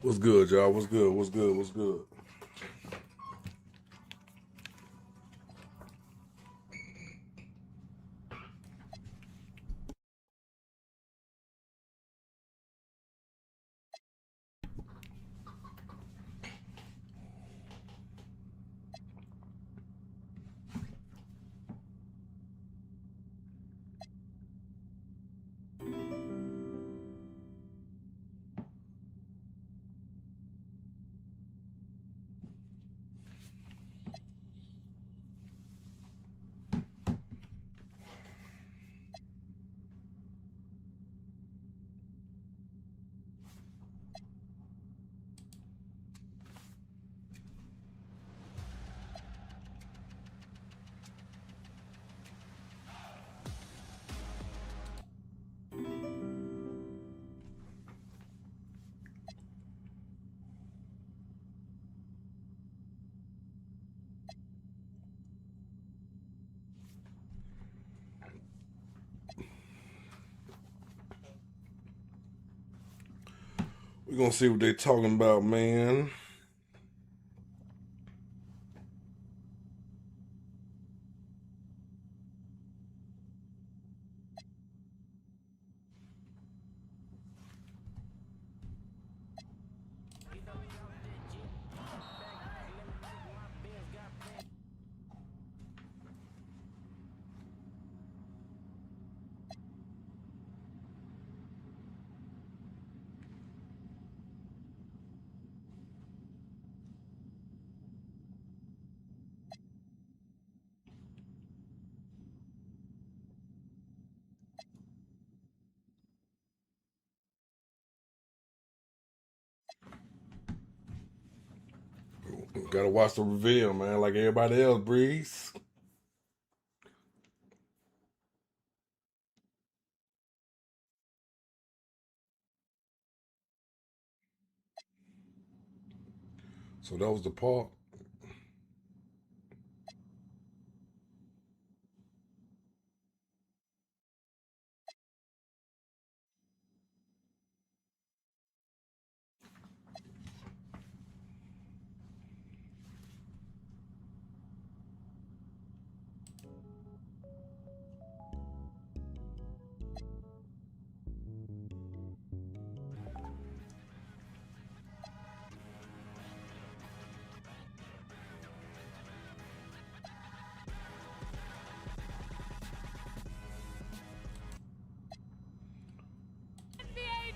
What's good, y'all? What's good? What's good? What's good? We're gonna see what they talking about, man. Gotta watch the reveal, man, like everybody else, Breeze. So that was the part.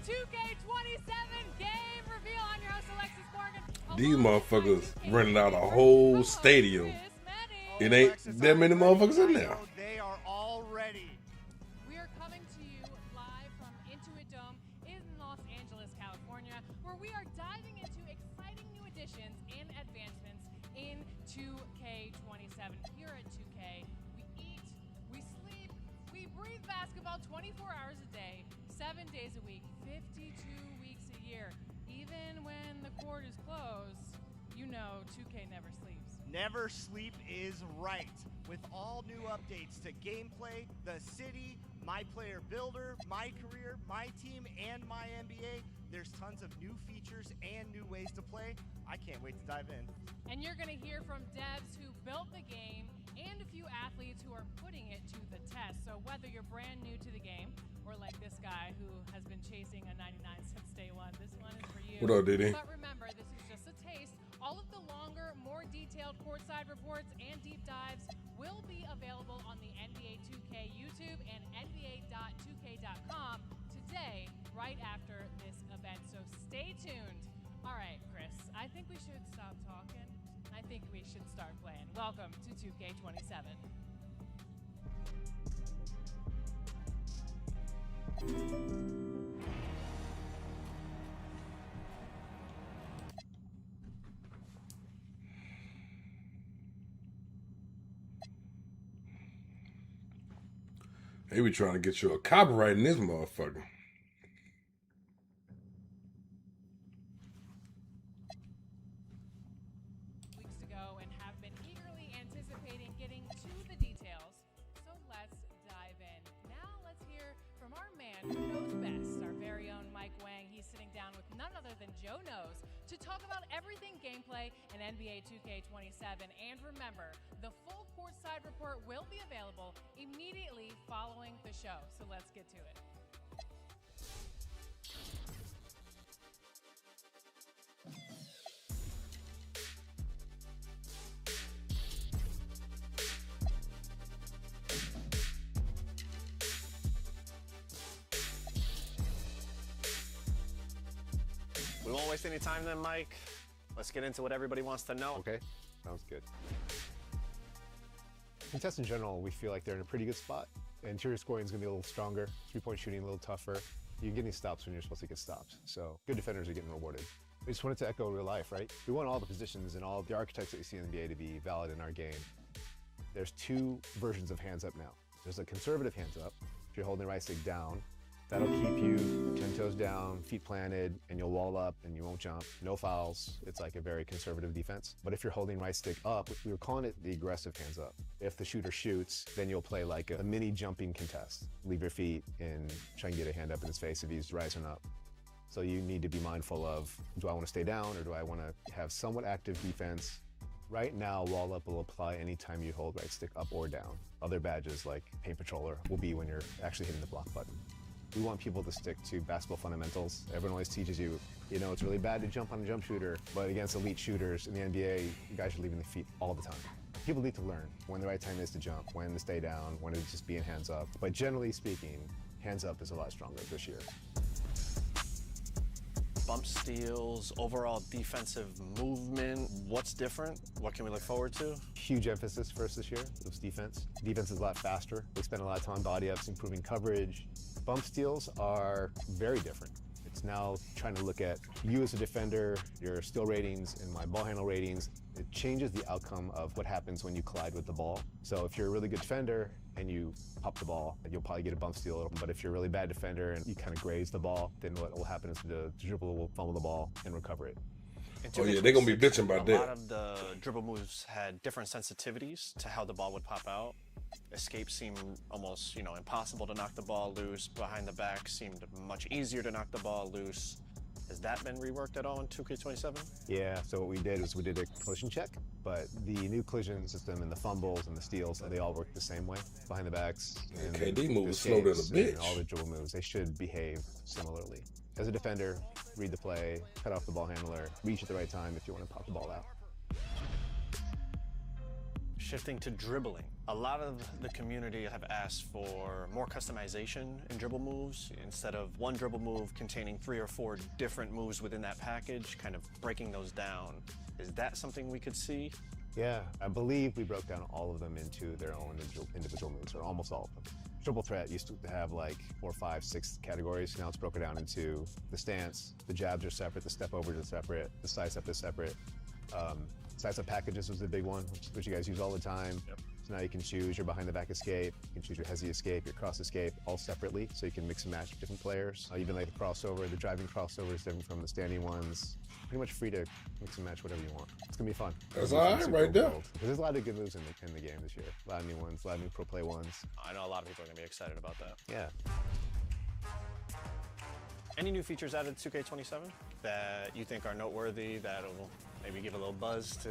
Nba2k27 game reveal. I'm your host, Alexis Morgan. These motherfuckers rented out a whole stadium. It ain't that many motherfuckers in there. They are all ready. We are coming to you live from Intuit Dome in Los Angeles, California, where we are diving into exciting new additions and advancements in 2K27. Here at 2K, we eat, we sleep, we breathe basketball 24 hours a day, 7 days a week, 52 weeks a year. Even when the court is closed, you know 2K never sleeps. Never sleep is right. With all new updates to gameplay, the city, my player builder, my career, my team, and my NBA, there's tons of new features and new ways to play. I can't wait to dive in. And you're going to hear from devs who built the game and a few athletes who are putting it to the test. So whether you're brand new to the game or like this guy who has been chasing a 99 since day one, this one is for you. What up, Diddy? But remember, this is just a taste. All of the longer, more detailed courtside reports and deep dives will be available on the NBA 2K YouTube and NBA.2K.com today, right after this event. So stay tuned. All right, Chris, I think we should stop talking. I think we should start playing. Welcome to 2K27. They be trying to get you a copyright in this motherfucker. Weeks ago and have been eagerly anticipating getting to the details. So let's dive in. Now let's hear from our man who knows best, our very own Mike Wang. He's sitting down with none other than Joe Knows to talk about everything gameplay and NBA 2K27. And remember, the full courtside report will be available immediately following the show. So let's get to it. We won't waste any time then, Mike. Let's get into what everybody wants to know. Okay, sounds good. Contests in general, we feel like they're in a pretty good spot. Interior scoring is going to be a little stronger, three-point shooting a little tougher. You get any stops when you're supposed to get stops. So good defenders are getting rewarded. We just wanted to echo real life, right? We want all the positions and all the archetypes that you see in the NBA to be valid in our game. There's two versions of hands up now. There's a conservative hands up. If you're holding the right stick down, that'll keep you 10 toes down, feet planted, and you'll wall up and you won't jump. No fouls. It's like a very conservative defense. But if you're holding right stick up, we were calling it the aggressive hands up. If the shooter shoots, then you'll play like a mini jumping contest. Leave your feet and try and get a hand up in his face if he's rising up. So you need to be mindful of, do I want to stay down or do I want to have somewhat active defense? Right now, wall up will apply anytime you hold right stick up or down. Other badges like paint patroller will be when you're actually hitting the block button. We want people to stick to basketball fundamentals. Everyone always teaches you, it's really bad to jump on a jump shooter, but against elite shooters in the NBA, you guys are leaving the feet all the time. People need to learn when the right time is to jump, when to stay down, when to just be in hands up. But generally speaking, hands up is a lot stronger this year. Bump steals, overall defensive movement. What's different? What can we look forward to? Huge emphasis for us this year was defense. Defense is a lot faster. We spend a lot of time body ups, improving coverage. Bump steals are very different. It's now trying to look at you as a defender, your steal ratings, and my ball handle ratings. It changes the outcome of what happens when you collide with the ball. So if you're a really good defender and you pop the ball, you'll probably get a bump steal. But if you're a really bad defender and you kind of graze the ball, then what will happen is the dribbler will fumble the ball and recover it. Oh yeah, they're gonna be bitching about that. A lot of the dribble moves had different sensitivities to how the ball would pop out. Escape seemed almost, impossible to knock the ball loose. Behind the back seemed much easier to knock the ball loose. Has that been reworked at all in 2K27? Yeah, so what we did was we did a collision check, but the new collision system and the fumbles and the steals, they all work the same way. Behind the backs. And KD moves slow to the bitch. All the dribble moves, they should behave similarly. As a defender, read the play, cut off the ball handler, reach at the right time if you want to pop the ball out. Shifting to dribbling. A lot of the community have asked for more customization in dribble moves instead of one dribble move containing 3 or 4 different moves within that package, kind of breaking those down. Is that something we could see? Yeah, I believe we broke down all of them into their own individual moves, or almost all of them. Triple threat used to have like 4, 5, 6 categories. Now it's broken down into the stance, the jabs are separate, the step overs are separate, the side step is separate. Side step packages was the big one, which you guys use all the time. Yep. So now you can choose your behind the back escape, you can choose your hezzy escape, your cross escape, all separately, so you can mix and match different players. Even like the crossover, the driving crossover is different from the standing ones. Pretty much free to mix and match whatever you want. It's gonna be fun. That's all right right there. Because there's a lot of good moves in the game this year. A lot of new ones, a lot of new pro play ones. I know a lot of people are gonna be excited about that. Yeah. Any new features added to 2K27 that you think are noteworthy, that will maybe give a little buzz to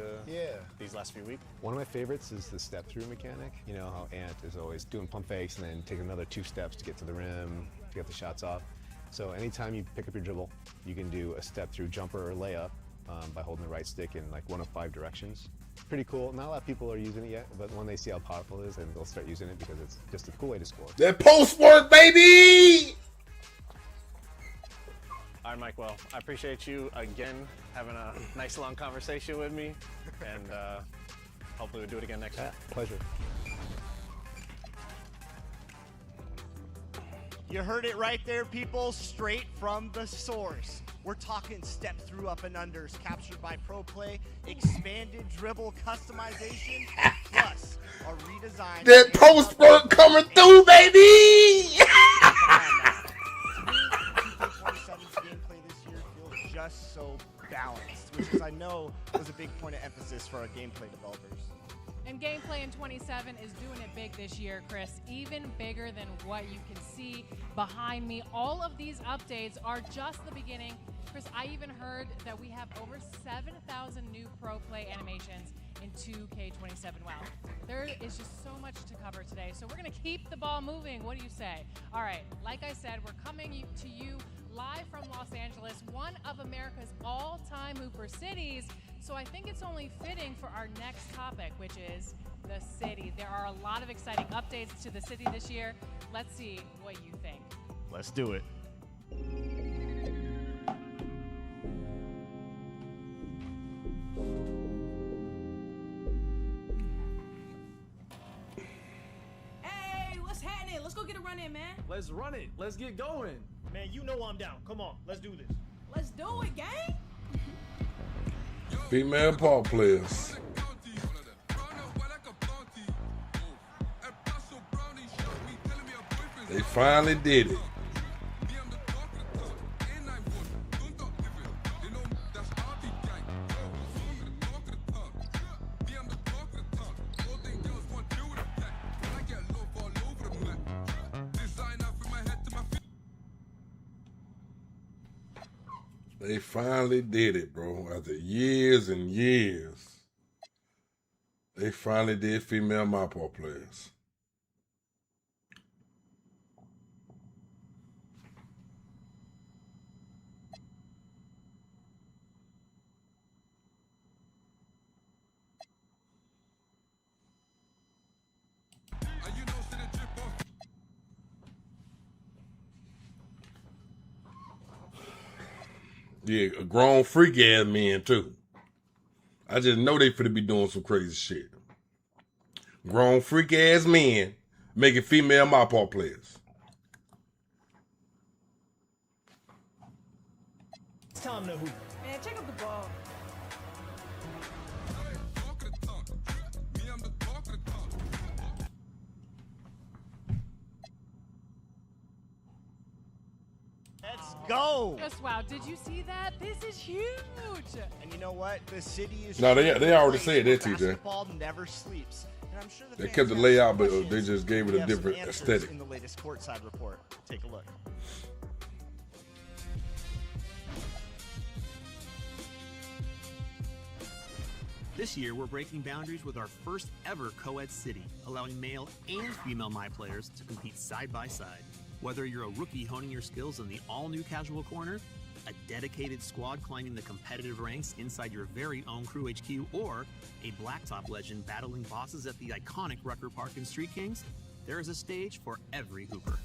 these last few weeks? One of my favorites is the step-through mechanic. You know how Ant is always doing pump fakes and then taking another 2 steps to get to the rim, to get the shots off. So anytime you pick up your dribble, you can do a step-through jumper or layup by holding the right stick in like one of 5 directions. Pretty cool. Not a lot of people are using it yet, but when they see how powerful it is, then they'll start using it because it's just a cool way to score. That post work, baby! All right, Mike, well, I appreciate you again having a nice long conversation with me, and hopefully we'll do it again next time. Pleasure. You heard it right there, people, straight from the source. We're talking step through up and unders captured by Pro Play, expanded dribble customization, plus a redesign. That post work coming through, baby! 2K27's gameplay this year feels just so balanced, which is, I know, was a big point of emphasis for our gameplay developers. And gameplay in 27 is doing it big this year, Chris, even bigger than what you can see behind me. All of these updates are just the beginning. Chris, I even heard that we have over 7,000 new pro play animations in 2K27. Wow, there is just so much to cover today. So we're gonna keep the ball moving. What do you say? All right, like I said, we're coming to you live from Los Angeles, one of America's all-time Hooper cities. So I think it's only fitting for our next topic, which is the city. There are a lot of exciting updates to the city this year. Let's see what you think. Let's do it. Hey, what's happening? Let's go get a run in, man. Let's run it. Let's get going. Man, you know I'm down. Come on, let's do this. Let's do it, gang. Female ball players. They finally did it. They finally did it, bro. After years and years, they finally did female MyPaw players. Yeah, a grown freak ass men too. I just know they finna be doing some crazy shit. Grown freak ass men making female MyPaw players. It's time to hoop. Man, check out the ball. Let's go. Just wow, did you see that? This is huge. And you know what? The city is. No, they truly already a said place that, where TJ. Basketball never sleeps. And I'm sure the They fans kept the have layout, some but they questions. just gave it We a have some different answers aesthetic. In the latest courtside report, take a look. This year, we're breaking boundaries with our first ever co-ed city, allowing male and female My players to compete side by side. Whether you're a rookie honing your skills in the all-new casual corner, a dedicated squad climbing the competitive ranks inside your very own Crew HQ, or a blacktop legend battling bosses at the iconic Rucker Park in Street Kings, there is a stage for every Hooper.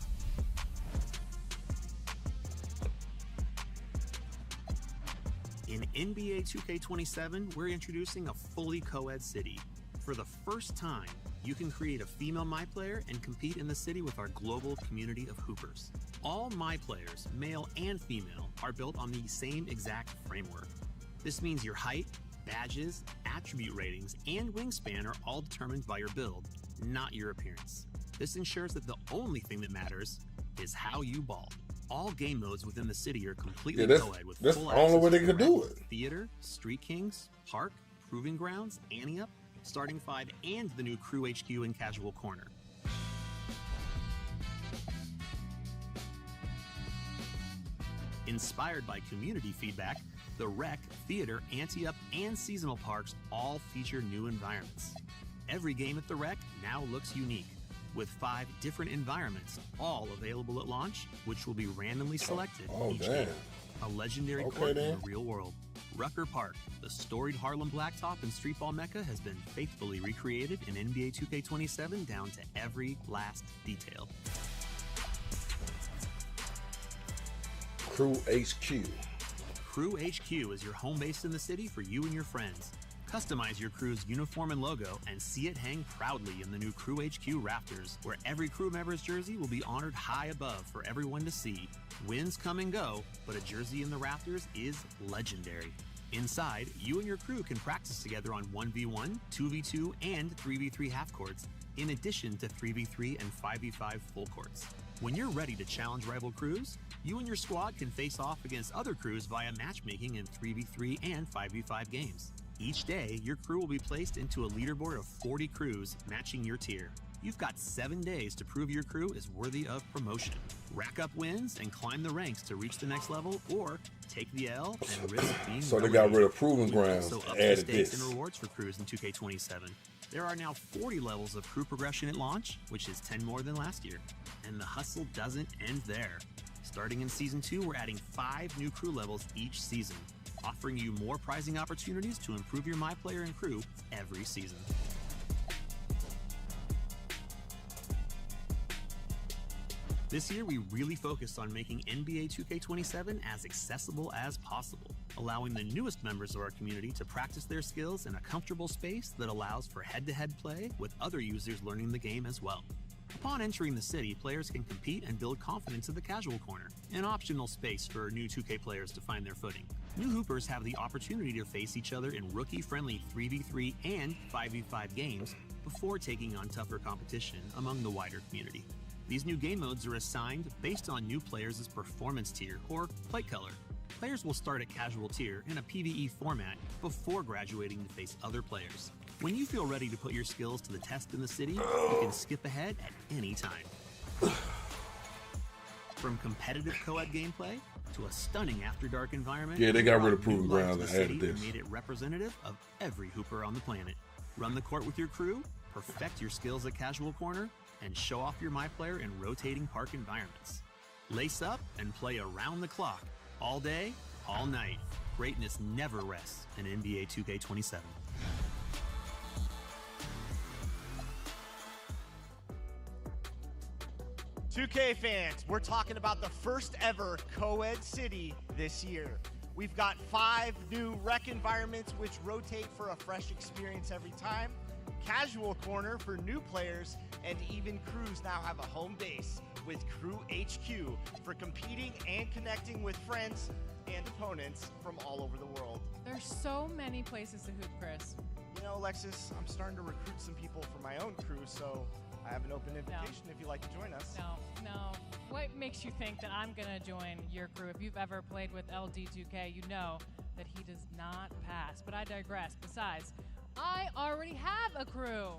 In NBA 2K27, we're introducing a fully co-ed city. For the first time, you can create a female My player and compete in the city with our global community of Hoopers. All My players, male and female, are built on the same exact framework. This means your height, badges, attribute ratings, and wingspan are all determined by your build, not your appearance. This ensures that the only thing that matters is how you ball. All game modes within the city are completely co-ed with that's full the only way they access could to do it. Theater, Street Kings, Park, Proving Grounds, Ante-Up, Starting 5, and the new Crew HQ and Casual Corner. Inspired by community feedback, the Rec, Theater, Ante-Up, and Seasonal Parks all feature new environments. Every game at the Rec now looks unique, with 5 different environments, all available at launch, which will be randomly selected each game. A legendary court in the real world. Rucker Park, the storied Harlem blacktop and streetball mecca, has been faithfully recreated in NBA 2K27 down to every last detail. Crew HQ. Crew HQ is your home base in the city for you and your friends. Customize your crew's uniform and logo and see it hang proudly in the new Crew HQ rafters, where every crew member's jersey will be honored high above for everyone to see. Wins come and go, but a jersey in the rafters is legendary. Inside, you and your crew can practice together on 1v1, 2v2, and 3v3 half courts, in addition to 3v3 and 5v5 full courts. When you're ready to challenge rival crews, you and your squad can face off against other crews via matchmaking in 3v3 and 5v5 games. Each day, your crew will be placed into a leaderboard of 40 crews matching your tier. You've got 7 days to prove your crew is worthy of promotion. Rack up wins and climb the ranks to reach the next level, or take the L and risk being So they got rid of proving We've grounds also and upped the added stakes this. and rewards for crews in 2K27. There are now 40 levels of crew progression at launch, which is 10 more than last year. And the hustle doesn't end there. Starting in Season 2, we're adding 5 new crew levels each season, offering you more prizing opportunities to improve your My Player and crew every season. This year, we really focused on making NBA 2K27 as accessible as possible, allowing the newest members of our community to practice their skills in a comfortable space that allows for head-to-head play with other users learning the game as well. Upon entering the city, players can compete and build confidence in the casual corner, an optional space for new 2K players to find their footing. New hoopers have the opportunity to face each other in rookie-friendly 3v3 and 5v5 games before taking on tougher competition among the wider community. These new game modes are assigned based on new players' performance tier or plate color. Players will start at casual tier in a PvE format before graduating to face other players. When you feel ready to put your skills to the test in the city, you can skip ahead at any time. From competitive co-ed gameplay to a stunning After Dark environment, Yeah, they got rid of brought Proving new life Grounds to the and added city and this. made it representative of every hooper on the planet. Run the court with your crew, perfect your skills at casual corner, and show off your My Player in rotating park environments. Lace up and play around the clock, all day, all night. Greatness never rests in NBA 2K27. "2K fans, we're talking about the first ever co-ed city this year. We've got 5 new rec environments which rotate for a fresh experience every time. Casual corner for new players, and even crews now have a home base with Crew HQ for competing and connecting with friends and opponents from all over the world. There's so many places to hoop, Chris. You know, Alexis, I'm starting to recruit some people for my own crew, so I have an open invitation if you'd like to join us. No. What makes you think that I'm gonna join your crew? If you've ever played with LD2K, you know that he does not pass. But I digress. Besides, I already have a crew.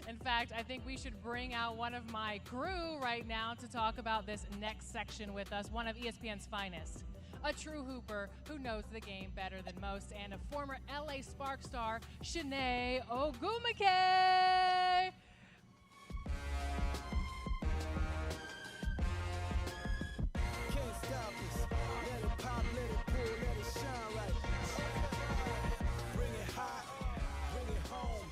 In fact, I think we should bring out one of my crew right now to talk about this next section with us, one of ESPN's finest. A true hooper who knows the game better than most, and a former LA Spark star, Shanae Ogumake. Can't stop us. Let it pop, let it pull, let it shine right. Bring it hot, bring it home.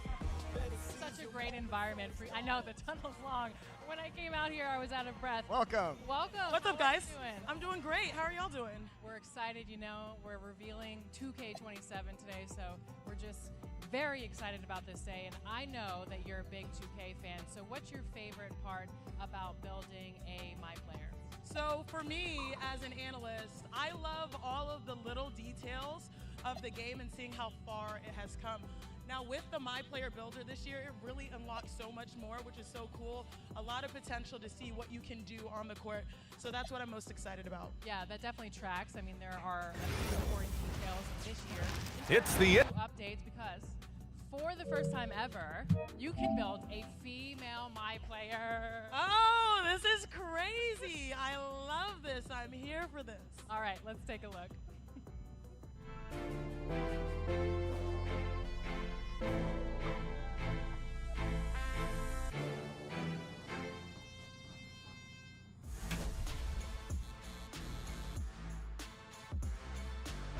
Such a great environment for I know the tunnel's long. When I came out here, I was out of breath. Welcome. Welcome. What's up, How are you guys? doing? I'm doing great. How are y'all doing? We're excited, you know, we're revealing 2K27 today, so we're just very excited about this day, and I know that you're a big 2K fan, so what's your favorite part about building a My Player? So for me, as an analyst, I love all of the little details of the game and seeing how far it has come. Now with the My Player Builder this year, it really unlocks so much more, which is so cool. A lot of potential to see what you can do on the court. So that's what I'm most excited about. Yeah, that definitely tracks. I mean, there are a few important details this year. It's the updates because for the first time ever, you can build a female My Player. Oh, this is crazy. I love this. I'm here for this. All right, let's take a look.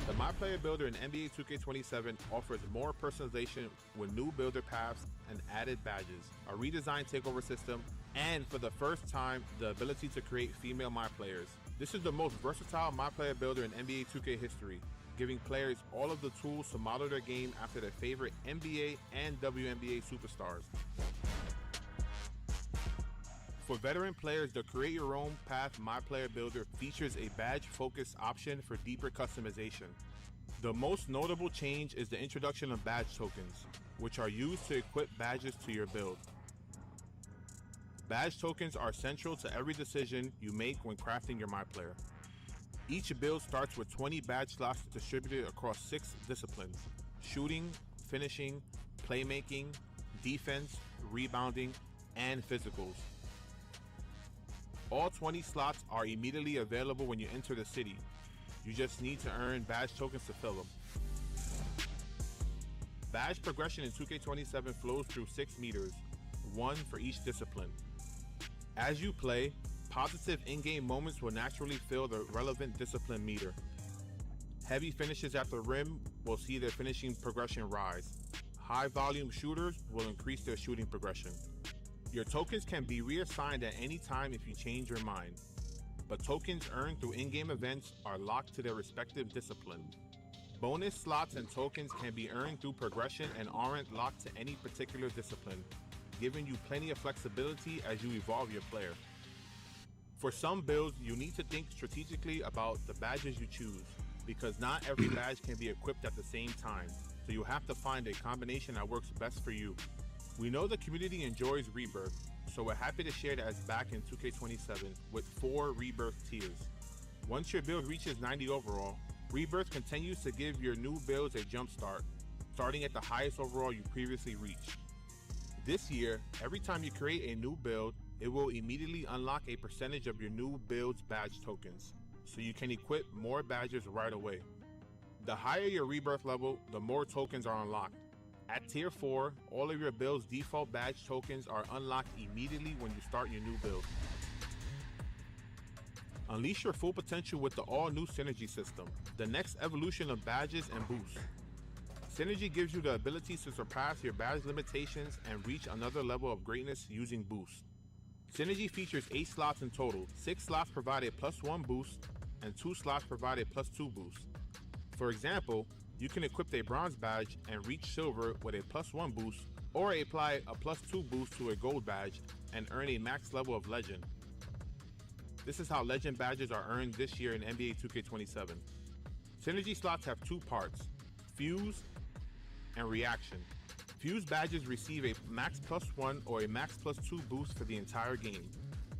The My Player Builder in NBA 2K27 offers more personalization with new builder paths and added badges, a redesigned takeover system, and for the first time, the ability to create female My Players. This is the most versatile My Player Builder in NBA 2K history, giving players all of the tools to model their game after their favorite NBA and WNBA superstars. For veteran players, the Create Your Own Path My Player Builder features a badge-focused option for deeper customization. The most notable change is the introduction of badge tokens, which are used to equip badges to your build. Badge tokens are central to every decision you make when crafting your My Player. Each build starts with 20 badge slots distributed across 6 disciplines. shooting, finishing, playmaking, defense, rebounding, and physicals. All 20 slots are immediately available when you enter the city. You just need to earn badge tokens to fill them. Badge progression in 2K27 flows through 6 meters, 1 for each discipline. As you play, positive in-game moments will naturally fill the relevant discipline meter. Heavy finishes at the rim will see their finishing progression rise. High-volume shooters will increase their shooting progression. Your tokens can be reassigned at any time if you change your mind, but tokens earned through in-game events are locked to their respective discipline. Bonus slots and tokens can be earned through progression and aren't locked to any particular discipline, giving you plenty of flexibility as you evolve your player. For some builds, you need to think strategically about the badges you choose, because not every badge can be equipped at the same time, so you have to find a combination that works best for you. We know the community enjoys Rebirth, so we're happy to share that it's back in 2K27 with 4 Rebirth tiers. Once your build reaches 90 overall, Rebirth continues to give your new builds a jump start, starting at the highest overall you previously reached. This year, every time you create a new build, it will immediately unlock a percentage of your new build's badge tokens, so you can equip more badges right away. The higher your Rebirth level, the more tokens are unlocked. At Tier 4, all of your build's default badge tokens are unlocked immediately when you start your new build. Unleash your full potential with the all-new Synergy system, the next evolution of badges and boosts. Synergy gives you the ability to surpass your badge limitations and reach another level of greatness using boosts. Synergy features 8 slots in total. 6 slots provide a +1 boost, and 2 slots provide a +2 boost. For example, you can equip a bronze badge and reach silver with a +1 boost, or apply a +2 boost to a gold badge and earn a max level of legend. This is how legend badges are earned this year in NBA 2K27. Synergy slots have 2 parts, Fuse and Reaction. Fuse badges receive a max +1 or a max +2 boost for the entire game,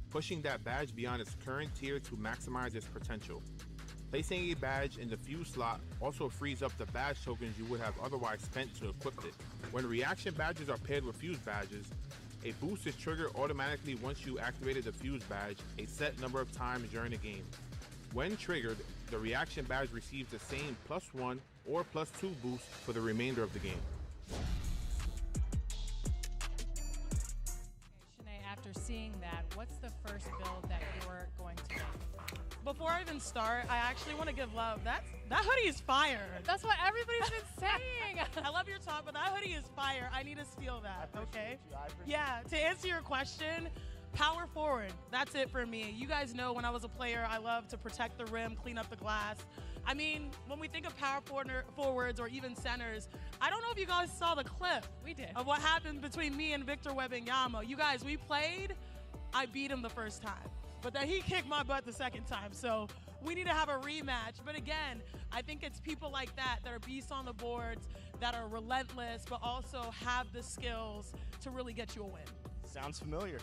pushing that badge beyond its current tier to maximize its potential. Placing a badge in the Fuse slot also frees up the badge tokens you would have otherwise spent to equip it. When Reaction badges are paired with Fuse badges, a boost is triggered automatically once you activated the Fuse badge a set number of times during the game. When triggered, the Reaction badge receives the same +1 or +2 boost for the remainder of the game. Shanae, after seeing that, what's the first build that you're going to make? Before I even start, I actually want to give love. That hoodie is fire. That's what everybody's been saying. I love your talk, but that hoodie is fire. I need to steal that, okay? You. Yeah, to answer your question, power forward. That's it for me. You guys know when I was a player, I love to protect the rim, clean up the glass. I mean, when we think of power forwards or even centers, I don't know if you guys saw the clip. We did. Of what happened between me and Victor Wembanyama. You guys, we played. I beat him the first time, but then he kicked my butt the second time. So we need to have a rematch. But again, I think it's people like that that are beasts on the boards, that are relentless, but also have the skills to really get you a win. Sounds familiar.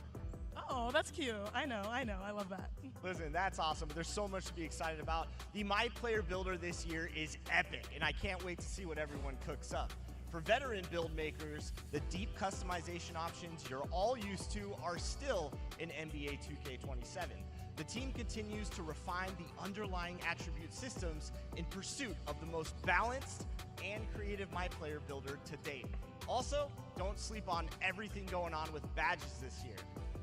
Oh, that's cute. I know. I love that. Listen, that's awesome. There's so much to be excited about. The My Player Builder this year is epic, and I can't wait to see what everyone cooks up. For veteran build makers, the deep customization options you're all used to are still in NBA 2K27. The team continues to refine the underlying attribute systems in pursuit of the most balanced and creative My Player Builder to date. Also, don't sleep on everything going on with badges this year.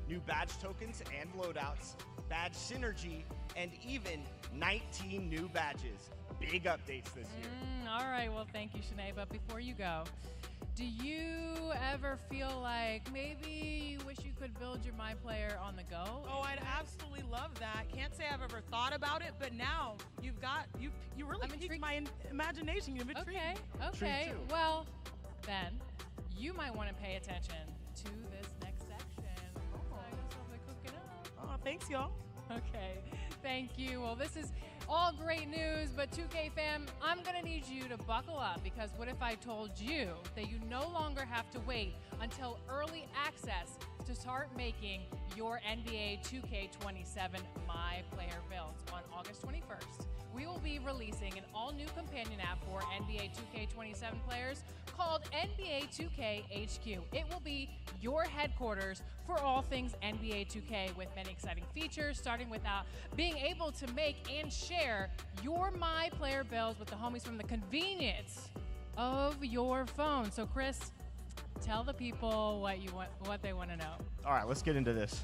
New badge tokens and loadouts, badge synergy, and even 19 new badges. Big updates this year. All right, well, thank you, Shanae. But before you go, do you ever feel like maybe you wish you could build your My Player on the go? Oh, I'd absolutely love that. Can't say I've ever thought about it, but now you really piqued my imagination. You've intrigued me. Okay. Well, then you might want to pay attention to this next section. I guess I'll be cooking up. Oh, thanks, y'all. Okay. Thank you. Well, this is All great news, but 2K fam, I'm gonna need you to buckle up, because what if I told you that you no longer have to wait until early access to start making your NBA 2K27 My Player builds on August 21st? We will be releasing an all-new companion app for NBA 2K27 players called NBA 2K HQ. It will be your headquarters for all things NBA 2K, with many exciting features, starting with being able to make and share your My Player builds with the homies from the convenience of your phone. So Chris, tell the people what they want to know. All right, let's get into this.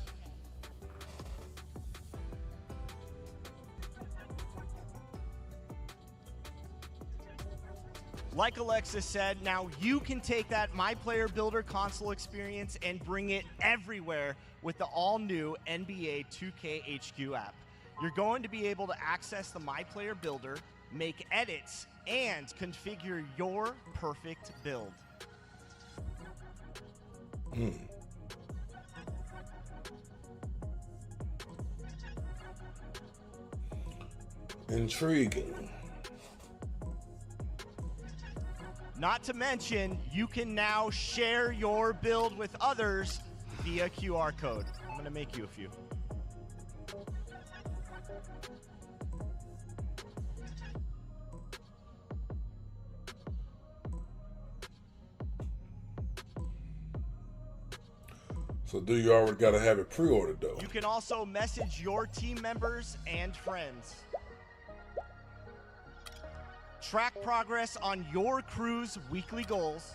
Like Alexis said, now you can take that My Player Builder console experience and bring it everywhere with the all-new NBA 2K HQ app. You're going to be able to access the My Player Builder, make edits, and configure your perfect build. Intriguing. Not to mention, you can now share your build with others via QR code. I'm going to make you a few. So do you already got to have it pre-ordered though? You can also message your team members and friends. Track progress on your crew's weekly goals.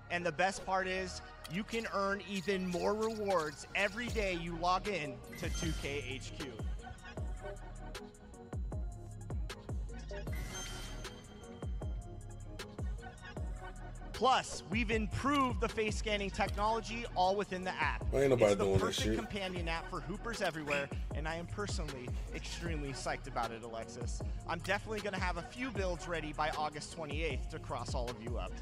And the best part is, you can earn even more rewards every day you log in to 2K HQ. Plus, we've improved the face scanning technology all within the app. Ain't nobody It's the doing that perfect shit. companion app for hoopers everywhere, and I am personally extremely psyched about it, Alexis. I'm definitely going to have a few builds ready by August 28th to cross all of you up.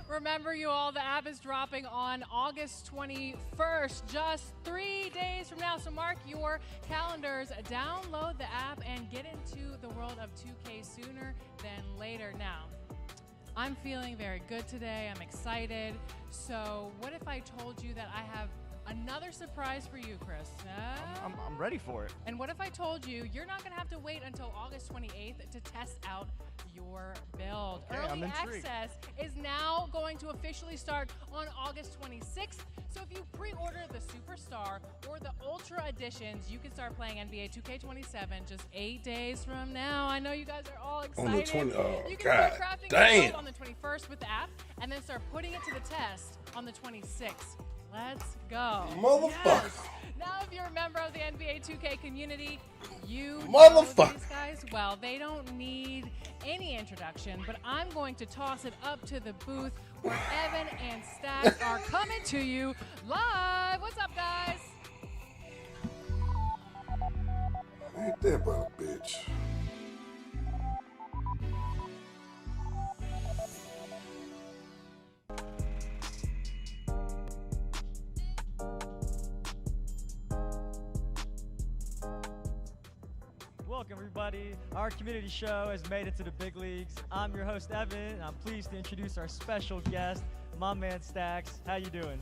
Remember, you all, the app is dropping on August 21st, just 3 days from now. So mark your calendars, download the app, and get into the world of 2K sooner than later. Now, I'm feeling very good today. I'm excited. So what if I told you that I have another surprise for you, Chris? I'm ready for it. And what if I told you you're not going to have to wait until August 28th to test out your build? Okay, I'm Early intrigued. access is now going to officially start on August 26th. So if you pre-order the Superstar or the Ultra editions, you can start playing NBA 2K27 just 8 days from now. I know you guys are all excited. On the 20, oh, you can God start crafting damn. your build on the 21st with the app, and then start putting it to the test on the 26th. Let's go. Motherfucker. Yes. Now, if you're a member of the NBA 2K community, you Motherfucker. know these guys well. They don't need any introduction, but I'm going to toss it up to the booth where Evan and Stack are coming to you live. What's up, guys? Ain't that about a bitch? Welcome, everybody. Our community show has made it to the big leagues. I'm your host, Evan, and I'm pleased to introduce our special guest, my man Stacks. How you doing?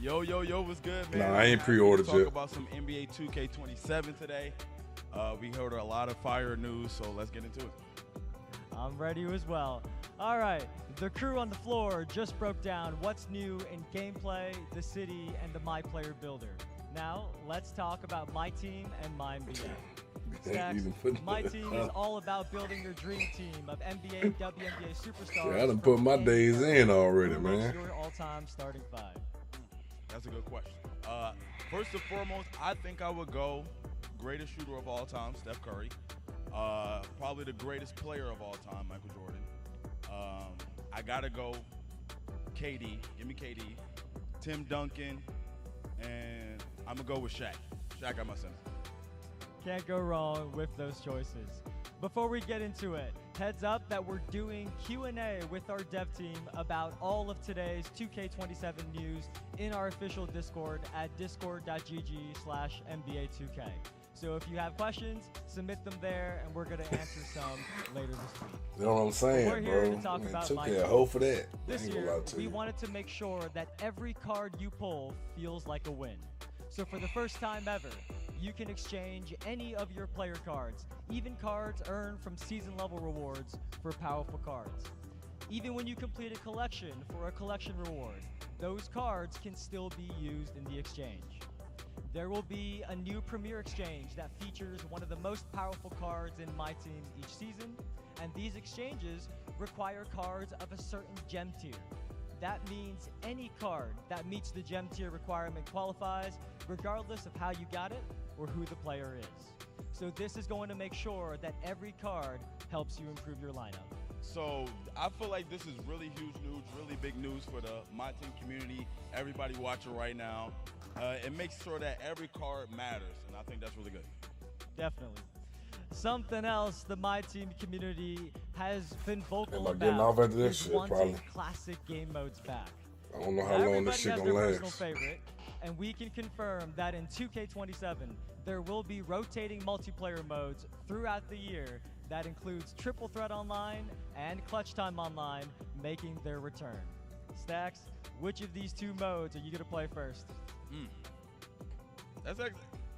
Yo, what's good, man? Nah, I ain't pre-ordered Talk yet. about some NBA 2K27 today. We heard a lot of fire news, so let's get into it. I'm ready as well. All right, the crew on the floor just broke down what's new in gameplay, the city, and the My Player Builder. Now, let's talk about my team and my NBA. Stacks, my team is all about building your dream team of NBA, WNBA superstars. Yeah, I done put my days in already, What's man. your all-time starting five? That's a good question. First and foremost, I think I would go greatest shooter of all time, Steph Curry. Probably the greatest player of all time, Michael Jordan. I gotta go KD. Give me KD. Tim Duncan, and I'm gonna go with Shaq. Shaq got my center. Can't go wrong with those choices. Before we get into it, heads up that we're doing Q&A with our dev team about all of today's 2K27 news in our official Discord at discord.gg/NBA2K. So if you have questions, submit them there, and we're going to answer some later this week. You know what I'm saying, We're here bro? to talk about 2K my a team. hoe for that. This I ain't gonna year, lie to we you. wanted to make sure that every card you pull feels like a win. So for the first time ever, you can exchange any of your player cards, even cards earned from season level rewards, for powerful cards. Even when you complete a collection for a collection reward, those cards can still be used in the exchange. There will be a new Premier Exchange that features one of the most powerful cards in my team each season, and these exchanges require cards of a certain gem tier. That means any card that meets the gem tier requirement qualifies, regardless of how you got it or who the player is. So this is going to make sure that every card helps you improve your lineup. So I feel like this is really huge news, really big news for the My Team community, everybody watching right now. It makes sure that every card matters, and I think that's really good. Definitely. Something else the My Team community has been vocal Am I getting about off after this is shit, wanting probably? classic game modes back. I don't know how Now, long everybody this shit has gonna their last. personal favorite, and we can confirm that in 2K27 there will be rotating multiplayer modes throughout the year that includes Triple Threat Online and Clutch Time Online making their return. Stacks, which of these two modes are you gonna play first?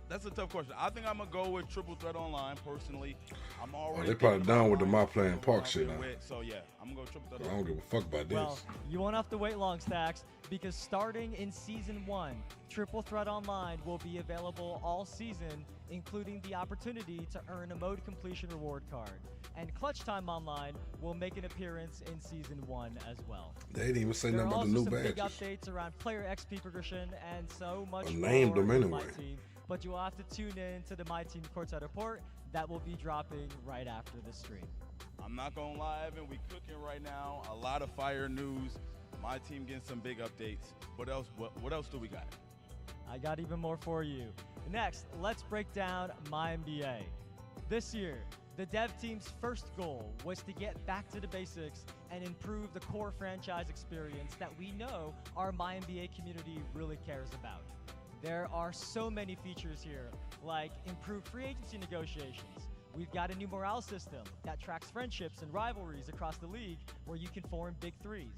That's a tough question. I think I'm gonna go with Triple Threat Online personally. I'm already. They probably thinking done about with the mine, My Playing what Park I've shit been now. with. So yeah, I'm gonna go Triple Threat I Online. don't give a fuck about this. Well, you won't have to wait long, Stacks, because starting in Season 1, Triple Threat Online will be available all season, including the opportunity to earn a mode completion reward card. And Clutch Time Online will make an appearance in Season 1 as well. They didn't even say There nothing are about also the new some big badges. updates around player XP progression and so much I more named them in My anyway. Team. But you will have to tune in to the My Team Courtside Report that will be dropping right after the stream. I'm not gonna lie, Evan. We cooking right now. A lot of fire news. My team getting some big updates. What else? What else do we got? I got even more for you. Next, let's break down My NBA. This year, the dev team's first goal was to get back to the basics and improve the core franchise experience that we know our My NBA community really cares about. There are so many features here, like improved free agency negotiations. We've got a new morale system that tracks friendships and rivalries across the league where you can form big threes.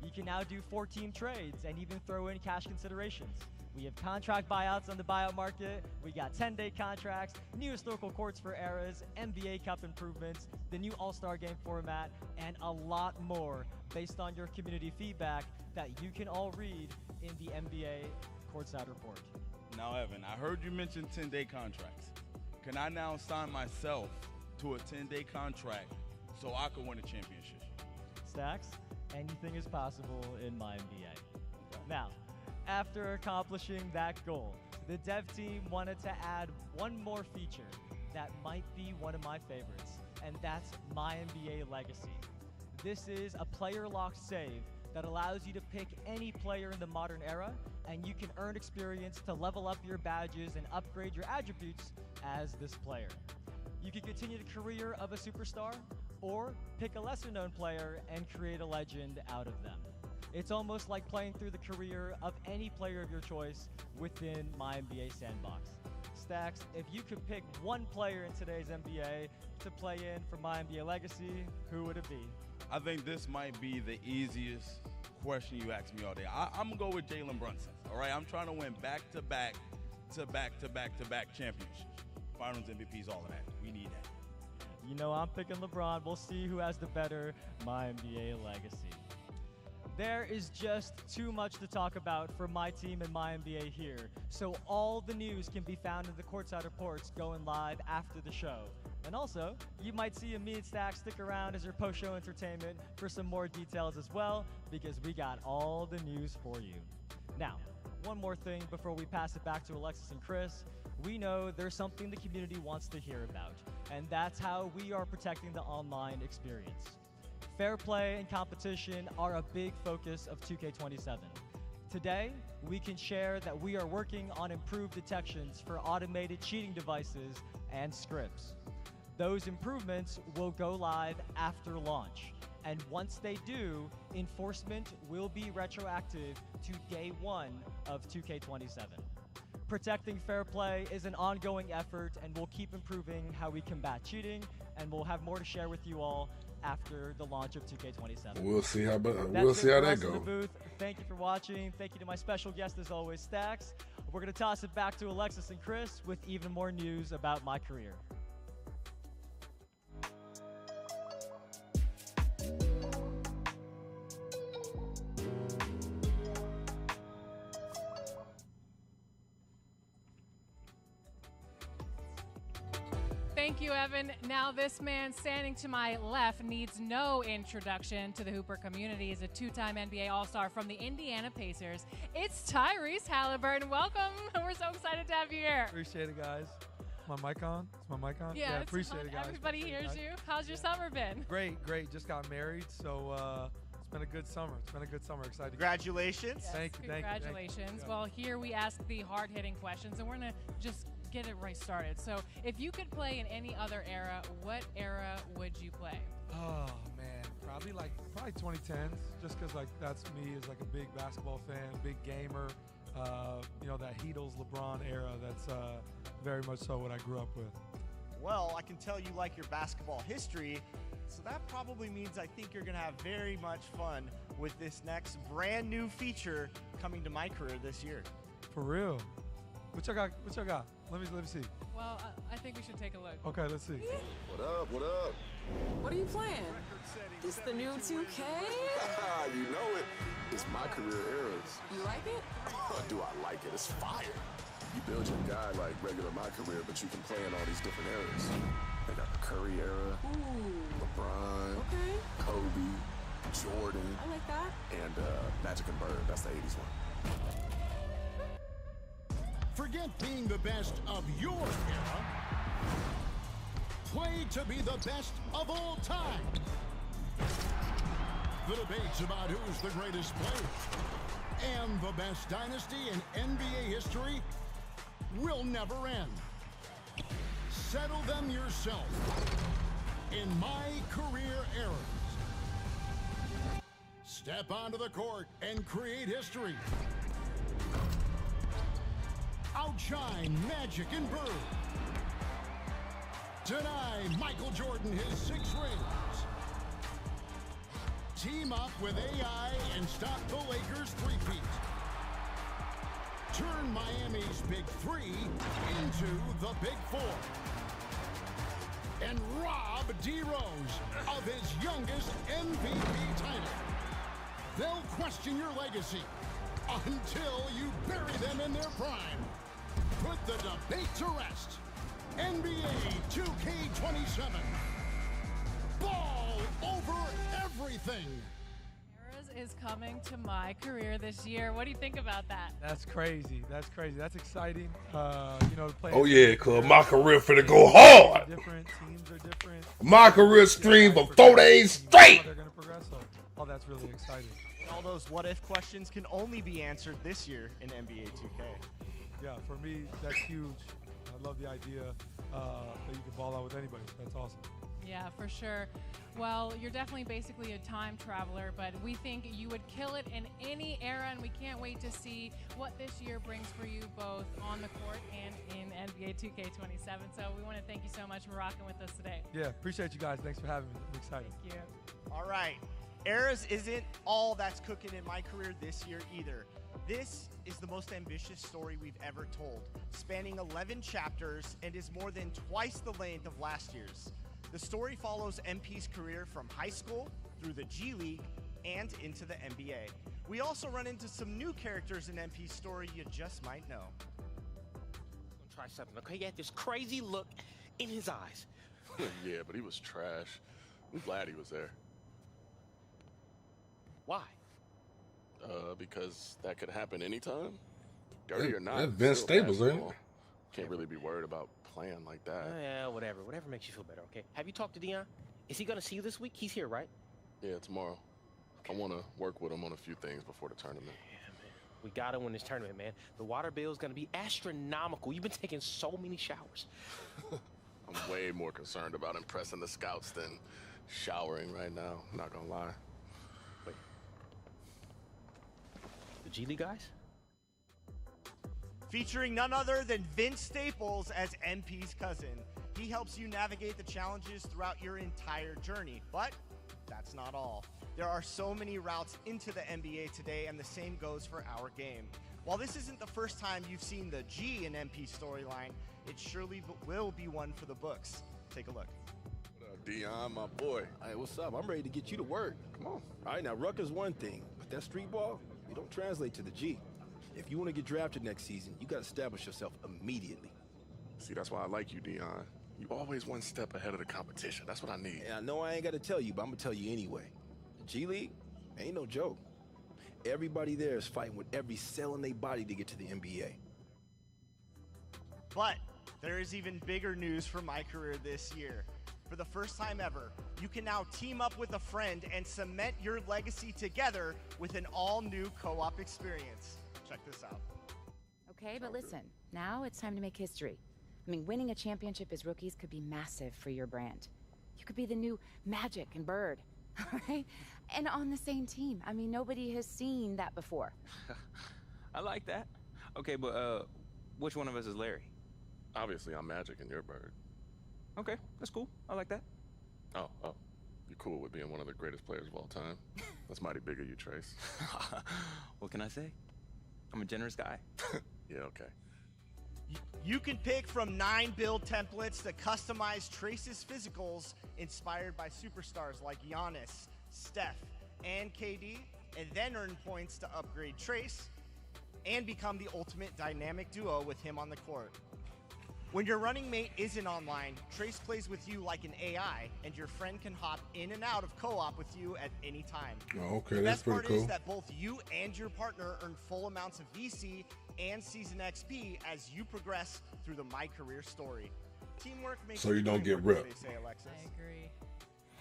You can now do 4-team trades and even throw in cash considerations. We have contract buyouts on the buyout market. We got 10-day contracts, new historical courts for eras, NBA Cup improvements, the new All-Star Game format, and a lot more based on your community feedback that you can all read in the NBA Courtside Report. Now, Evan, I heard you mention 10-day contracts. Can I now sign myself to a 10-day contract so I can win a championship? Stacks, anything is possible in My NBA. Now, after accomplishing that goal, the dev team wanted to add one more feature that might be one of my favorites, and that's My NBA Legacy. This is a player-locked save that allows you to pick any player in the modern era, and you can earn experience to level up your badges and upgrade your attributes as this player. You can continue the career of a superstar, or pick a lesser-known player and create a legend out of them. It's almost like playing through the career of any player of your choice within My NBA Sandbox. Stacks, if you could pick one player in today's NBA to play in for My NBA Legacy, who would it be? I think this might be the easiest question you asked me all day. I'm gonna go with Jalen Brunson. All right, I'm trying to win back-to-back championships, Finals MVPs, all of that. We need that. You know I'm picking LeBron. We'll see who has the better My NBA Legacy. There is just too much to talk about for my team and My NBA here, so all the news can be found in the Courtside Reports going live after the show. And also, you might see me and Stack stick around as your post-show entertainment for some more details as well, because we got all the news for you. Now, one more thing before we pass it back to Alexis and Chris. We know there's something the community wants to hear about, and that's how we are protecting the online experience. Fair play and competition are a big focus of 2K27. Today, we can share that we are working on improved detections for automated cheating devices and scripts. Those improvements will go live after launch, and once they do, enforcement will be retroactive to day 1 of 2K27. protecting fair play is an ongoing effort, and we'll keep improving how we combat cheating, and we'll have more to share with you all after the launch of 2K27. We'll see how That's that in the goes. booth. Thank you for watching. Thank you to my special guest, as always, Stacks. We're going to toss it back to Alexis and Chris with even more news about my career. Thank you, Evan. Now, this man standing to my left needs no introduction to the Hooper community. He's a two-time NBA All-Star from the Indiana Pacers. It's Tyrese Halliburton. Welcome. We're so excited to have you here. Appreciate it, guys. Is my mic on? Is my mic on? Yeah, appreciate it, guys. Everybody hears you. How's your summer been? Great. Just got married, so it's been a good summer. Excited. Congratulations. Yes, Thank you. Congratulations. Well, here we ask the hard-hitting questions, and we're going to just get it right started. So if you could play in any other era, what era would you play? Oh man, probably 2010s, just because that's me as a big basketball fan, big gamer. That Heatles LeBron era. That's very much so what I grew up with. Well, I can tell you like your basketball history, so that probably means I think you're gonna have very much fun with this next brand new feature coming to my career this year. For real? What y'all got? Let me see. Well, I think we should take a look. Okay, let's see. What up? What are you playing? This the new 2K? You know it. It's my career eras. You like it? Do I like it? It's fire. You build your guy like regular my career, but you can play in all these different eras. They got the Curry era, LeBron, Kobe, Jordan. I like that. And Magic and Bird. That's the 80s one. Forget being the best of your era. Play to be the best of all time. The debates about who's the greatest player and the best dynasty in NBA history will never end. Settle them yourself in my career eras. Step onto the court and create history. Outshine Magic and Bird. Deny Michael Jordan his 6 rings. Team up with AI and stop the Lakers' three-peat. Turn Miami's Big 3 into the Big 4. And rob D. Rose of his youngest MVP title. They'll question your legacy until you bury them in their prime. Put the debate to rest. NBA 2K27. Ball over everything. Eras is coming to my career this year. What do you think about that? That's crazy. That's exciting. To play. Oh yeah, cause my career finna go hard. Different teams are different. My career stream for 4 days straight. They're gonna progress. So, that's really exciting. And all those what-if questions can only be answered this year in NBA 2K. Yeah, for me, that's huge. I love the idea that you can ball out with anybody. That's awesome. Yeah, for sure. Well, you're definitely basically a time traveler, but we think you would kill it in any era, and we can't wait to see what this year brings for you both on the court and in NBA 2K27. So we want to thank you so much for rocking with us today. Yeah, appreciate you guys. Thanks for having me. I'm excited. Thank you. All right. Eras isn't all that's cooking in my career this year either. This is the most ambitious story we've ever told, spanning 11 chapters and is more than twice the length of last year's. The story follows MP's career from high school through the G League and into the NBA. We also run into some new characters in MP's story you just might know. I'm gonna try something, okay? He had this crazy look in his eyes. Yeah, but he was trash. I'm glad he was there. Why? Because that could happen anytime. Dirty or not. That's Vince Staples, ain't it? Can't really be worried about playing like that. Yeah, whatever makes you feel better, okay? Have you talked to Dion? Is he gonna see you this week? He's here, right? Yeah, tomorrow. Okay. I want to work with him on a few things before the tournament. Yeah, man. We gotta win this tournament, man. The water bill is gonna be astronomical. You've been taking so many showers. I'm way more concerned about impressing the scouts than showering right now. I'm not gonna lie. The G League guys? featuring none other than Vince Staples as MP's cousin. He helps you navigate the challenges throughout your entire journey, but that's not all. There are so many routes into the NBA today, and the same goes for our game. While this isn't the first time you've seen the G in MP storyline, it surely will be one for the books. Take a look. What up, Dion, my boy? Hey, what's up? I'm ready to get you to work. Come on. All right, now, Rucker's one thing, but that street ball, it don't translate to the G. If you want to get drafted next season, you got to establish yourself immediately. See, that's why I like you, Dion. You always one step ahead of the competition. That's what I need. And I know I ain't got to tell you, but I'm going to tell you anyway. The G League ain't no joke. Everybody there is fighting with every cell in their body to get to the NBA. But there is even bigger news for my career this year. For the first time ever, you can now team up with a friend and cement your legacy together with an all-new co-op experience. Check this out. Okay, but listen, now it's time to make history. I mean, winning a championship as rookies could be massive for your brand. You could be the new Magic and Bird, all right? And on the same team. I mean, nobody has seen that before. I like that. Okay, but which one of us is Larry? Obviously, I'm Magic and you're Bird. Okay, that's cool. I like that. Oh, you're cool with being one of the greatest players of all time. That's mighty big of you, Trace. What can I say? I'm a generous guy. Yeah, okay. You can pick from 9 build templates to customize Trace's physicals inspired by superstars like Giannis, Steph, and KD, and then earn points to upgrade Trace and become the ultimate dynamic duo with him on the court. When your running mate isn't online, Trace plays with you like an AI, and your friend can hop in and out of co-op with you at any time. Oh, okay, the that's best part pretty cool. is that both you and your partner earn full amounts of VC and season XP as you progress through the My Career story. Teamwork makes So you don't get work, ripped. they say, Alexis. I agree.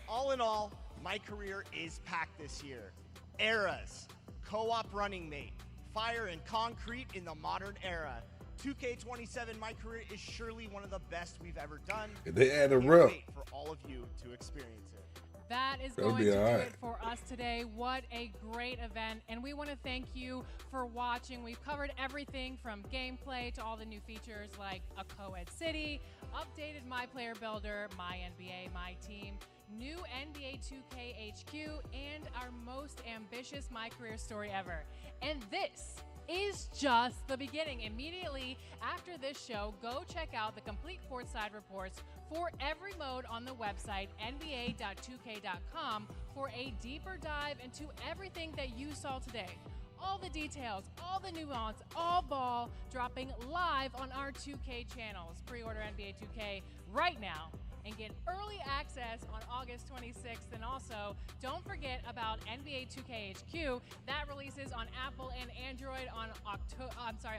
All in all, My Career is packed this year. Eras, co-op running mate, fire and concrete in the modern era. 2K27 My Career is surely one of the best we've ever done. If they add a Can't rep. wait for all of you to experience it. That is That'll going be to do all right. it for us today. What a great event. And we want to thank you for watching. We've covered everything from gameplay to all the new features like a co-ed city, updated My Player Builder, My NBA, My Team, new NBA 2K HQ, and our most ambitious My Career story ever. And this is just the beginning. Immediately after this show, go check out the complete courtside reports for every mode on the website nba2k.com for a deeper dive into everything that you saw today. All the details, all the nuance, all ball dropping live on our 2K channels. Pre-order NBA 2K right now and get early access on August 26th. And also, don't forget about NBA 2K HQ. That releases on Apple and Android on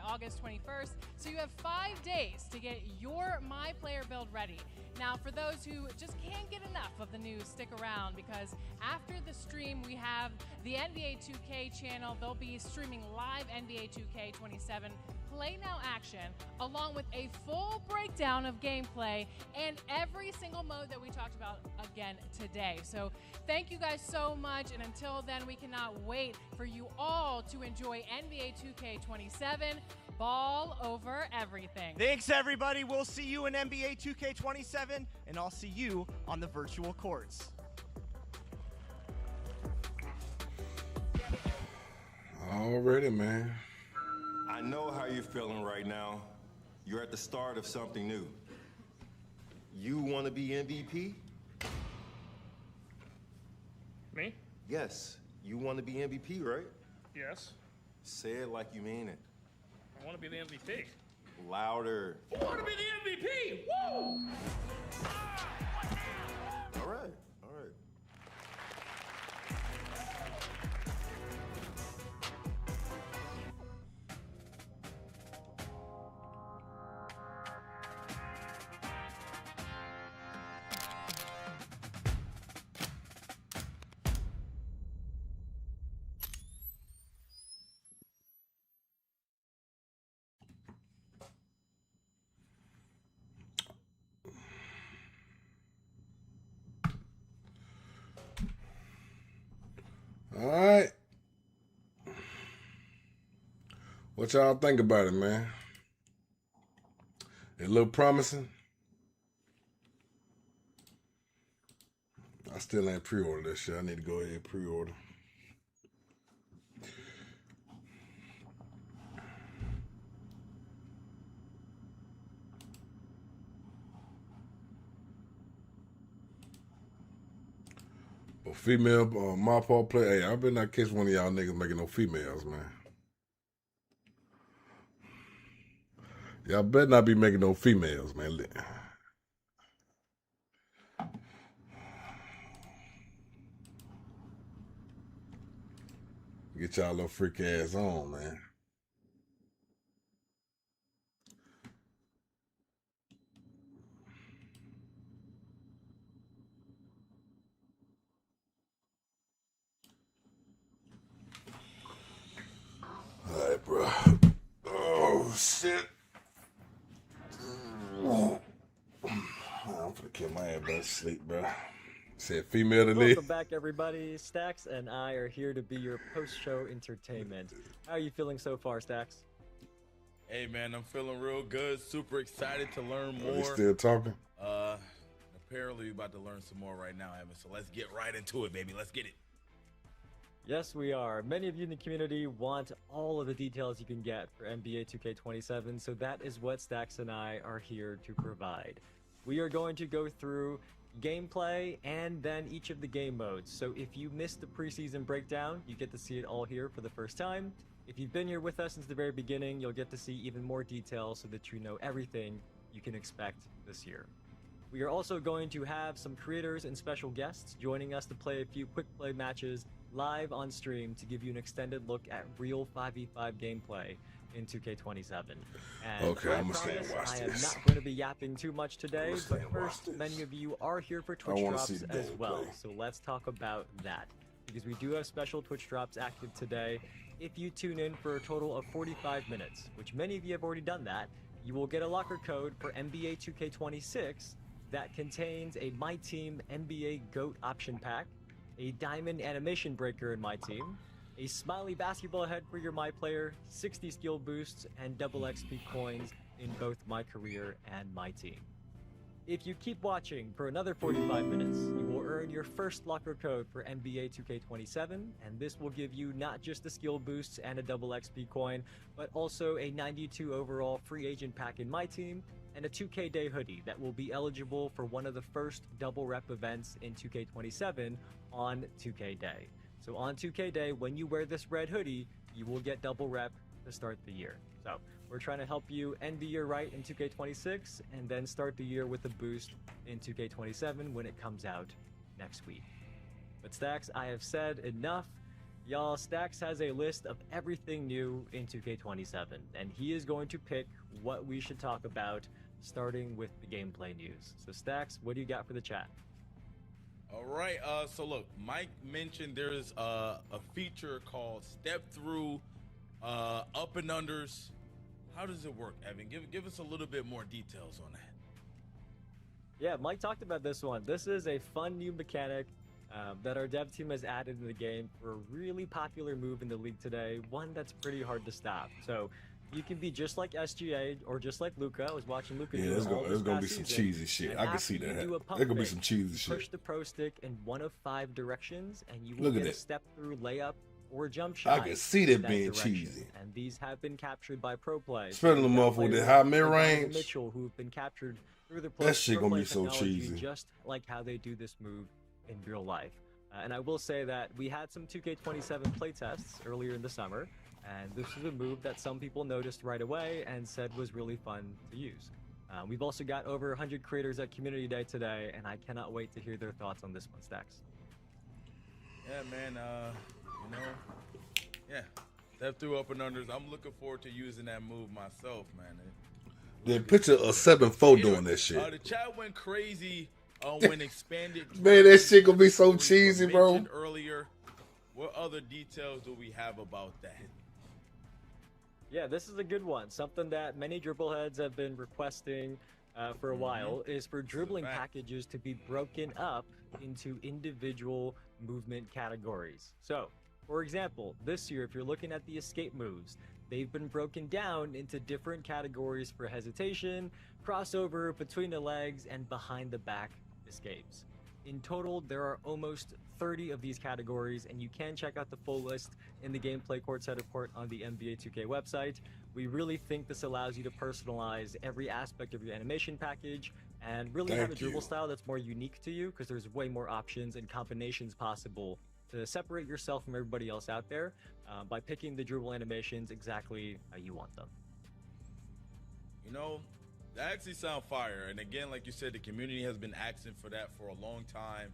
August 21st. So you have 5 days to get your My Player build ready. Now, for those who just can't get enough of the news, stick around because after the stream, we have the NBA 2K channel. They'll be streaming live NBA 2K27 Play Now action, along with a full breakdown of gameplay and every single mode that we talked about again today. So thank you guys so much, and until then, we cannot wait for you all to enjoy NBA 2K27. Ball over everything. Thanks, everybody. We'll see you in NBA 2K27, and I'll see you on the virtual courts. Already, man. I know how you're feeling right now. You're at the start of something new. You want to be MVP? Me? Yes. You want to be MVP, right? Yes. Say it like you mean it. I want to be the MVP. Louder. I want to be the MVP! Woo! All right. All right. All right. What y'all think about it, man? It look promising. I still ain't pre-ordered that shit. I need to go ahead and pre-order. But female my part play, hey, I better not catch one of y'all niggas making no females, man. Y'all better not be making no females, man. Get y'all little freak ass on, man. All right, bro. Oh, shit. I'm gonna kill my ass back to sleep, bro. Said female to live. Welcome back, everybody. Stax and I are here to be your post-show entertainment. How are you feeling so far, Stax? Hey, man, I'm feeling real good. Super excited to learn more. Are they still talking? Apparently, we're about to learn some more right now, Evan. So let's get right into it, baby. Let's get it. Yes, we are. Many of you in the community want all of the details you can get for NBA 2K27, so that is what Stax and I are here to provide. We are going to go through gameplay and then each of the game modes. So if you missed the preseason breakdown, you get to see it all here for the first time. If you've been here with us since the very beginning, you'll get to see even more details so that you know everything you can expect this year. We are also going to have some creators and special guests joining us to play a few quick play matches live on stream to give you an extended look at real 5v5 gameplay in 2K27. And okay, I'm gonna stay and watch I am this. not going to be yapping too much today, but first, many of you are here for Twitch drops as well, so let's talk about that. Because we do have special Twitch drops active today. If you tune in for a total of 45 minutes, which many of you have already done that, you will get a locker code for NBA 2K26 that contains a My Team NBA GOAT option pack, a diamond animation breaker in My Team, a smiley basketball head for your My Player, 60 skill boosts, and double XP coins in both My Career and My Team. If you keep watching for another 45 minutes, you will earn your first locker code for NBA 2K27, and this will give you not just the skill boosts and a double XP coin, but also a 92 overall free agent pack in My Team, and a 2K Day hoodie that will be eligible for one of the first double rep events in 2K27 on 2K Day. So on 2K Day, when you wear this red hoodie, you will get double rep to start the year. So we're trying to help you end the year right in 2K26 and then start the year with a boost in 2K27 when it comes out next week. But Stax, I have said enough. Y'all, Stax has a list of everything new in 2K27, and he is going to pick what we should talk about, starting with the gameplay news. So Stax, what do you got for the chat? All right, so look, Mike mentioned there's a feature called Step Through Up and Unders. How does it work, Evan? Give us a little bit more details on that. Yeah, Mike talked about this one. This is a fun new mechanic that our dev team has added in the game for a really popular move in the league today, one that's pretty hard to stop. So you can be just like SGA or just like Luka. I was watching Luka. Yeah, there's gonna be some cheesy shit. I can see that. There's gonna be some cheesy shit. Push the pro stick in one of 5 directions, and you will get a step through layup or jump shot. I can see that being cheesy. And these have been captured by pro players. Especially the motherfucker with the high mid range. Mitchell, who've been captured through the that shit gonna be so cheesy. Just like how they do this move in real life. And I will say that we had some 2K27 playtests earlier in the summer, and this is a move that some people noticed right away and said was really fun to use. We've also got over 100 creators at Community Day today, and I cannot wait to hear their thoughts on this one, Stax. Yeah, man, you know, yeah, Step Through Up and Unders. I'm looking forward to using that move myself, man. The picture of 7-4 doing that shit. The chat went crazy when expanded. Man, that shit gonna be so cheesy, bro. Earlier, what other details do we have about that? Yeah, this is a good one. Something that many dribble heads have been requesting for a while is for dribbling packages to be broken up into individual movement categories. So For example, this year, if you're looking at the escape moves, they've been broken down into different categories for hesitation, crossover, between the legs, and behind the back escapes. In total, there are almost 30 of these categories, and you can check out the full list in the Gameplay Courtside Report on the NBA 2K website. We really think this allows you to personalize every aspect of your animation package and really have a dribble style that's more unique to you, because there's way more options and combinations possible to separate yourself from everybody else out there by picking the dribble animations exactly how you want them. You know, that actually sounds fire. And again, like you said, the community has been asking for that for a long time.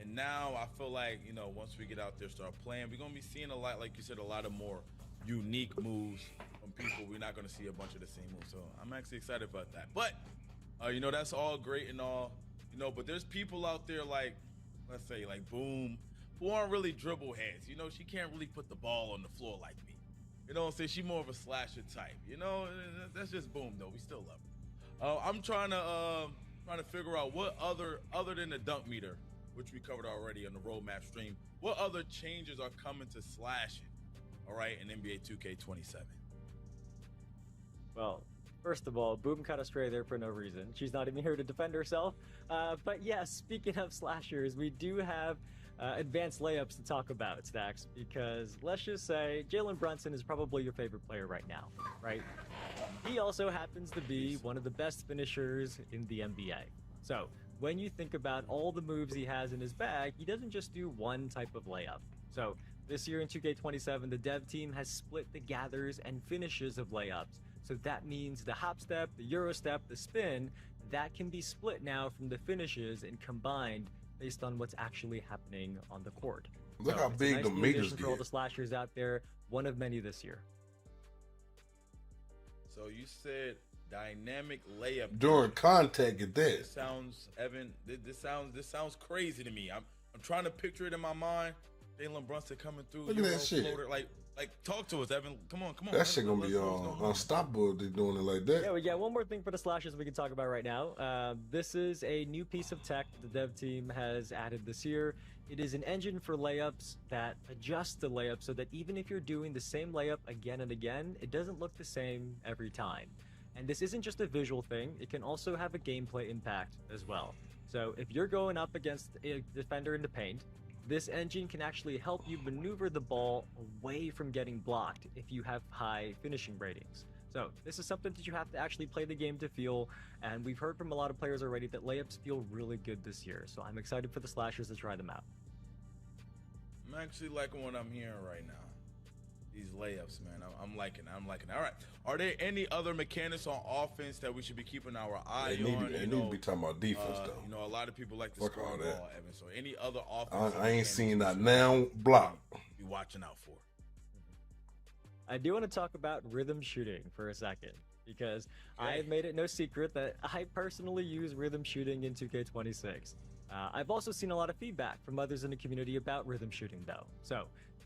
And now I feel like, you know, once we get out there, start playing, we're going to be seeing a lot, like you said, a lot of more unique moves from people. We're not going to see a bunch of the same moves. So I'm actually excited about that. But, you know, that's all great and all, you know, but there's people out there like, let's say, like Boom, who aren't really dribble heads. You know, she can't really put the ball on the floor like me. You know what I'm saying? She's more of a slasher type. You know, that's just Boom, though. We still love her. I'm trying to figure out what other than the dunk meter, which we covered already on the roadmap stream, what other changes are coming to slashing, all right, in NBA 2K27? Well, first of all, Boom cut astray there for no reason. She's not even here to defend herself. But yes, speaking of slashers, we do have advanced layups to talk about, Stacks, because let's just say Jalen Brunson is probably your favorite player right now, right? He also happens to be one of the best finishers in the NBA. So when you think about all the moves he has in his bag, he doesn't just do one type of layup. So this year in 2K27, the dev team has split the gathers and finishes of layups. So that means the hop step, the euro step, the spin, that can be split now from the finishes and combined based on what's actually happening on the court. Look how big the meters for all the slashers out there, one of many this year. So you said dynamic layup during contact at that. This sounds, Evan. This sounds crazy to me. I'm trying to picture it in my mind. Jalen Brunson coming through. Look at that shit. Floater, like talk to us, Evan. Come on. That shit gonna be unstoppable if they're doing it like that. Yeah, we got one more thing for the slashers we can talk about right now. This is a new piece of tech the dev team has added this year. It is an engine for layups that adjusts the layup so that even if you're doing the same layup again and again, it doesn't look the same every time. And this isn't just a visual thing, it can also have a gameplay impact as well. So if you're going up against a defender in the paint, this engine can actually help you maneuver the ball away from getting blocked if you have high finishing ratings. So this is something that you have to actually play the game to feel, and we've heard from a lot of players already that layups feel really good this year. So I'm excited for the slashers to try them out. I'm actually liking what I'm hearing right now. These layups, man. I'm liking it. All right. Are there any other mechanics on offense that we should be keeping our eye on? They need to be talking about defense, though. You know, a lot of people like to Fuck score all the that. ball, Evan. So any other offense I ain't seen that now block. Be watching out for. I do want to talk about rhythm shooting for a second, because I have made it no secret that I personally use rhythm shooting in 2K26. I've also seen a lot of feedback from others in the community about rhythm shooting, though. So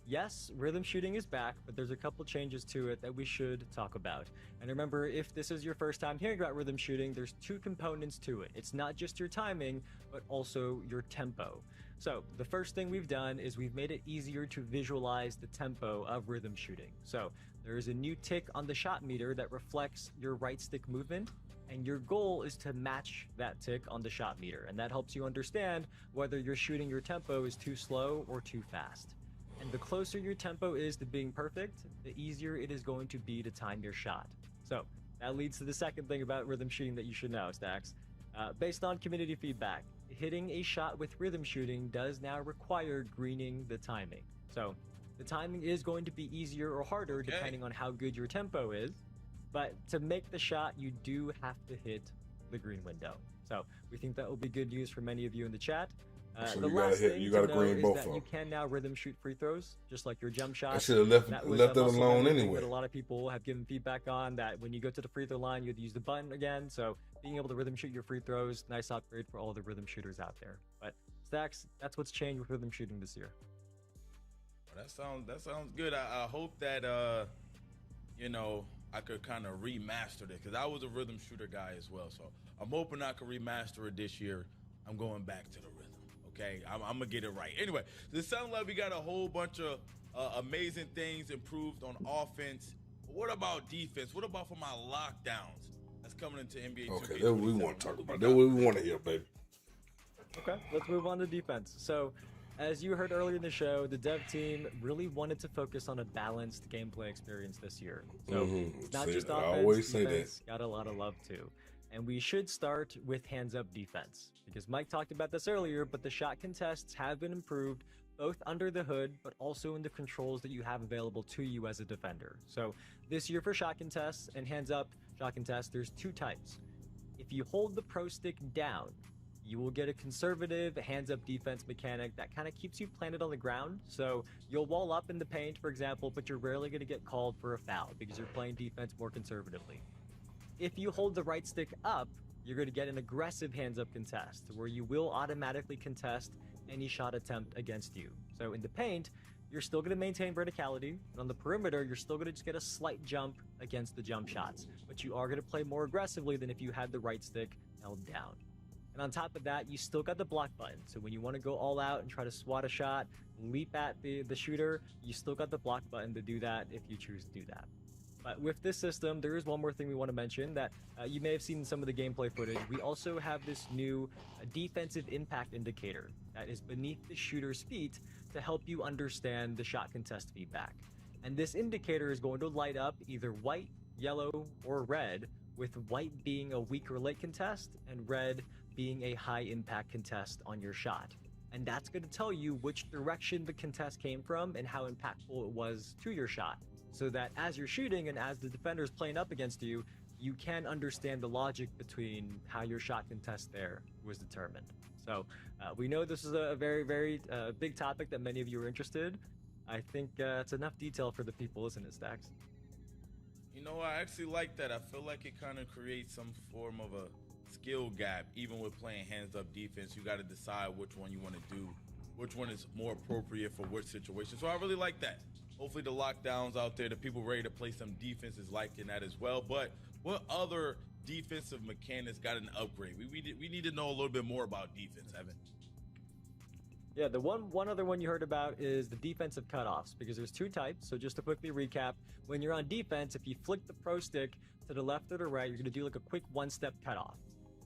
yes, rhythm shooting is back, but there's a couple changes to it that we should talk about. And remember, if this is your first time hearing about rhythm shooting, there's two components to it. It's not just your timing, but also your tempo. So the first thing we've done is we've made it easier to visualize the tempo of rhythm shooting. So there is a new tick on the shot meter that reflects your right stick movement, and your goal is to match that tick on the shot meter. And that helps you understand whether you're shooting your tempo is too slow or too fast. And the closer your tempo is to being perfect, the easier it is going to be to time your shot. So that leads to the second thing about rhythm shooting that you should know, Stacks. Based on community feedback, hitting a shot with rhythm shooting does now require greening the timing. So the timing is going to be easier or harder depending on how good your tempo is. But to make the shot, you do have to hit the green window. So we think that will be good news for many of you in the chat. So the you gotta last hit. thing You to gotta know green is both that of you them. can now rhythm shoot free throws, just like your jump shot. I should have left That was them a muscle alone memory thing anyway. that a lot of people have given feedback on, that when you go to the free throw line, you have to use the button again. So being able to rhythm shoot your free throws, nice upgrade for all the rhythm shooters out there. But Stacks, that's what's changed with rhythm shooting this year. That sounds good. I hope that you know, I could kind of remaster it, because I was a rhythm shooter guy as well. So I'm hoping I can remaster it this year. I'm going back to the rhythm. Okay, I'm gonna get it right. Anyway, it sounds like we got a whole bunch of amazing things improved on offense. What about defense? What about for my lockdowns that's coming into NBA 2K27? Okay, that's what we want to talk about. That's what we want to hear, baby. Okay, let's move on to defense. So, as you heard earlier in the show, the dev team really wanted to focus on a balanced gameplay experience this year. So, it's not just offense, I always say defense got a lot of love too. And we should start with hands-up defense, because Mike talked about this earlier, but the shot contests have been improved both under the hood, but also in the controls that you have available to you as a defender. So this year for shot contests and hands-up shot contests, there's two types. If you hold the pro stick down, you will get a conservative hands-up defense mechanic that kind of keeps you planted on the ground. So you'll wall up in the paint, for example, but you're rarely going to get called for a foul because you're playing defense more conservatively. If you hold the right stick up, you're going to get an aggressive hands-up contest where you will automatically contest any shot attempt against you. So in the paint, you're still going to maintain verticality, and on the perimeter, you're still going to just get a slight jump against the jump shots, but you are going to play more aggressively than if you had the right stick held down. And on top of that, you still got the block button. So when you want to go all out and try to swat a shot, leap at the shooter, you still got the block button to do that if you choose to do that. But with this system, there is one more thing we want to mention that you may have seen in some of the gameplay footage. We also have this new defensive impact indicator that is beneath the shooter's feet to help you understand the shot contest feedback. And this indicator is going to light up either white, yellow, or red, with white being a weak or late contest and red being a high impact contest on your shot. And that's going to tell you which direction the contest came from and how impactful it was to your shot. So that as you're shooting and as the defender's playing up against you, you can understand the logic between how your shot contest there was determined. So we know this is a very, very big topic that many of you are interested. I think it's enough detail for the people, isn't it, Stacks? You know, I actually like that. I feel like it kind of creates some form of a skill gap. Even with playing hands-up defense, you got to decide which one you want to do, which one is more appropriate for which situation. So I really like that. Hopefully the lockdowns out there, the people ready to play some defense is liking that as well. But what other defensive mechanics got an upgrade? We need to know a little bit more about defense, Evan. Yeah, the one other one you heard about is the defensive cutoffs, because there's two types. So just to quickly recap, when you're on defense, if you flick the pro stick to the left or the right, you're going to do like a quick one-step cutoff.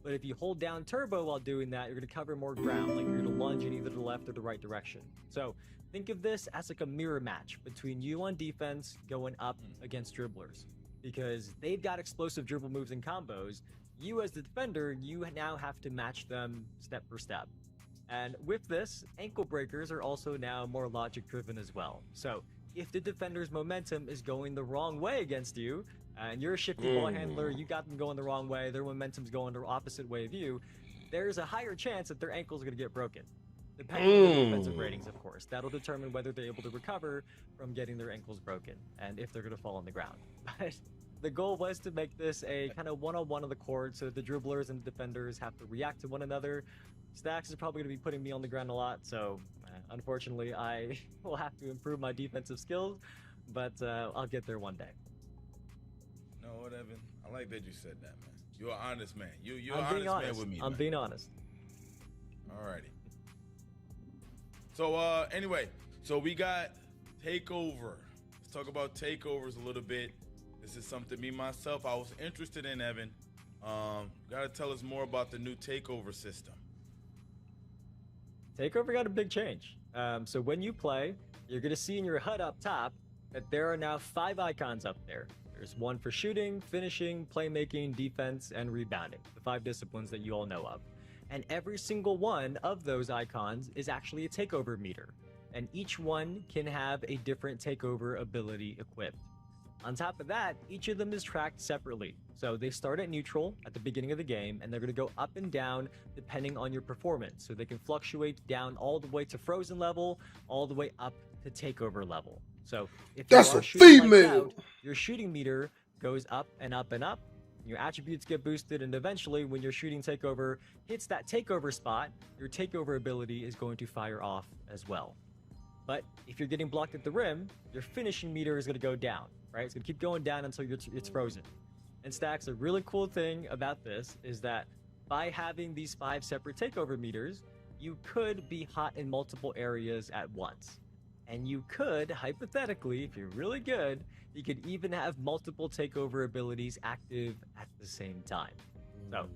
But if you hold down turbo while doing that, you're going to cover more ground, like you're going to lunge in either the left or the right direction. So think of this as like a mirror match between you on defense going up against dribblers, because they've got explosive dribble moves and combos. You as the defender, you now have to match them step for step. And with this, ankle breakers are also now more logic driven as well. So if the defender's momentum is going the wrong way against you, and you're a shifty ball handler, you got them going the wrong way, their momentum's going the opposite way of you, there's a higher chance that their ankle's going to get broken. Depending on the defensive ratings, of course. That'll determine whether they're able to recover from getting their ankles broken and if they're going to fall on the ground. But the goal was to make this a kind of one-on-one on the court so the dribblers and the defenders have to react to one another. Stacks is probably going to be putting me on the ground a lot, so unfortunately I will have to improve my defensive skills, but I'll get there one day. You know what, Evan? I like that you said that, man. You're an honest man. You're an honest man with me. I'm being honest. Alrighty. So anyway, so we got takeover. Let's talk about takeovers a little bit. This is something me myself I was interested in, Evan. Gotta tell us more about the new takeover system. Takeover got a big change. So when you play, you're gonna see in your HUD up top that there are now 5 icons up there. There's one for shooting, finishing, playmaking, defense, and rebounding, the 5 disciplines that you all know of. And every single one of those icons is actually a takeover meter, and each one can have a different takeover ability equipped. On top of that, each of them is tracked separately. So they start at neutral at the beginning of the game, and they're going to go up and down depending on your performance. So they can fluctuate down all the way to frozen level, all the way up to takeover level. So if you are shooting lights out, your shooting meter goes up and up and up. Your attributes get boosted, and eventually when your shooting takeover hits that takeover spot, your takeover ability is going to fire off as well. But if you're getting blocked at the rim, your finishing meter is going to go down, right? It's going to keep going down until it's frozen. And Stacks, a really cool thing about this is that by having these 5 separate takeover meters, you could be hot in multiple areas at once. And you could, hypothetically, if you're really good, you could even have multiple takeover abilities active at the same time. So,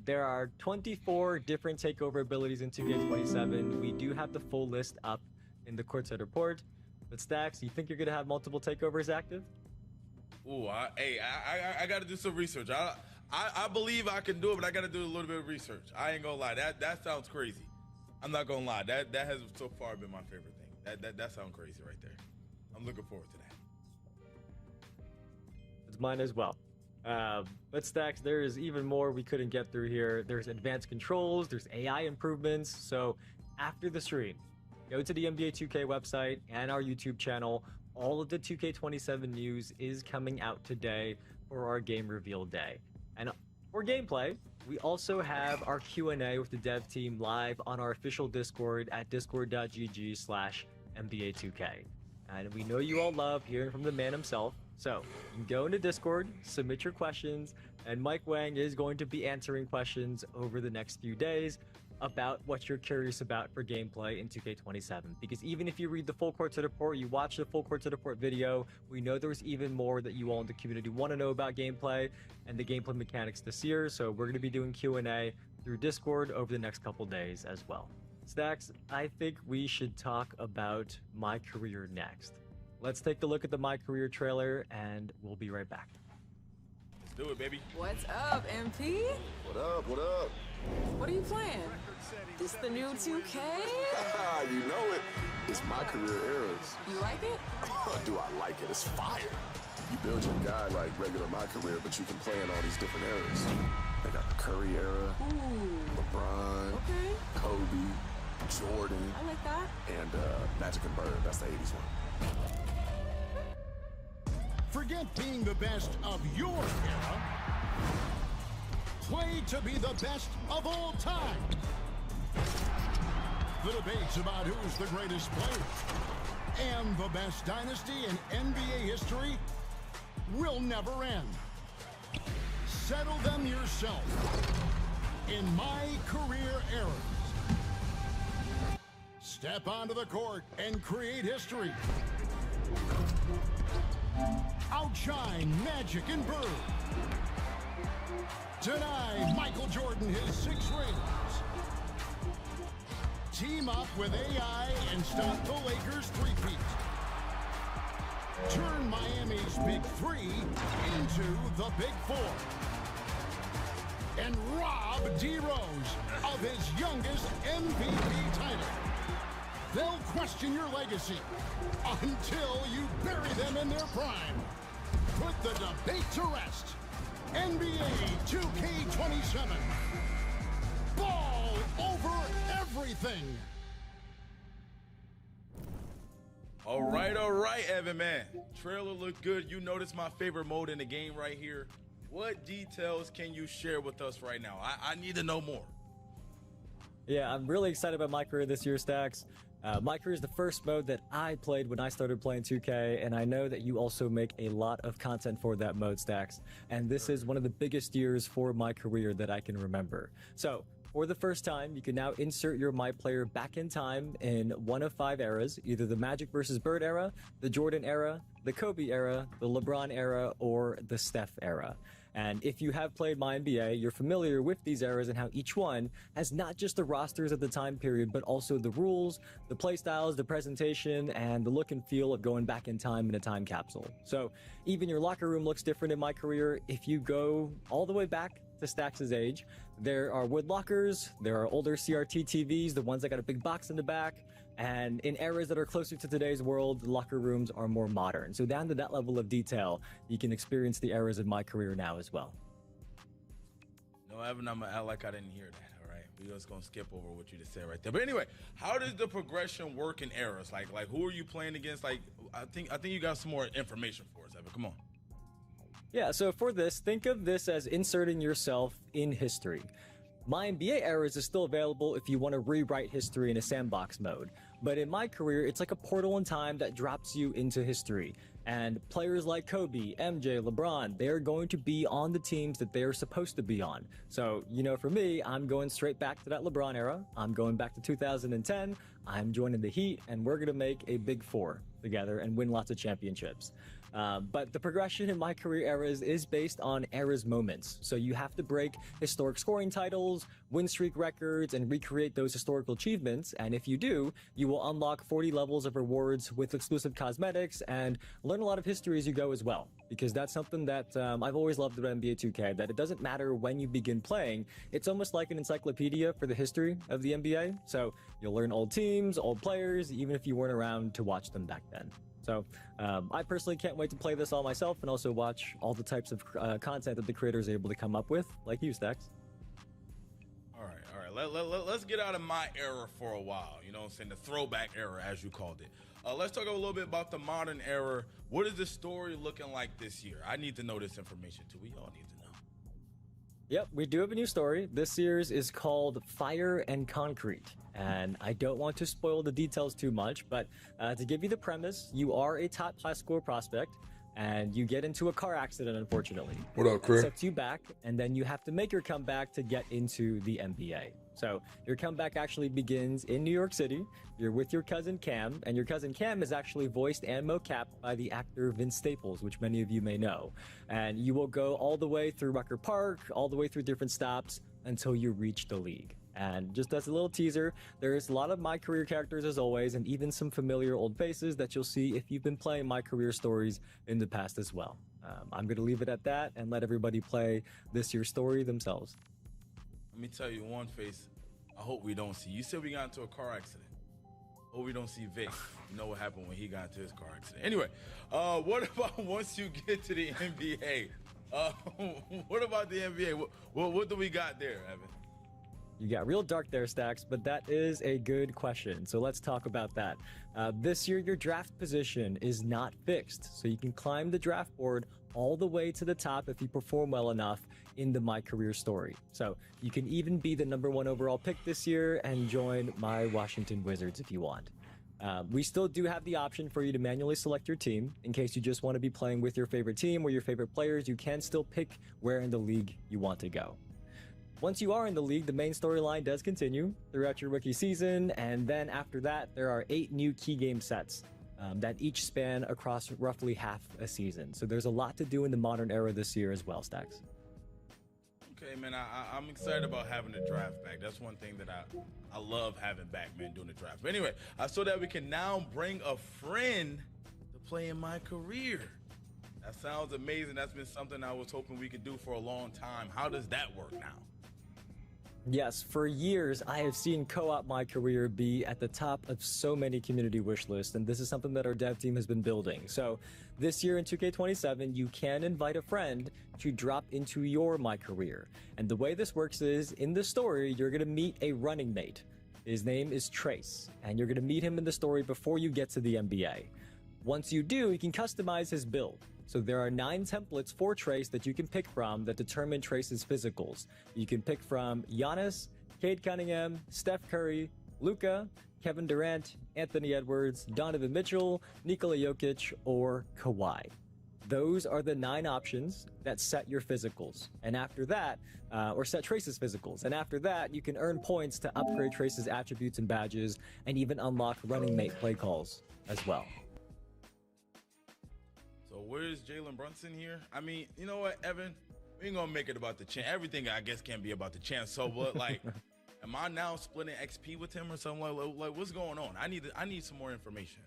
there are 24 different takeover abilities in 2K27. We do have the full list up in the courtside report. But Stacks, you think you're going to have multiple takeovers active? Ooh, I got to do some research. I believe I can do it, but I got to do a little bit of research. I ain't gonna lie, that sounds crazy. I'm not gonna lie, that has so far been my favorite thing. That sounds crazy right there. I'm looking forward to that. It's mine as well. But Stacks, there is even more we couldn't get through here. There's advanced controls, there's AI improvements. So after the stream, go to the NBA 2K website and our YouTube channel. All of the 2K27 news is coming out today for our game reveal day. And for gameplay, we also have our Q&A with the dev team live on our official Discord at discord.gg/NBA2K. And we know you all love hearing from the man himself. So you can go into Discord, submit your questions, and Mike Wang is going to be answering questions over the next few days about what you're curious about for gameplay in 2K27. Because even if you read the full courtside report, you watch the full courtside report video, we know there's even more that you all in the community want to know about gameplay and the gameplay mechanics this year. So we're going to be doing Q&A through Discord over the next couple days as well. Stacks, I think we should talk about My Career next. Let's take a look at the My Career trailer and we'll be right back. Let's do it, baby. What's up, MP? What up? What up? What are you playing? This the new 2K? You know it. It's My Career eras. You like it? Do I like it? It's fire. You build your guy like regular My Career, but you can play in all these different eras. They got the Curry era, LeBron, Kobe, Jordan. I like that. And Magic and Bird. That's the 80s one. Forget being the best of your era. Play to be the best of all time. The debates about who's the greatest player and the best dynasty in NBA history will never end. Settle them yourself in My Career eras. Step onto the court and create history. Outshine Magic and Bird. Deny Michael Jordan his 6 rings. Team up with AI and stop the Lakers' three-peat. Turn Miami's Big 3 into the Big 4. And rob D. Rose of his youngest MVP title. They'll question your legacy until you bury them in their prime. Put the debate to rest. NBA 2K27. Ball over everything. All right, Evan, man. Trailer looked good. You noticed my favorite mode in the game right here. What details can you share with us right now? I need to know more. Yeah, I'm really excited about My Career this year, Stacks. My Career is the first mode that I played when I started playing 2K, and I know that you also make a lot of content for that mode, Stacks. And this is one of the biggest years for My Career that I can remember. So, for the first time, you can now insert your My Player back in time in one of 5 eras, either the Magic versus Bird era, the Jordan era, the Kobe era, the LeBron era, or the Steph era. And if you have played My NBA, you're familiar with these eras and how each one has not just the rosters at the time period, but also the rules, the play styles, the presentation, and the look and feel of going back in time in a time capsule. So even your locker room looks different in My Career. If you go all the way back to Stacks' age, there are wood lockers, there are older CRT TVs, the ones that got a big box in the back, and in eras that are closer to today's world, the locker rooms are more modern. So down to that level of detail, you can experience the eras of My Career now as well. No, Evan, I'm gonna act like I didn't hear that, all right? We're just gonna skip over what you just said right there. But anyway, how does the progression work in eras? Like who are you playing against? Like, I think you got some more information for us, Evan. Come on. Yeah, so for this, think of this as inserting yourself in history. My NBA Eras is still available if you want to rewrite history in a sandbox mode. But in my career, it's like a portal in time that drops you into history. And players like Kobe, MJ, LeBron, they're going to be on the teams that they're supposed to be on. So, for me, I'm going straight back to that LeBron era. I'm going back to 2010. I'm joining the Heat, and we're going to make a big four together and win lots of championships. But the progression in my career eras is based on eras moments. So you have to break historic scoring titles, win streak records, and recreate those historical achievements. And if you do, you will unlock 40 levels of rewards with exclusive cosmetics and learn a lot of history as you go as well. Because that's something that I've always loved about NBA 2K, that it doesn't matter when you begin playing. It's almost like an encyclopedia for the history of the NBA. So you'll learn old teams, old players, even if you weren't around to watch them back then. So I personally can't wait to play this all myself and also watch all the types of content that the creators are able to come up with, like you, Stacks. All right. Let's get out of my era for a while. You know what I'm saying? The throwback era, as you called it. Let's talk a little bit about the modern era. What is the story looking like this year? I need to know this information too. We all need to know. Yep, we do have a new story. This year's is called Fire and Concrete. And I don't want to spoil the details too much, but to give you the premise, you are a top high school prospect and you get into a car accident, unfortunately. What up, Chris? It sets you back, and then you have to make your comeback to get into the NBA. So your comeback actually begins in New York City. You're with your cousin Cam, and your cousin Cam is actually voiced and mocapped by the actor Vince Staples, which many of you may know. And you will go all the way through Rucker Park, all the way through different stops until you reach the league. And just as a little teaser, there's a lot of My Career characters as always, and even some familiar old faces that you'll see if you've been playing My Career stories in the past as well. I'm going to leave it at that and let everybody play this year's story themselves. Let me tell you one face I hope we don't see. You said we got into a car accident. Hope we don't see Vic. You know what happened when he got into his car accident. Anyway, what about once you get to the NBA? What about the NBA? What do we got there, Evan? You got real dark there, Stacks, but that is a good question. So let's talk about that. This year, your draft position is not fixed, so you can climb the draft board all the way to the top if you perform well enough in the My Career story. So you can even be the #1 overall pick this year and join my Washington Wizards if you want. We still do have the option for you to manually select your team. In case you just want to be playing with your favorite team or your favorite players, you can still pick where in the league you want to go. Once you are in the league, the main storyline does continue throughout your rookie season, and then after that, there are 8 new key game sets that each span across roughly half a season. So there's a lot to do in the modern era this year as well, Stacks. Okay, man, I'm excited about having the draft back. That's one thing that I love having back, man, doing the draft. But anyway, I saw that we can now bring a friend to play in My Career. That sounds amazing. That's been something I was hoping we could do for a long time. How does that work now? Yes, for years, I have seen Co-op My Career be at the top of so many community wish lists, and this is something that our dev team has been building. So this year in 2K27, you can invite a friend to drop into your My Career. And the way this works is, in the story, you're going to meet a running mate. His name is Trace, and you're going to meet him in the story before you get to the NBA. Once you do, you can customize his build. So there are 9 templates for Trace that you can pick from that determine Trace's physicals. You can pick from Giannis, Cade Cunningham, Steph Curry, Luka, Kevin Durant, Anthony Edwards, Donovan Mitchell, Nikola Jokic, or Kawhi. Those are the 9 options that set your physicals. And after that, or set Trace's physicals. And after that, you can earn points to upgrade Trace's attributes and badges, and even unlock running mate play calls as well. So where's Jalen Brunson here? I mean, you know what, Evan? We ain't gonna make it about the chance. Everything, I guess, can be about the chance. So what, like, am I now splitting XP with him or something? Like what's going on? I need some more information.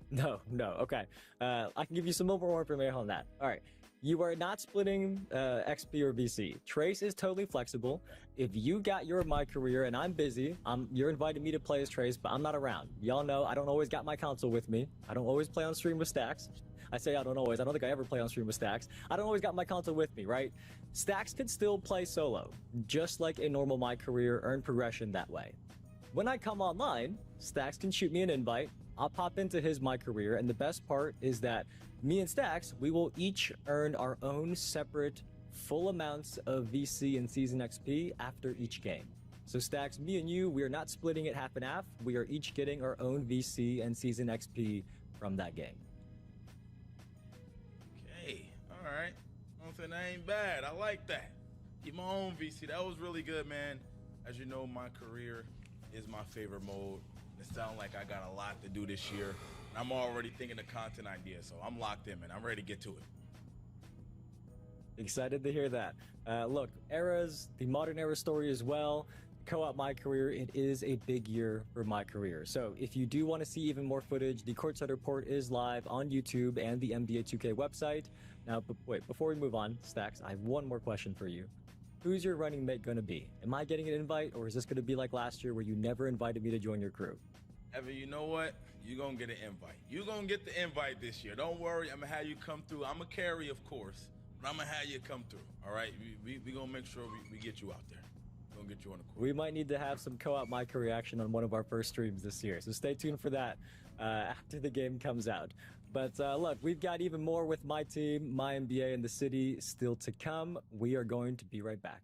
No, okay. I can give you some more information on that. All right. You are not splitting XP or VC. Trace is totally flexible. If you got your My Career and I'm busy, you're inviting me to play as Trace, but I'm not around. Y'all know I don't always got my console with me. I don't always play on stream with Stacks. I say I don't always. I don't think I ever play on stream with Stacks. I don't always got my console with me, right? Stacks could still play solo, just like a normal My Career, earn progression that way. When I come online, Stacks can shoot me an invite. I'll pop into his My Career, and the best part is that me and Stacks, we will each earn our own separate full amounts of VC and Season XP after each game. So Stacks, me and you, we are not splitting it half and half. We are each getting our own VC and season XP from that game. Okay, all right. I'm saying that ain't bad. I like that. Get my own VC. That was really good, man. As you know, my career is my favorite mode. It sounds like I got a lot to do this year. I'm already thinking of content ideas, so I'm locked in, man. I'm ready to get to it. Excited to hear that. Look, eras, the modern era story as well. Co-op My Career, it is a big year for my career. So if you do want to see even more footage, the Courtside Report is live on YouTube and the NBA 2K website. Now, but wait, before we move on, Stacks, I have one more question for you. Who's your running mate going to be? Am I getting an invite, or is this going to be like last year where you never invited me to join your crew? Evan, you know what? You're going to get an invite. You're going to get the invite this year. Don't worry. I'm going to have you come through. I'm going to carry, of course, but I'm going to have you come through. All right? We're going to make sure we get you out there. We're going to get you on the court. We might need to have some Co-op My Career action on one of our first streams this year, so stay tuned for that after the game comes out. But look, we've got even more with my team, my NBA, and the city still to come. We are going to be right back.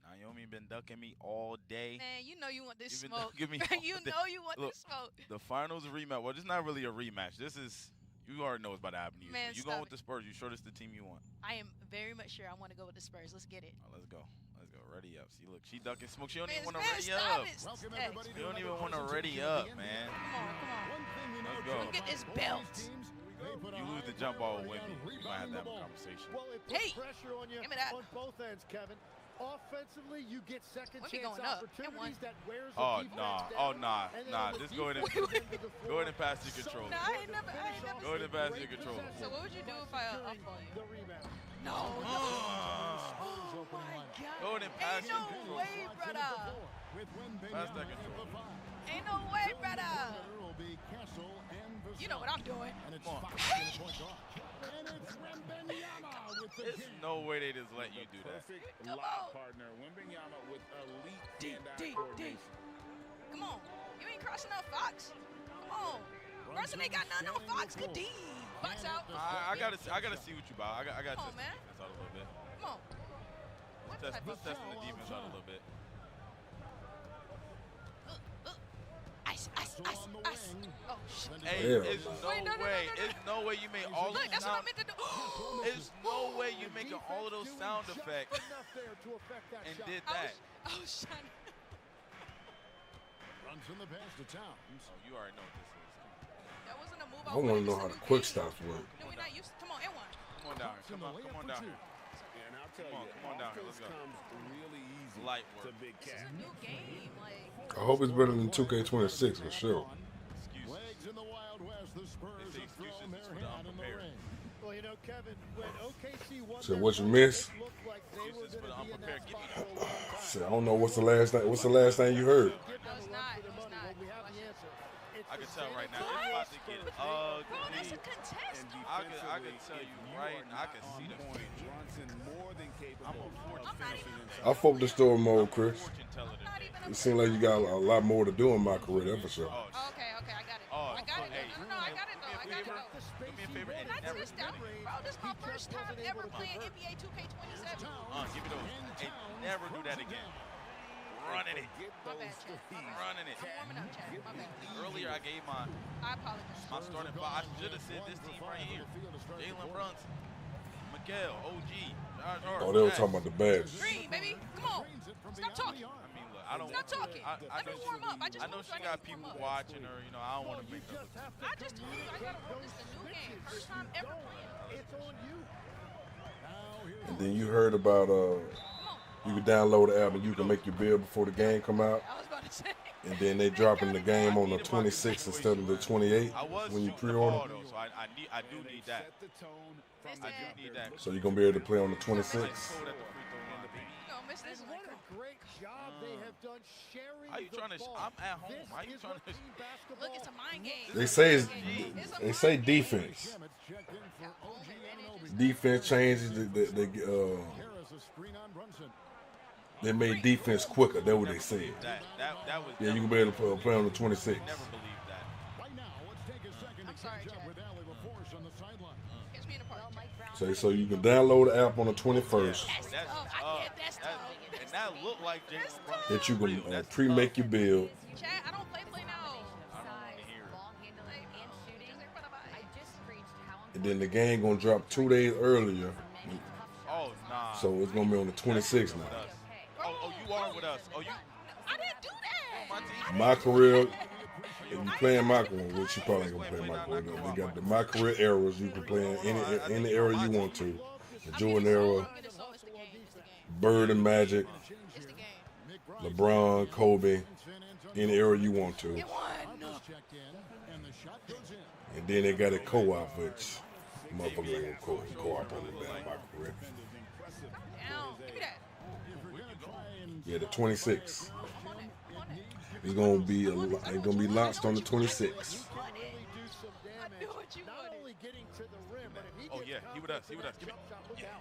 Naomi been ducking me all day. Man, you know you want this You've been smoke. ducking me You all day. know you want Look, this smoke. The finals rematch. Well, this is not really a rematch. This is, you already know what's about to happen to you. Man, You stop going with it. the Spurs. You sure this the team you want? I am very much sure I want to go with the Spurs. Let's get it. All right, let's go. Let's go. Ready up. See, look, she ducking smoke. She don't Man, even want to man, ready stop up. it. Hey, You don't even want to ready up, man. come on. Let's go. Go get this belt. You lose the jump ball with Wemby. We might have to have a conversation. Well, it puts Hey, pressure on you give me that. on both ends, Kevin. Offensively, you get second Wemby chance going up. opportunities that wears the Oh, defense nah. down. Oh, nah. And then Nah. on the Just go ahead and defensive end of the go ahead and floor, pass your control. No, I ain't never. Go ahead and pass your control. So what would you do if I off-ball you? The rebound. No. Oh my God. Go ahead and pass Ain't your no control. way, brother. Pass that control. Ain't no way, brother. Will be Castle and You know what I'm doing. And it's Come on. Fox in the point guard. And it's Wembanyama with the There's no way they just let you do that. Perfect Come lob on. partner. Wembanyama with elite D, hand-eye D, D. coordination. Come on. You ain't crossing up Fox. Come on. Brunson ain't got nothing on Fox. Good D. Fox out. I gotta see what you about. I gotta Come on, test man. the defense out a little bit. Come on. What type Let's of test the defense out a little bit. Ice. Oh, shit. Hey, Yeah. it's no Wait, no. way. It's no way you make all Look, those that's what I sound. meant to do. It's no way you making all of those sound effects Enough there to affect that and shot. did that. I was trying to. runs in the pass to Towns. Oh, you already know what this is. That wasn't a move I want to know how the quick stops work. No, we're not used to. Come on, and one. Come on down here. Come on down here. And I'll tell Come on, you, come on down here. Let's offense go. comes really easy Light to work. Big This is Cat. a new game. Like, I hope it's better than 2K26 for sure. Excuses. Legs in the Wild West, the Spurs They say have thrown excuses their for the hand in the unprepared. ring. Well, you know, Kevin, when OKC won So their what you finals, miss? it looked like they were Excuses for the gonna be in that unprepared. spot for a long time. Shit, I don't know what's the last thing. What's the last thing you heard? Give them a run for their money. Well, we have the answer. It's I the can tell right now. San It's about to Antonio get Spurs. bro, that's a ugly. contest. I can tell you right now. I can see the Point. future. Johnson more than capable I'm a of fortune finishing teller. inside. I fucked the story mode, Chris. Fortune teller today. It seems like you got a lot more to do in my career, that's for sure. Oh, Okay, I got it. Oh, I got it. hey, No, I got it though. I got it though. do me a favor and Not never this down. Bro, this is my first time ever playing NBA 2K27. give me those. Hey, never do that again. Running it. My bad, Chad. My bad. Running it. I'm warming up, Chad. My bad. Earlier, I gave my I apologize. starting five. I should have said this team right here. Jalen Brunson, Miguel, OG, Josh Hart. Oh, they were Jack. talking about the badges. Green, baby. Come on. Stop talking. I mean, look, I don't. Stop talking. I Let me know warm up. I just I know moved she so got can people warm up. watching her. You know, I don't want to make her look. I just told you I gotta work this the new game. First time ever playing. It's on you. And then you heard about you can download the app and you can make your build before the game come out. I was about to say. And then they dropping the game on the 26th instead of the 28th I was when you shooting the pre-order. ball, though, so I do need that. I do need that. So you're gonna be able to play on the 26th. Cold at the free throw line, baby. You gonna miss this And one. what a great job they have done sharing How you the trying to? ball. I'm at home. This How you is trying what to? team basketball Look, it's a mind game. They say It's a they say mind game. defense. Checked in for OG Anunoby. Defense changes. Harris, a screen on Brunson. They made defense quicker. That's what they said. That was. Yeah, you can be able to play on the 26th. Never believed that. Right now, let's take a second to sorry, catch up Chad. with Allie LaForce on the sideline. Catch me in the park. So you can download the app on the 21st. That's I get that. that look like Jalen Brunson. that you can pre-make your build. Chat, I don't play now. I don't want to hear it. And then the game gonna drop 2 days earlier. Oh, nah. So it's gonna be on the 26th now. Oh, you are with us. Oh, you. I didn't do that. My career, if you playing my career, which you probably ain't gonna play my career, they got the my career eras. You can play in any era you want to. The Jordan era, Bird and Magic, LeBron, Kobe, any era you want to. And then they got a co-op, which motherfuckers ain't gonna co-op on the damn my career. Yeah, the 26th. It's gonna be launched on the 26th. Oh yeah, he with us. He with us. Give me. Yeah.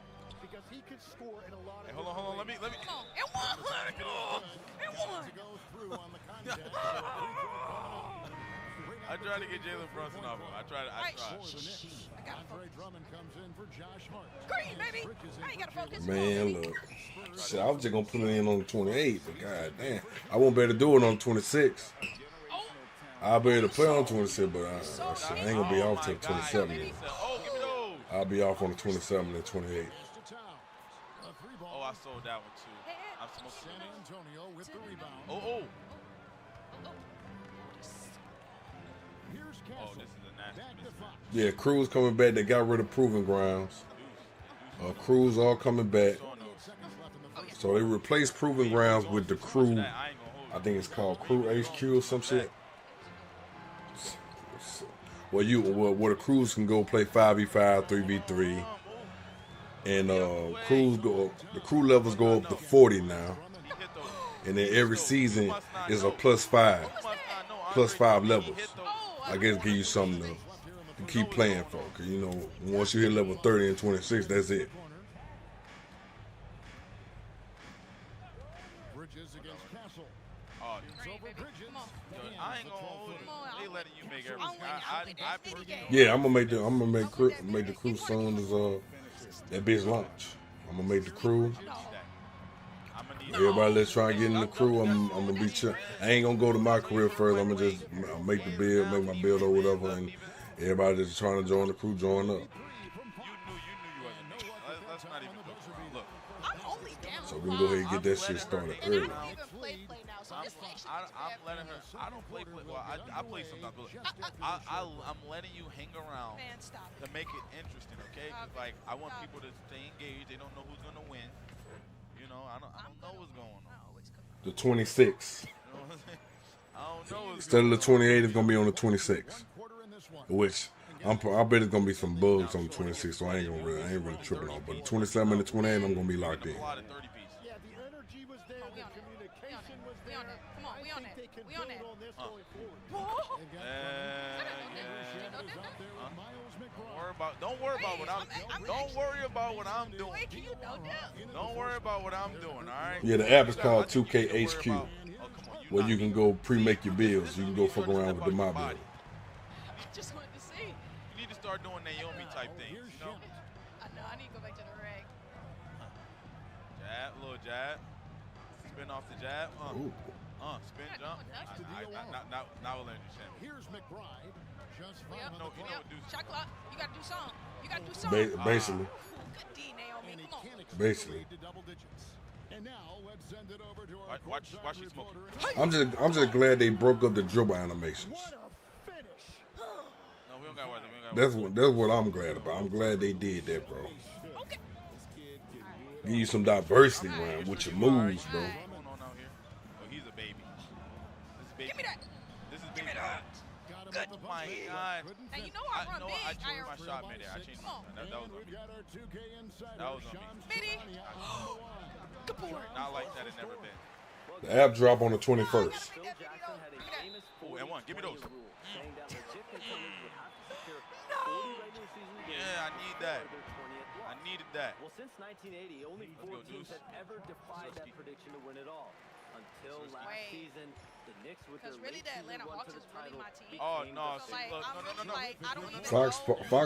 Hey, hold on. Let me. It won. I tried to get Jalen Brunson off him. I tried. Green, baby. I ain't gotta focus. Man, look. Shit, I was just gonna put it in on the 28th, but god damn. I won't be able to do it on the 26th. I'll be able to play on the 26th, but I ain't gonna be off till 27th. I'll be off on the 27th and 28th. Oh, I sold that one too. I'm smoking. Oh. Oh, this is a nasty. Yeah, Cruz coming back. They got rid of Proving Grounds. Cruz all coming back. So they replaced Proving Grounds with the Crew. I think it's called Crew HQ or some shit. Where the crews can go play 5v5, 3v3, and the crew levels go up to 40 now, and then every season is a +5 levels. I guess give you something to keep playing for, cause you know once you hit level 30 and 26, that's it. I ain't gonna hold it. They letting you make everything. Yeah, I'm gonna make the crew soon as that bitch launch. I'm gonna make the crew. Everybody let's try and get in the crew. I'm gonna be chill. I ain't gonna go to my career first. I'm gonna just make the build, make my build or whatever, and everybody that's trying to join the crew, join up. Let's not even go around. Look. So we can go ahead and get that shit started early. I'm letting her. I don't play. Well, I play sometimes, but I'm letting you hang around to make it interesting, okay? 'Cause, like, I want people to stay engaged. They don't know who's gonna win. You know, I don't know what's going on. The 26th. I don't know. Instead of the 28th, it's gonna be on the 26th. Which I bet it's gonna be some bugs on the 26th, so I ain't really tripping on. But the 27th and the 28th, I'm gonna be locked in. Don't worry about what I'm doing. Don't worry about what I'm doing, all right? Yeah, the app is called 2K HQ, where you can go pre-make your builds. You can go fuck around with the my build. Just wanted to see. You need to start doing Naomi type things, you know? I know. I need to go back to the reg. Jab, little jab. Spin off the jab. Spin jump. Now we'll learn you shit. Here's McBride. Shot clock. You gotta do something. You gotta do something. Basically. Good D, Naomi. Come on. Basically. And now let's send it over to our watch you smoking. I'm just glad they broke up the dribble animations. No, we don't got watch it. That's what I'm glad about. I'm glad they did that, bro. Okay. Give you some diversity, man, with your moves, bro. What's going on out here? Oh, he's a baby. This is baby. Give me that. This is baby. Good. Oh my God. And you know I run big. I changed my shot mid. I changed my shot. That was on me. That was on me. Midi. Good boy. Not like that. It never been. The app drop on the 21st. Oh, and one. Give me those. Yeah, I need that. I needed that. Well, since 1980, only 4 teams had ever defied that prediction to win it all. Until last season, the Knicks with their really the Atlanta Hawks is really my team. Oh no, so, like, no. Like, I don't even Fox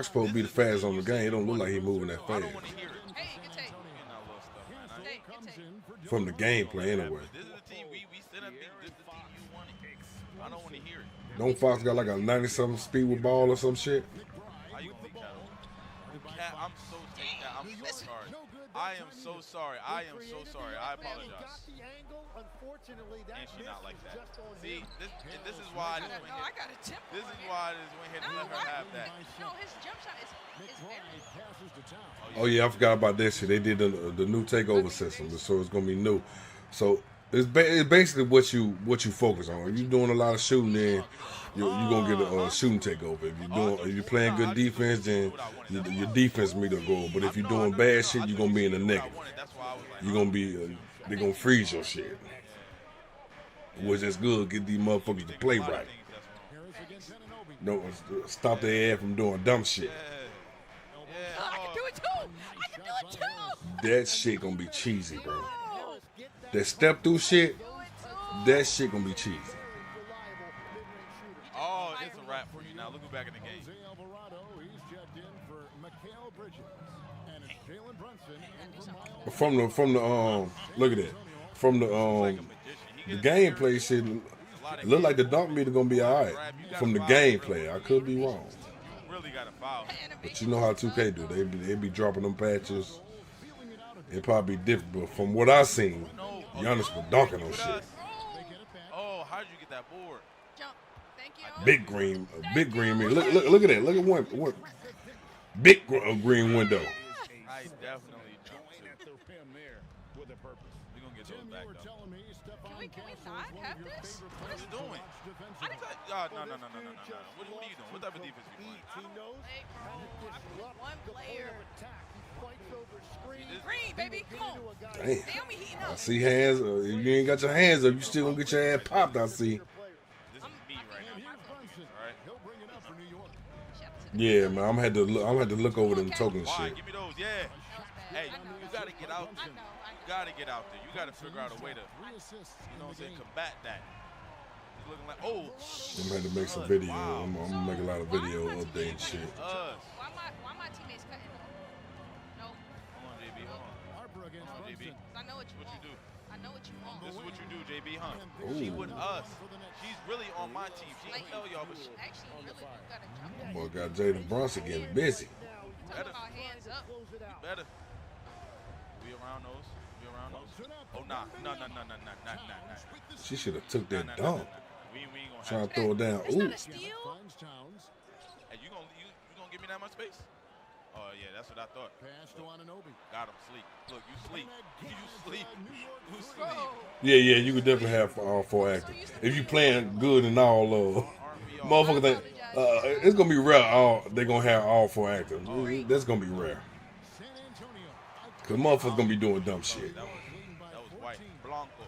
supposed to be the fastest on the game. It don't look like he moving that fast. I don't want to hear it. Hey, you can take. From the gameplay, anyway. This is the team we set up. This is the team you wanted. I don't want to hear it. Don't Fox got like a 90-something speed with ball or some shit? How you think that? Cat, I'm so sorry. I am so sorry. I am so sorry. I apologize. And she not like that. See, this is why I just went I got a tempo. This is why I just went here to let her have that. No, his jump shot is very. Oh yeah, I forgot about that shit. They did the new takeover system, so it's gonna be new. So it's basically what you focus on. If you're doing a lot of shooting, then you're gonna get a shooting takeover. If you're playing good defense, then your defense meet a goal. But if you're doing bad shit, you're gonna be in the negative. You're gonna be they're gonna freeze your shit, which is good. Get these motherfuckers to play right. Don't stop their ass from doing dumb shit. I can do it too. I can do it too. That shit gonna be cheesy, bro. That step through shit, that shit gonna be cheesy. Oh, it's a wrap for you now. Look who's back in the game. From the look at that. From the gameplay shit, look like the dunk meter gonna be alright. From the gameplay, I could be wrong. Really got a foul. But you know how 2K do. They be dropping them patches. It probably be different, but from what I seen, Giannis was dunking on shit. Oh, how did you get that board? Jump. Thank you. Big green man. Look at that. Look at one big green window. I definitely jumped too. We're gonna get those back though. Can we not have this? What is he doing? No. What are you doing? What type of defense are you playing? One player. Green, baby, come on. Damn. Damn, we heating up. I see hands. If you ain't got your hands up, you still gonna get your ass popped. I see. This is me right now. All right. Yeah, man. I'm had to look over them token shit. Give me those. Yeah. Hey, you gotta get out there. You gotta get out there. You gotta figure out a way to, combat that. It's looking like, I'm gonna have to make some video. I'm gonna make a lot of video updating shit. Why my teammates cutting up? No. Come on, JB. Come on, JB. I know what you do. I know what you want. This is what you do, JB, huh? Ooh. She with us. She's really on my team. She ain't tell y'all, but she actually really do gotta jump. Boy, got Jaden Brunson getting busy. Better. Hands up. Better. We around those. Oh, nah. She should have took that dunk. We ain't gonna Trying to throw it down. Ooh. Hey, you gonna give me that much space? Oh yeah, that's what I thought. Got him. Sleep. Look, you sleep. You sleep. Yeah, you could definitely have all 4 actors. If you playing good and all, motherfuckers think it's gonna be rare. They gonna have all 4 actors. That's gonna be rare. Cause motherfuckers gonna be doing dumb shit. That was white. Blanco.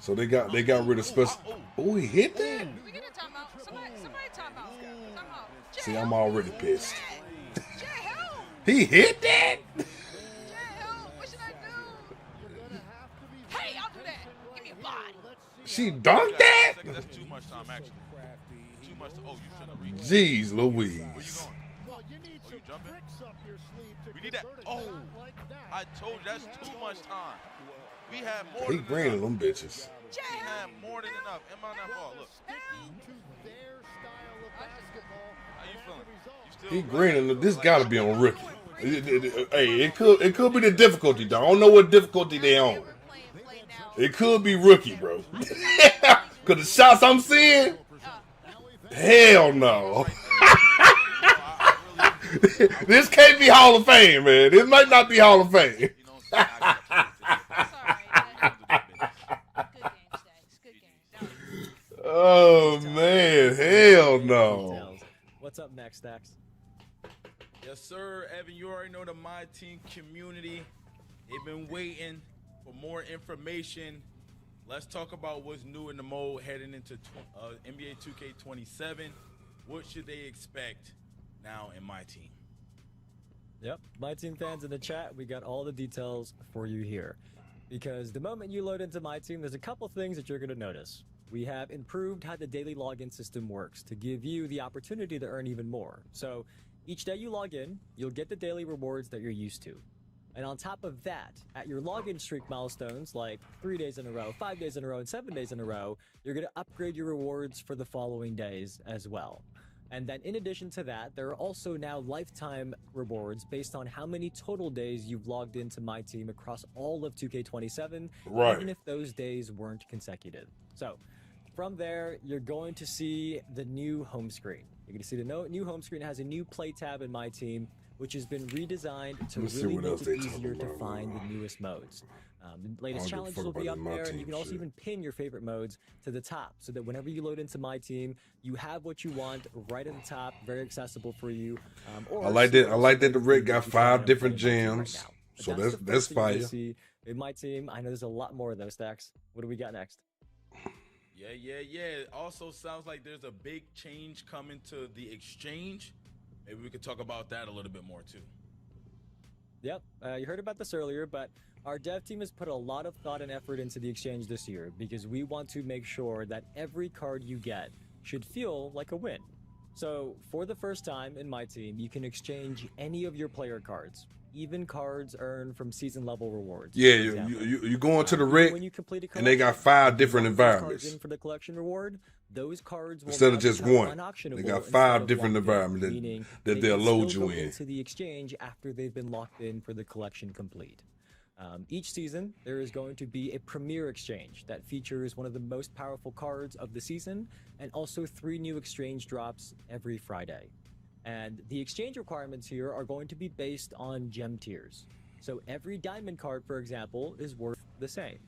So they got rid of special. Oh, he hit that. We get a timeout. Somebody timeout. See, I'm already pissed. He hit that. What should I do? Hey, I'll do that. Give me a body. She dunked that. That's too much time, actually. Too much. Oh, you should have reached. Jeez Louise. Where you going? Oh, you jumping? We need that. Oh, I told you that's too much time. We had more. He greening them bitches. We had more than enough. Am I not ball? Look. How you feeling? You still He greening. This gotta be on rookie. Hey, it could be the difficulty. Though. I don't know what difficulty they on. It could be rookie, bro. Cause the shots I'm seeing, hell no. This can't be Hall of Fame, man. This might not be Hall of Fame. Oh man, hell no. What's up next, Dax? Yes, sir, Evan. You already know the My Team community. They've been waiting for more information. Let's talk about what's new in the mode heading into NBA 2K27. What should they expect now in My Team? Yep, My Team fans in the chat, we got all the details for you here. Because the moment you load into My Team, there's a couple things that you're going to notice. We have improved how the daily login system works to give you the opportunity to earn even more. So each day you log in, you'll get the daily rewards that you're used to. And on top of that, at your login streak milestones, like 3 days in a row, 5 days in a row, and 7 days in a row, you're going to upgrade your rewards for the following days as well. And then in addition to that, there are also now lifetime rewards based on how many total days you've logged into My Team across all of 2K27, Right. even if those days weren't consecutive. So from there, you're going to see the new home screen. You're going to see the new home screen. It has a new play tab in My Team, which has been redesigned to Let's see really what make else it they easier talking to about. find the newest modes. The latest I don't give a challenges fuck will be about up My there, and Team you can also shit. even pin your favorite modes to the top, so that whenever you load into My Team, you have what you want right at the top, very accessible for you. I like that. I like that the rig got 5 different gems. But So the that's first thing you're gonna fire. see in My Team. I know there's a lot more of those stacks. What do we got next? Yeah. It also sounds like there's a big change coming to the exchange. Maybe we could talk about that a little bit more too. Yep, you heard about this earlier, but our dev team has put a lot of thought and effort into the exchange this year because we want to make sure that every card you get should feel like a win. So for the first time in My Team, you can exchange any of your player cards, even cards earned from season level rewards. Yeah, for example. you go into the Even rig, when you complete a and they got collection, 5 if you different lock those cards environments. in for the collection reward, those cards will Instead now of just become one. unauctionable They got instead 5 of different locked in, environments meaning that they they'll can load still you go in. into the exchange after they've been locked in for the collection complete. Each season, there is going to be a premier exchange that features one of the most powerful cards of the season, and also 3 new exchange drops every Friday. And the exchange requirements here are going to be based on gem tiers. So every diamond card, for example, is worth the same.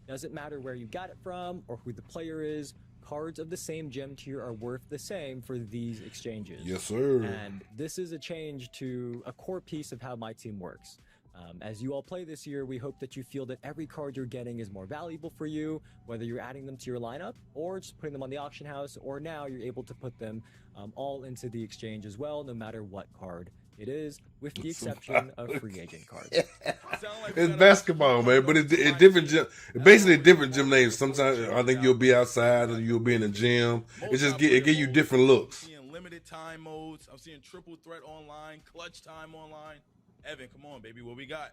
Doesn't matter where you got it from or who the player is, cards of the same gem tier are worth the same for these exchanges. Yes, sir. And this is a change to a core piece of how My Team works. As you all play this year, we hope that you feel that every card you're getting is more valuable for you, whether you're adding them to your lineup or just putting them on the auction house, or now you're able to put them all into the exchange as well, no matter what card it is, with the exception of free agent cards. It's basketball, man, but it's different gym. Basically, different gym names. Sometimes I think you'll be outside or you'll be in the gym. It just give you different looks. I'm seeing limited time modes. I'm seeing triple threat online, clutch time online. Evan, come on, baby, what we got?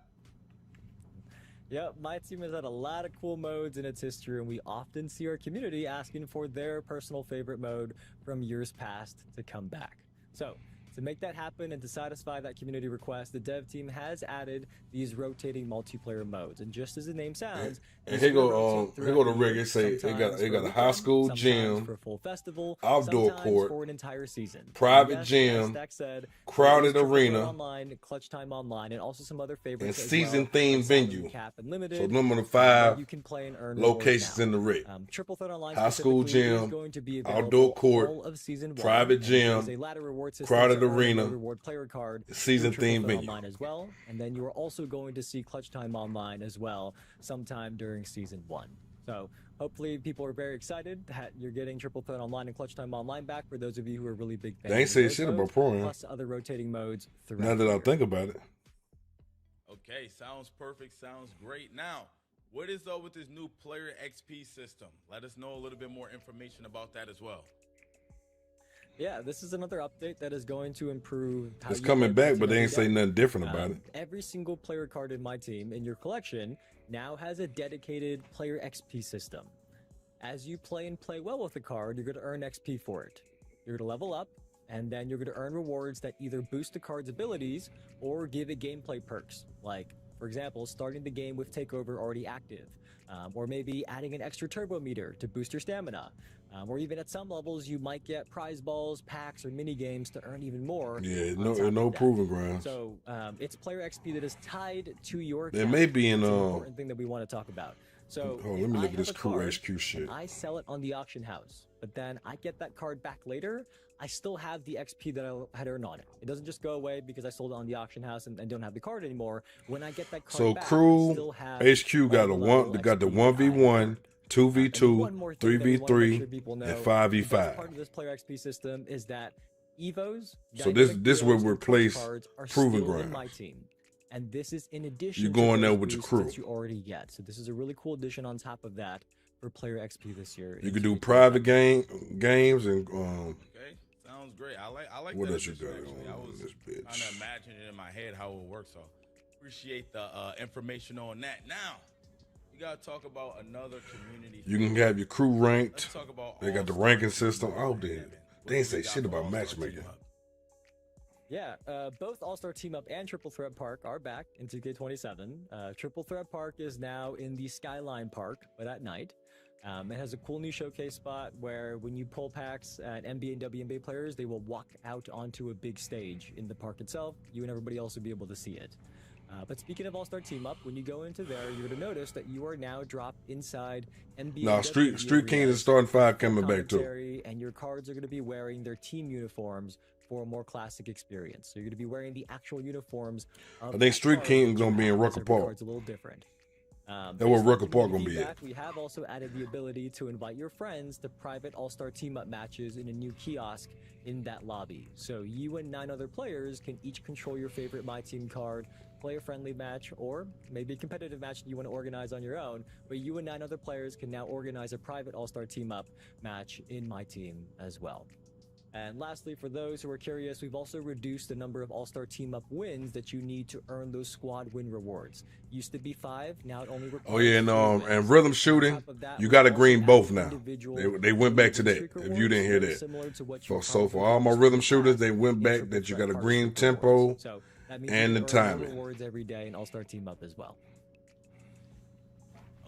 Yep, My Team has had a lot of cool modes in its history, and we often see our community asking for their personal favorite mode from years past to come back. So, to make that happen and to satisfy that community request, the dev team has added these rotating multiplayer modes. And just as the name sounds, And here go the rig. They say they got a high school gym, for a full festival, outdoor sometimes court, for an entire season, private yes, gym, as Stack said, crowded there is Triple Threat arena, online, clutch time online, and also some other and favorites as season well, themed like Salmon venue. Cap and Limited, So them are the where 5 you can play and earn locations rewards now. in the rig. Triple Threat Online High school specifically is gym, going to be available outdoor court, all of season 1, private and gym, there's a ladder reward system crowded to earn a arena, reward player card season through Triple themed Threat venue. Online as well, and then you are also going to see Clutch Time Online as well sometime during season 1. So hopefully people are very excited that you're getting Triple Threat Online and Clutch Time Online back for those of you who are really big fans. They ain't of say those shit modes, about Pro Am. plus other rotating modes throughout Now the that I year. think about it. Okay, sounds perfect, sounds great. Now, what is up with this new player XP system? Let us know a little bit more information about that as well. Yeah, this is another update that is going to improve how It's you coming play My back, Team but they every ain't say day. nothing different about it. Every single player card in My Team in your collection now has a dedicated player XP system. As you play and play well with the card, you're going to earn XP for it. You're going to level up, and then you're going to earn rewards that either boost the card's abilities or give it gameplay perks, like, for example, starting the game with Takeover already active, or maybe adding an extra turbo meter to boost your stamina, or even at some levels you might get prize balls, packs, or mini games to earn even more. Yeah, on top of no that. proving grounds. So it's player XP that is tied to your There account. may be an, It's an important thing that we want to talk about. So oh, let me if look I at this have a cool card HQ shit. and I sell it on the auction house, but then I get that card back later, I still have the XP that I had earned on it. It doesn't just go away because I sold it on the auction house and don't have the card anymore. When I get that card So back, I crew still have HQ got got the 1v1, 2v2, 3v3, and the best 5v5. part of this player XP system is that Evos, So this dynamic will builds, and replace clutch cards are Proving still in Ground. My Team. And this is in addition You to go in there those with your boosts crew. that you already get. So this is a really cool addition on top of that for player XP this year. You can do private games and Okay, sounds great. I like what that else you addition, got actually. on I was this bitch? trying to imagine it in my head how it would work. So Appreciate the information on that. Now, you got to talk about another community. You can have your crew ranked. Let's talk about They got the All-Star ranking Team system. Up Oh, right they now, man. What ain't do we say got shit for about All-Star matchmaking. Team Up? Yeah, both All-Star Team Up and Triple Threat Park are back in 2K27. Triple Threat Park is now in the Skyline Park, but at night. It has a cool new showcase spot where when you pull packs at NBA and WNBA players, they will walk out onto a big stage in the park itself. You and everybody else will be able to see it. But speaking of All-Star Team Up, when you go into there, you're going to notice that you are now dropped inside NBA. Nah, Street Kings is starting 5 coming back too. And your cards are going to be wearing their team uniforms for a more classic experience. So you're going to be wearing the actual uniforms. I think Street King is going to be in Rucker Park. It's a little different. That's where Rucker Park going to be at. We have also added the ability to invite your friends to private All-Star Team-Up matches in a new kiosk in that lobby. So you and 9 other players can each control your favorite My Team card, play a friendly match, or maybe a competitive match that you want to organize on your own. But you and 9 other players can now organize a private All-Star Team-Up match in My Team as well. And lastly, for those who are curious, we've also reduced the number of All-Star Team-Up wins that you need to earn those squad win rewards. Used to be 5, now it only requires. Oh yeah, and rhythm shooting, you got to green both now. They went back to that. If you didn't hear that, so for all my rhythm shooters, they went back that you got to green tempo and the timing. Rewards every day in All-Star Team-Up as well.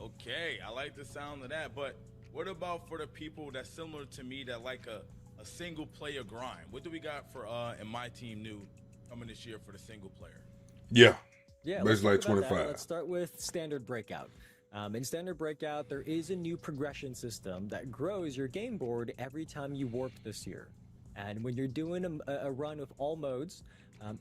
Okay, I like the sound of that. But what about for the people that's similar to me that like a single player grind? What do we got for in My Team new coming this year for the single player? Yeah, basically like 25. Let's start with Standard Breakout. In Standard Breakout, there is a new progression system that grows your game board every time you warp this year. And when you're doing a run of all modes,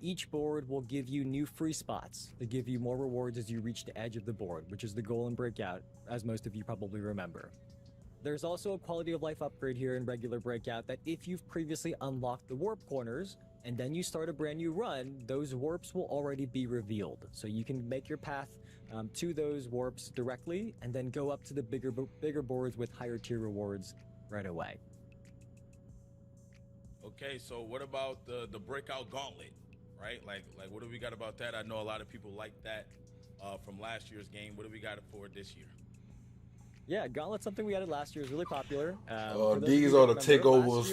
each board will give you new free spots that give you more rewards as you reach the edge of the board, which is the goal in Breakout, as most of you probably remember. There's also a quality of life upgrade here in regular Breakout that if you've previously unlocked the warp corners and then you start a brand new run, those warps will already be revealed. So you can make your path to those warps directly and then go up to the bigger boards with higher tier rewards right away. Okay, so what about the Breakout Gauntlet, right? Like what do we got about that? I know a lot of people like that from last year's game. What do we got for this year? Yeah, Gauntlet's something we added last year. Is really popular. These are the takeovers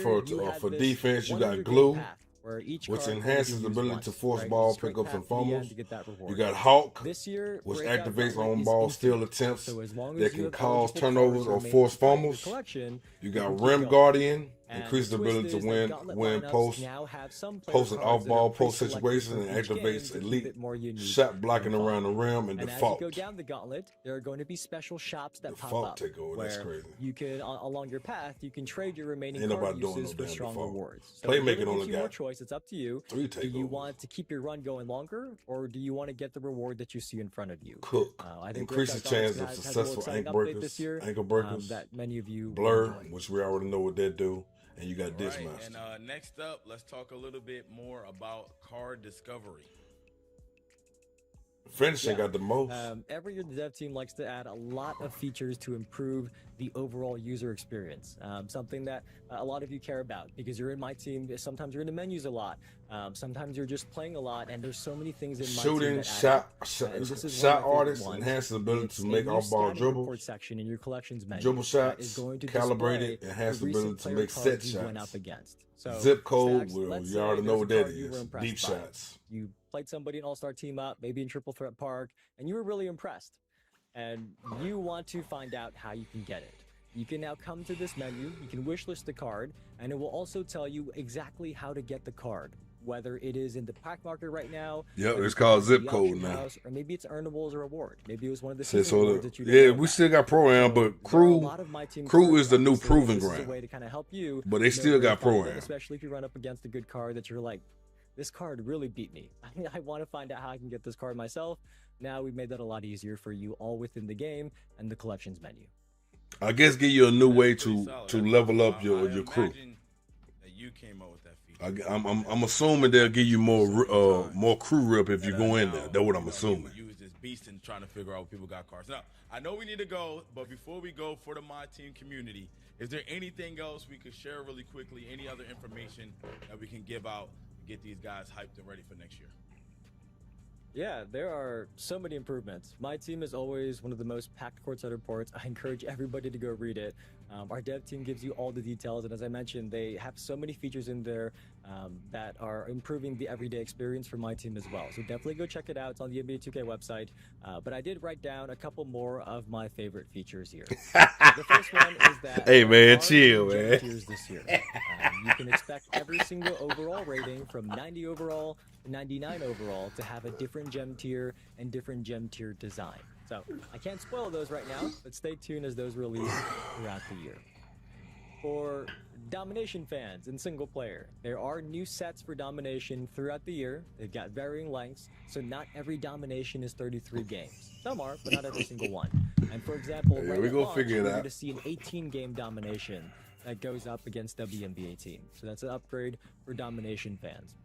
for defense. You got glue, which enhances the ability to force ball pickups and fumbles. You got Hawk, which activates on-ball steal attempts that can cause turnovers or force fumbles. You got Rim Guardian, increase the ability to win post and off-ball post situations and activates elite shot blocking around the rim and default. As you go down the gauntlet, there are going to be special shops that pop up takeover. That's crazy. You can, along your path, you can trade your remaining Ain't card nobody uses doing no for damn strong default. rewards. So Playmaking only more got choice. It's up to you. 3 Do you takeovers. want to keep your run going longer, or do you want to get the reward that you see in front of you? Cook. I think Increases chance of successful ankle breakers, that many of you blur, which we already know what that do. And you got this Right, master. and next up, let's talk a little bit more about card discovery. Finishing got the most. Every year, the dev team likes to add a lot of features to improve the overall user experience. Something that a lot of you care about because you're in My Team. Sometimes you're in the menus a lot. Sometimes you're just playing a lot, and there's so many things in My Shooting, Team. shot artists, enhances the ability to make off-ball dribbles. Section in your collections menu Dribble shots, is going to calibrated, display enhances the the ability recent to player make set cards you went shots. up against. So, Zip code, Stacks, well, let's you say already know there's what a that card you were is. impressed Deep by. shots. You played somebody in All-Star Team Up, maybe in Triple Threat Park, and you were really impressed. And you want to find out how you can get it. You can now come to this menu, you can wishlist the card, and it will also tell you exactly how to get the card. Whether it is in the pack market right now, Yep, it's called zip code now. house, or maybe it's earnable as a reward. Maybe it was one of the So, season rewards that you yeah, didn't we know still about. got Pro-Am, but There are a Crew lot of My Team Crew cards, is the new obviously, proving this is ground. a way to kind of help you. But they know still where to got find Pro-Am. them, especially if you run up against a good card that you're like, this card really beat me. I want to find out how I can get this card myself. Now we've made that a lot easier for you, all within the game and the collections menu. I guess give you a new way to level up your crew. That you came up with that feature. I'm assuming they'll give you more crew rep if you go in there. That's what I'm assuming. Use this beast and trying to figure out what people got cards. Now, I know we need to go, but before we go for the My Team community, is there anything else we could share really quickly? Any other information that we can give out to get these guys hyped and ready for next year? Yeah, there are so many improvements. My team is always one of the most packed courtside reports. I encourage everybody to go read it. Our dev team gives you all the details, and as I mentioned, they have so many features in there that are improving the everyday experience for my team as well. So definitely go check it out. It's on the NBA2K website. But I did write down a couple more of my favorite features here. The first one is that hey there man, are chill, new man. tiers this year. You can expect every single overall rating from 90 overall to 99 overall to have a different gem tier and different gem tier design. So I can't spoil those right now, but stay tuned as those release throughout the year. For Domination fans in single player, there are new sets for Domination throughout the year. They've got varying lengths, so not every Domination is 33 games. Some are, but not every single one. And for example, Yeah, right we at go launch, figure it we're out. going to see an 18-game Domination that goes up against WNBA teams. So that's an upgrade for Domination fans.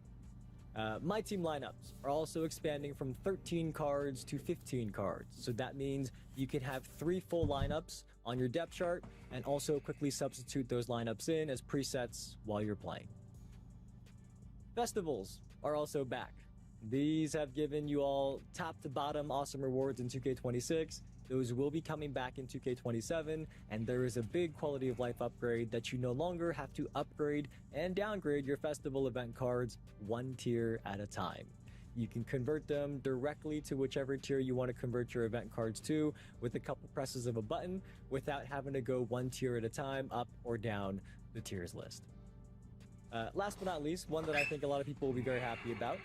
My team lineups are also expanding from 13 cards to 15 cards. So that means you can have 3 full lineups on your depth chart and also quickly substitute those lineups in as presets while you're playing. Festivals are also back. These have given you all top to bottom awesome rewards in 2K26. Those will be coming back in 2K27, and there is a big quality of life upgrade that you no longer have to upgrade and downgrade your festival event cards one tier at a time. You can convert them directly to whichever tier you want to convert your event cards to with a couple presses of a button without having to go one tier at a time up or down the tiers list. Last but not least, one that I think a lot of people will be very happy about.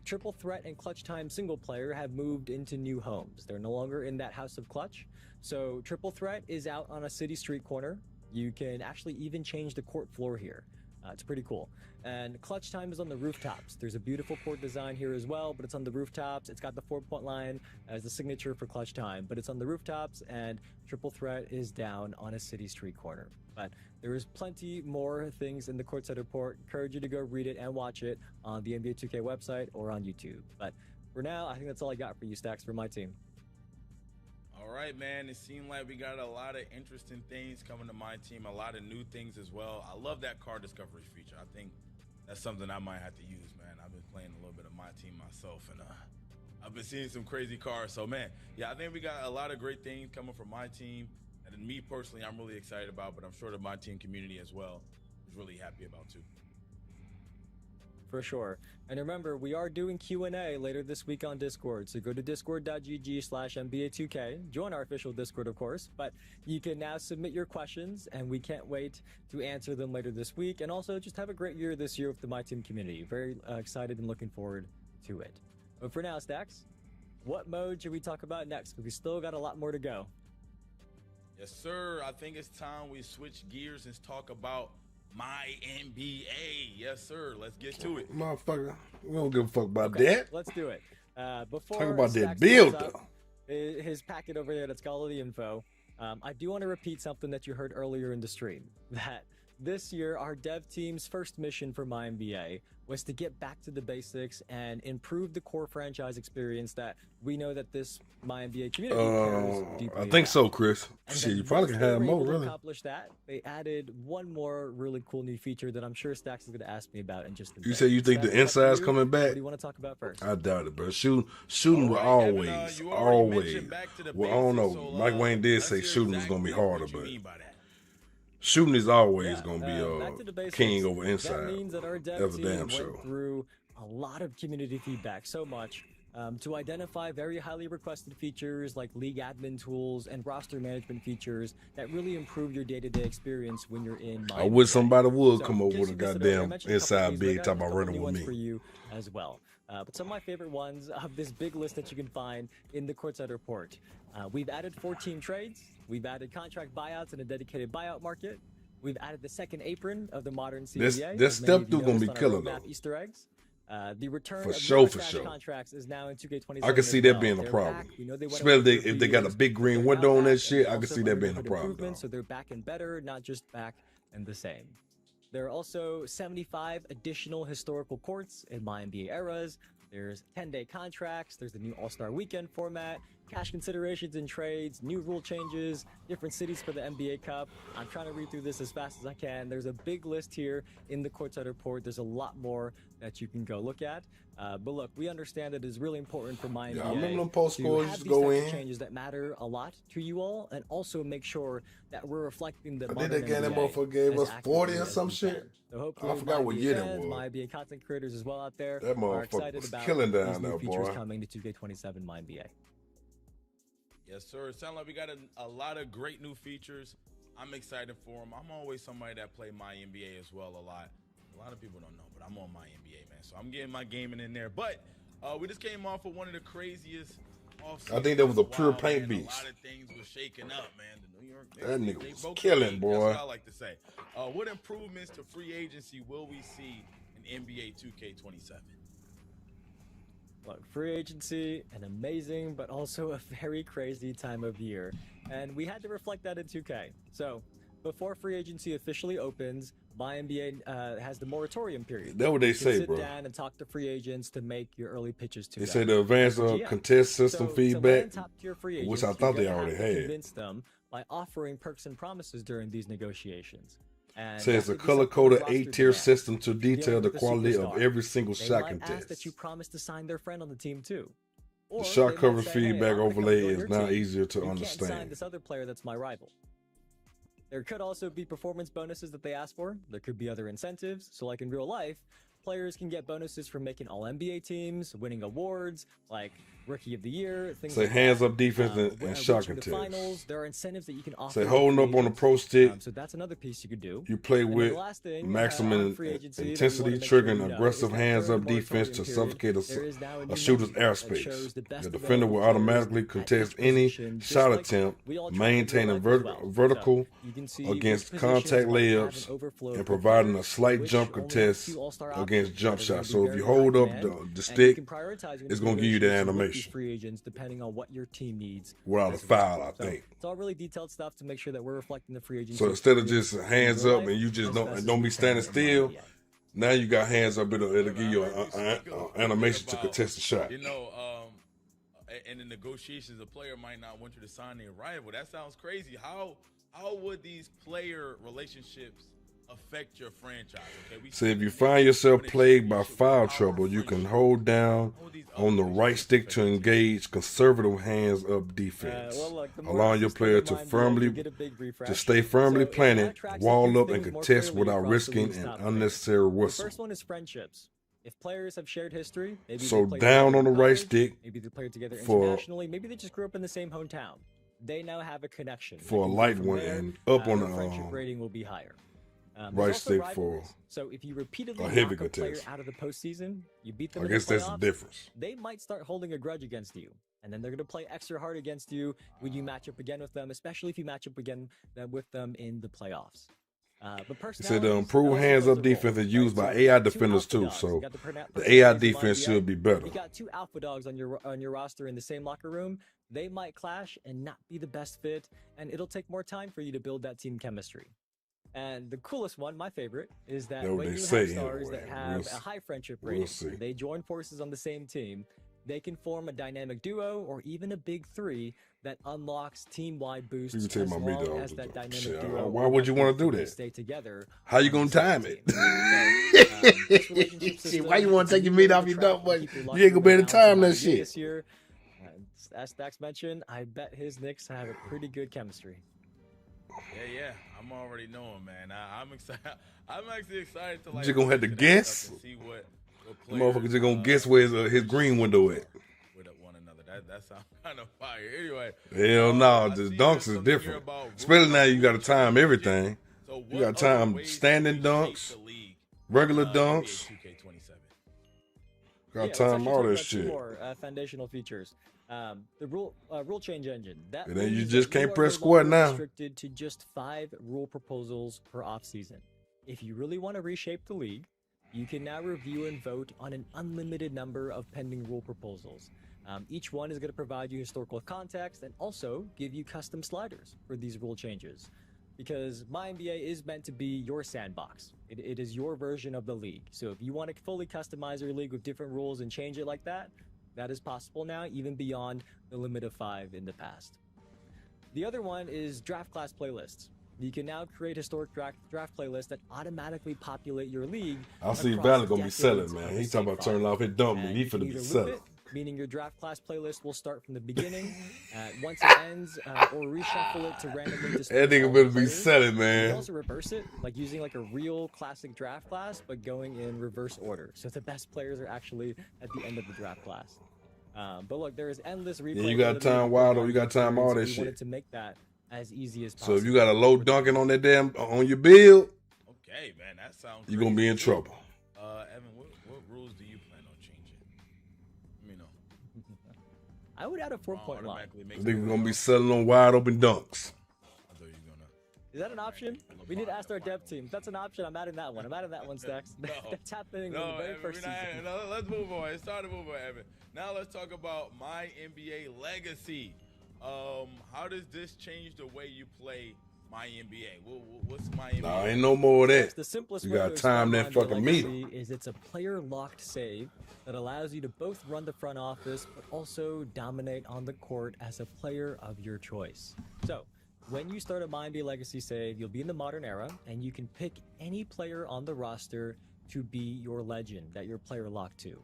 Triple Threat and Clutch Time single player have moved into new homes. They're no longer in that House of Clutch. So Triple Threat is out on a city street corner. You can actually even change the court floor here. It's pretty cool. And Clutch Time is on the rooftops. There's a beautiful court design here as well, but it's on the rooftops. It's got the 4-point line as the signature for Clutch Time, but it's on the rooftops, and Triple Threat is down on a city street corner. But there is plenty more things in the Courtside Report. Encourage you to go read it and watch it on the NBA 2K website or on YouTube. But for now, I think that's all I got for you, Stacks, for my team. All right, man. It seemed like we got a lot of interesting things coming to my team, a lot of new things as well. I love that card discovery feature. I think that's something I might have to use, man. I've been playing a little bit of my team myself, and I've been seeing some crazy cards. So, man, yeah, I think we got a lot of great things coming from my team. And me personally, I'm really excited about, but I'm sure that my team community as well is really happy about too. For sure. And remember, we are doing Q&A later this week on Discord. So go to discord.gg/NBA2K. Join our official Discord, of course. But you can now submit your questions, and we can't wait to answer them later this week. And also, just have a great year this year with the My Team community. Very excited and looking forward to it. But for now, Stacks, what mode should we talk about next? Because we still got a lot more to go. Yes, sir. I think it's time we switch gears and talk about my NBA. Yes, sir. Let's get to it. Motherfucker, we don't give a fuck about Okay, that. let's do it. Before Talk about that Stacks build, pulls up though. his packet over there that's got all the info. I do want to repeat something that you heard earlier in the stream, that this year our dev team's first mission for my NBA was to get back to the basics and improve the core franchise experience that we know that this my NBA community cares deeply I think about. so, Chris. And Shit, then you probably once can they have were more, able to really. accomplish that, they added one more really cool new feature that I'm sure Stacks is going to ask me about in just a minute. You say you think So the that's up to inside's you. coming back? What do you want to talk about first? I doubt it, bro. Shooting will All right, Evan, always. you already mentioned back to the Well, I don't know. basics, so, Mike Wayne did let's say hear shooting was gonna be exactly harder, what you but mean by that. shooting is always gonna Back to the be basics. king over That inside. means that our dev That's a team damn went show. through a lot of community feedback, so much, to identify very highly requested features like league admin tools and roster management features that really improve your day-to-day experience when you're in my I wish somebody would So, come up just with a to consider, I goddamn mentioned a couple of inside these, big but I talking got a about couple running new with ones me. for you as well. But some of my favorite ones of this big list that you can find in the Courtside Report. We've added 14 trades. We've added contract buyouts and a dedicated buyout market. We've added the second apron of the modern CBA. This as many of step you through gonna be noticed on our killer, roadmap though. Easter eggs. The return For of sure, newer for cash sure. contracts is now in 2K27. I can see as that well. being a They're problem. back. We know they went Especially away for a if few they got a years, big but green they're window now on that back, shit. and I can also see that under being a neighborhood problem, improvements, though. So they're back and better, not just back and the same. There are also 75 additional historical courts in my NBA eras. There's 10-day contracts, there's the new All-Star Weekend format, cash considerations and trades, new rule changes, different cities for the NBA Cup. I'm trying to read through this as fast as I can. There's a big list here in the Courtside Report. There's a lot more that you can go look at. But look, we understand that it is really important for my NBA I remember them post to scores have just these go types of in. changes that matter a lot to you all, and also make sure that we're reflecting the I think modern that game that NBA motherfucker gave as us 40 accurately or as some we shit. can. So hopefully I forgot my what NBA year that fans, was. my NBA content creators as well out there That are motherfucker excited was about killing down these new there, features boy. coming to 2K27 My NBA. Yes, sir. It sounds like we got a lot of great new features. I'm excited for them. I'm always somebody that play my NBA as well a lot. A lot of people don't know, but I'm on my NBA, man. So I'm getting my gaming in there. But we just came off of one of the craziest offseasons. I think that was a in pure while, paint man. beast. A lot of things were shaking up, man. The New York That Knicks, nigga they was broke the killing, league. boy. That's what I like to say. What improvements to free agency will we see in NBA 2K27? Look, free agency, an amazing but also a very crazy time of year. And we had to reflect that in 2K. So, before free agency officially opens, my NBA has the moratorium period. That's what they You can say, sit bro. down and talk to free agents to make your early pitches to They them. say the advanced As a GM. contest system So, feedback, to land top-tier free agents, which I you're thought they gonna have already to had. convince them by offering perks and promises during these negotiations. And Says that a could be something color-coded the roster 8-tier demands. system to detail Dealing the with a quality of superstar, every single they shot might ask contest. that you promise to sign their friend on the team too. The Or shot they might cover say, feedback hey, I'm gonna come overlay join is your now team. easier to You can't sign understand. this other player that's my rival. There could also be performance bonuses that they ask for. There could be other incentives. So like in real life, players can get bonuses for making all NBA teams, winning awards, like Rookie of the Year, things Say like hands that. up defense and shot Reaching the contest. finals, there are incentives that you can offer. Say to holding free up on the agents. pro stick. So that's another piece you could do. You play And then with the last thing, maximum on free agency that we intensity, wanna make sure triggering you know aggressive is that hands during up the defense to moratorium suffocate there is now a shooter's menu that airspace. shows the best The defender will available players automatically at contest each any position, just shot like attempt, we all try to maintaining do in life as well. vertical So you can see against which positions contact might have layups an overflow and of providing a players, slight which jump only have contest 2 all-star against options jump that are gonna shots. be So if very you high hold up demand, the and you stick, can prioritize when it's you gonna give you the negotiate with these animation. free agents depending on what your team needs. Without a as well. foul, I So think. it's all really detailed stuff to make sure that we're reflecting the free agency. So instead of experience just in hands real up life and you just as don't best as don't we be can standing in my still, NBA. now you got hands up. It'll give you an animation to contest the shot. You know, in the negotiations, a player might not want you to sign their rival. That sounds crazy. How would these player relationships affect your franchise? Okay, So if you find yourself plagued by foul trouble, you can hold down on the right stick to engage conservative hands up defense, allowing your player to stay firmly planted, wall up, and contest without risking an unnecessary The whistle. first one is friendships. If players have shared history, maybe So they played down together on the in right college, stick maybe they played together for- internationally, maybe they just grew up in the same hometown. They now have a connection. They For a can go light from one there, and up on their the, friendship rating will be higher. There's right also stick for rivalries. So if you repeatedly a knock heavy a player contest. out of the postseason, you beat them I in guess the that's the playoffs, difference. they might start holding a grudge against you. And then they're going to play extra hard against you when you match up again with them, especially if you match up again with them in the playoffs. But He said the personalities, improved that also hands plays up a defense role, is used right? by So AI two defenders alpha too. dogs. So You got the personalities AI in my defense NBA. should be better. You got 2 alpha dogs on your roster in the same locker room. They might clash and not be the best fit, and it'll take more time for you to build that team chemistry. And the coolest one, my favorite, is that That's what when they you say have stars anyway. that have We'll a high friendship we'll rating, see. they join forces on the same team, they can form a dynamic duo or even a big 3 that unlocks team-wide boosts You can take as my meat long dog as to that the- dynamic shit, duo why or would that you wanna big do 3 that? stay together. How you on gonna the same time team. it? This relationship Shit, system, why you wanna it's a take your new meat way off to your track dog, and but keep your you luxury ain't gonna be able to balance in time my that NBA shit. This year, as Stacks mentioned, I bet his Knicks have a pretty good chemistry. Yeah, I'm already knowing, man. I'm excited. I'm actually excited to You like. just gonna have to look into that guess. stuff and see what The motherfucker just gonna guess where his green window at. with one another. That sounds kind of fire. Anyway. Hell no, the dunks is different. Especially now you gotta time everything. You gotta time standing dunks, regular dunks. Gotta let's time actually all talk that about 2 shit. more foundational features. The rule change engine. That And then you means just that can't are press no square longer now. Restricted to just 5 rule proposals per offseason. If you really want to reshape the league, you can now review and vote on an unlimited number of pending rule proposals. Each one is going to provide you historical context and also give you custom sliders for these rule changes. because My NBA is meant to be your sandbox. It is your version of the league. So if you want to fully customize your league with different rules and change it like that, that is possible now, even beyond the limit of 5 in the past. The other one is draft class playlists. You can now create historic draft playlists that automatically populate your league. I see Valley gonna be selling, man. He talking about turning off his dump me. He finna be selling. Meaning your draft class playlist will start from the beginning. Once it ends, or reshuffle it to randomly display. That nigga better be selling, You man. can also reverse it, like using like a real classic draft class, but going in reverse order. So the best players are actually at the end of the draft class. But look, there is endless replay. Yeah, you got time Wildo, you got time all that We shit. wanted to make that as easy as possible. So if you got a low dunking on that damn on your build, Okay, man, that sounds. you're gonna be in trouble. Evan, what rules do you plan on changing? Let me know. I would add a 4-point line. Nigga gonna be selling on wide open dunks. Is that an option? We need to ask our dev team. If that's an option, I'm adding that one. I'm adding that one, Stacks. That's happening in the very Evan, first season. no, let's move on. It's time to move on, Evan. Now let's talk about My NBA Legacy. How does this change the way you play My NBA? What's My NBA? Nah, ain't no more of that. The simplest You way gotta to time explain that My fucking Legacy meter. is it's a player-locked save that allows you to both run the front office, but also dominate on the court as a player of your choice. So, when you start a My NBA Legacy save, you'll be in the modern era, and you can pick any player on the roster to be your legend that you're player locked to.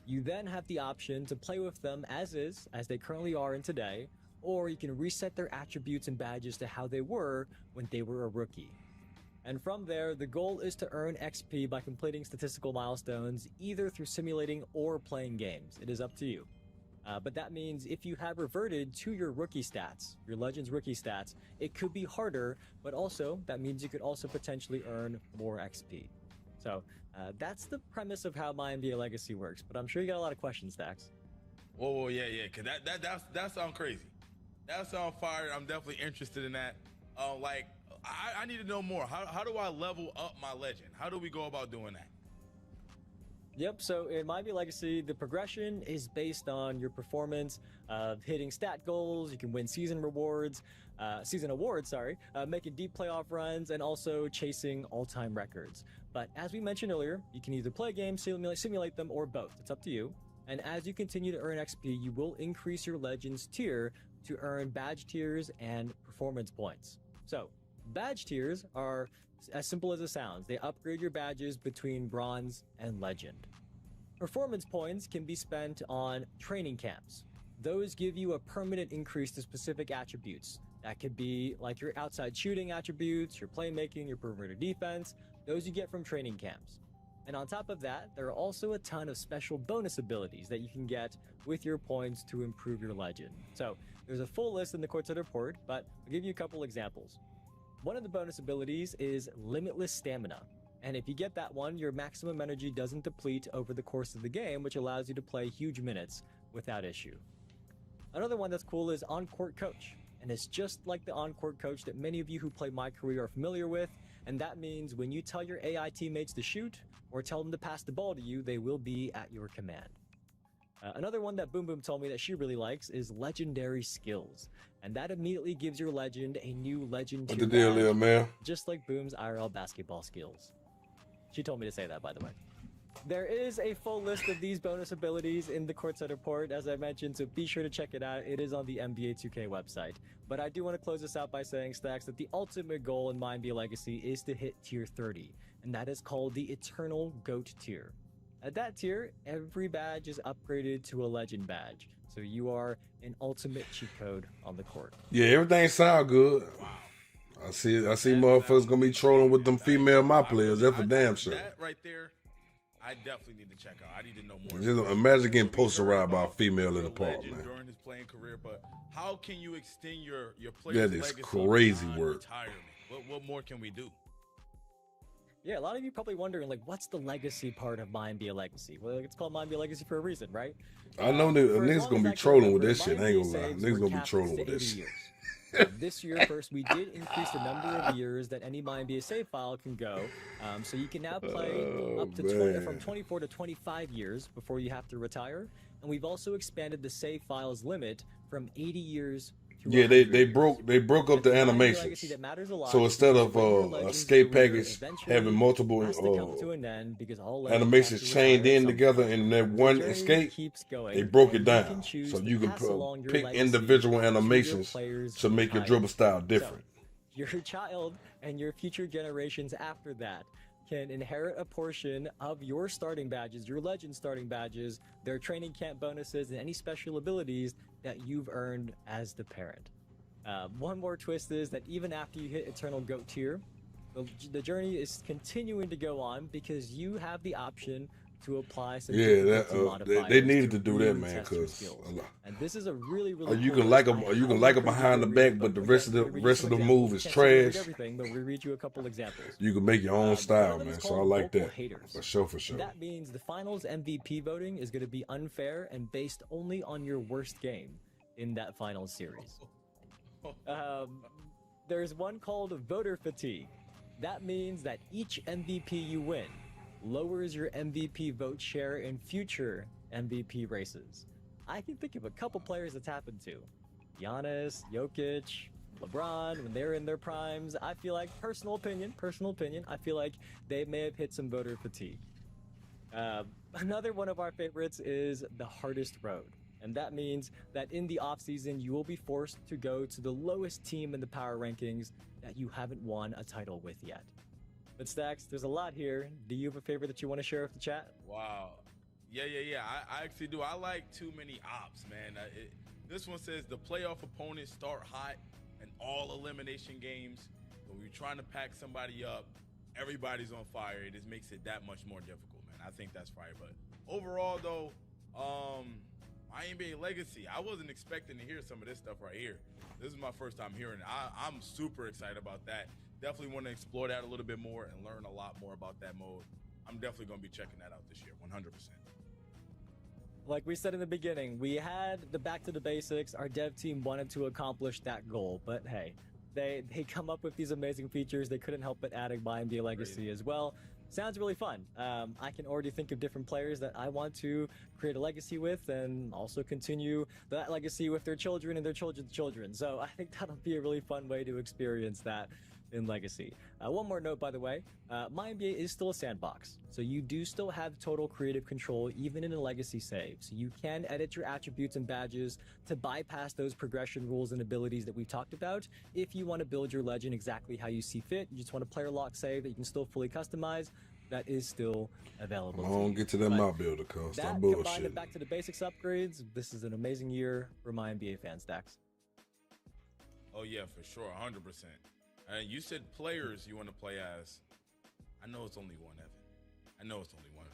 You then have the option to play with them as is, as they currently are in today, or you can reset their attributes and badges to how they were when they were a rookie. And from there, the goal is to earn XP by completing statistical milestones, either through simulating or playing games. It is up to you. But that means if you have reverted to your rookie stats, your Legends rookie stats, it could be harder, but also that means you could also potentially earn more XP. So that's the premise of how My NBA Legacy works, but I'm sure you got a lot of questions, Stacks. Whoa, yeah, cause that sounds crazy. That sounds fire. I'm definitely interested in that. I need to know more. How do I level up my legend? How do we go about doing that? Yep, so in My NBA Legacy, the progression is based on your performance of hitting stat goals. You can win season awards, making deep playoff runs, and also chasing all-time records. But as we mentioned earlier, you can either play games, simulate them, or both. It's up to you. And as you continue to earn XP, you will increase your Legends tier to earn badge tiers and performance points. So, badge tiers are as simple as it sounds. They upgrade your badges between bronze and legend. Performance points can be spent on training camps. Those give you a permanent increase to specific attributes. That could be like your outside shooting attributes, your playmaking, your perimeter defense. Those you get from training camps. And on top of that, there are also a ton of special bonus abilities that you can get with your points to improve your legend. So there's a full list in the Courtside Report, but I'll give you a couple examples. One of the bonus abilities is Limitless Stamina. And if you get that one, your maximum energy doesn't deplete over the course of the game, which allows you to play huge minutes without issue. Another one that's cool is On-Court Coach. And it's just like the On-Court Coach that many of you who play My Career are familiar with. And that means when you tell your AI teammates to shoot or tell them to pass the ball to you, they will be at your command. Another one that Boom Boom told me that she really likes is Legendary Skills. And that immediately gives your legend a new legend What tier the deal badge, is, man? just like Boom's IRL basketball skills. She told me to say that, by the way. There is a full list of these bonus abilities in the Courtside Report, as I mentioned, so be sure to check it out. It is on the NBA2K website. But I do want to close this out by saying, Stacks, that the ultimate goal in My NBA Legacy is to hit tier 30, and that is called the Eternal GOAT tier. At that tier, every badge is upgraded to a legend badge, so you are an ultimate cheat code on the court. Yeah, everything sound good. I see motherfuckers gonna be trolling with them female My players. That's for damn sure. That right there, I definitely need to check out. I need to know more. Just imagine getting posterized by a female in the park, man. During his playing career, but how can you extend your player's That is legacy crazy beyond work. retirement? What more can we do? Yeah, a lot of you probably wondering, like, what's the legacy part of My NBA Legacy? Well, it's called My NBA Legacy for a reason, right? I know niggas gonna be trolling with this shit. I ain't gonna lie. Niggas gonna be trolling with this shit. This year first, we did increase the number of years that any My NBA save file can go. So you can now play up to from 24 to 25 years before you have to retire. And we've also expanded the save files limit from 80 years Yeah, they broke up the animations. That matters a lot, so instead of escape package eventually having multiple has to come to an end because all legends animations have to chained retire at in some together point. in that The one journey escape, keeps going, they broke it and you down can choose so to you can pass along your pick legacy individual to your animations players to make your behind dribble you. style So, different. your child and your future generations after that can inherit a portion of your starting badges, your legend starting badges, their training camp bonuses, and any special abilities that you've earned as the parent. One more twist is that even after you hit Eternal GOAT tier, the journey is continuing to go on because you have the option to apply some difficulty modifiers they needed to to do that, really man, test your because skills. And this is a really you cool can like list. them, I or you can highly like them encourage behind you the to read back, it, but the again, rest of let the me read you some examples. move is Can't say read trash. everything, but we read you a couple examples. You can make your own style, man. So I like that haters. for sure, for sure. That means the finals MVP voting is going to be unfair and based only on your worst game in that finals series. There's one called voter fatigue. That means that each MVP you win lowers your MVP vote share in future MVP races. I can think of a couple players it's happened to. Giannis, Jokic, LeBron, when they're in their primes, I feel like, personal opinion, I feel like they may have hit some voter fatigue. Another one of our favorites is the hardest road. And that means that in the offseason, you will be forced to go to the lowest team in the power rankings that you haven't won a title with yet. But Stacks, there's a lot here. Do you have a favorite that you want to share with the chat? Wow. Yeah. I actually do. I like too many ops, man. This one says the playoff opponents start hot in all elimination games. When you're trying to pack somebody up, everybody's on fire. It just makes it that much more difficult, man. I think that's fire. But overall, though, my NBA legacy, I wasn't expecting to hear some of this stuff right here. This is my first time hearing it. I'm super excited about that. Definitely want to explore that a little bit more and learn a lot more about that mode. I'm definitely going to be checking that out this year, 100%. Like we said in the beginning, we had the back to the basics. Our dev team wanted to accomplish that goal, but hey, they come up with these amazing features. They couldn't help but adding my NBA legacy as well. Sounds really fun. I can already think of different players that I want to create a legacy with and also continue that legacy with their children and their children's children. So I think that'll be a really fun way to experience that in Legacy. One more note, by the way, My NBA is still a sandbox, so you do still have total creative control even in a Legacy save. So you can edit your attributes and badges to bypass those progression rules and abilities that we've talked about. If you want to build your legend exactly how you see fit, you just want a player lock save that you can still fully customize, that is still available. I don't get to that map builder, cuz that that combined bullshit. with back to the basics upgrades, this is an amazing year for my NBA fan stacks. Oh yeah, for sure, 100%. And you said players you want to play as. I know it's only one, Evan. I know it's only one.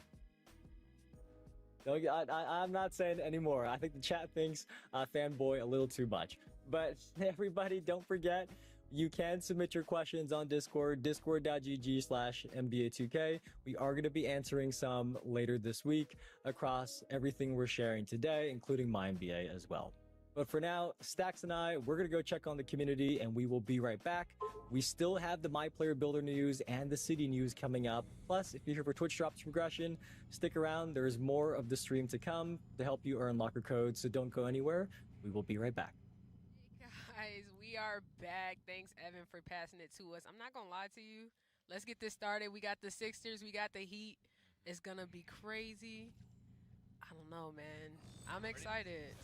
I'm not saying anymore. I think the chat thinks fanboy a little too much. But everybody, don't forget, you can submit your questions on Discord, discord.gg/NBA2k. We are going to be answering some later this week across everything we're sharing today, including my NBA as well. But for now, Stacks and I, we're going to go check on the community, and we will be right back. We still have the My Player Builder news and the city news coming up. Plus, if you're here for Twitch Drops Progression, stick around. There's more of the stream to come to help you earn locker codes, so don't go anywhere. We will be right back. Guys, we are back. Thanks, Evan, for passing it to us. I'm not going to lie to you. Let's get this started. We got the Sixers. We got the Heat. It's going to be crazy. I don't know, man. I'm excited.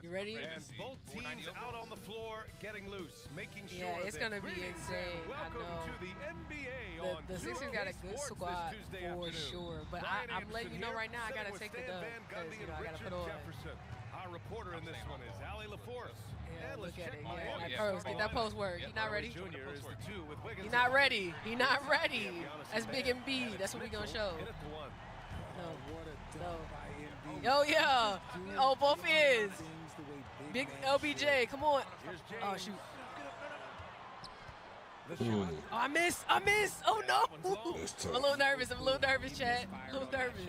You ready? And both teams out on the floor, getting loose, making sure. Yeah, it's gonna be insane. I know. To the NBA on the Sixers got a good squad for sure, but I'm letting you know right now, I gotta take the dub because I gotta put on. Our reporter in this one is Ali LaForce. Yeah, look at it. Yeah, that post, get that post work. He not ready. He not ready. He not ready. That's Big MB. That's what we gonna show. No. Yo, yeah. Oh, both is. Big LBJ, come on. Oh, shoot. Oh, I miss. Oh, no. I'm a little nervous, chat. A little nervous.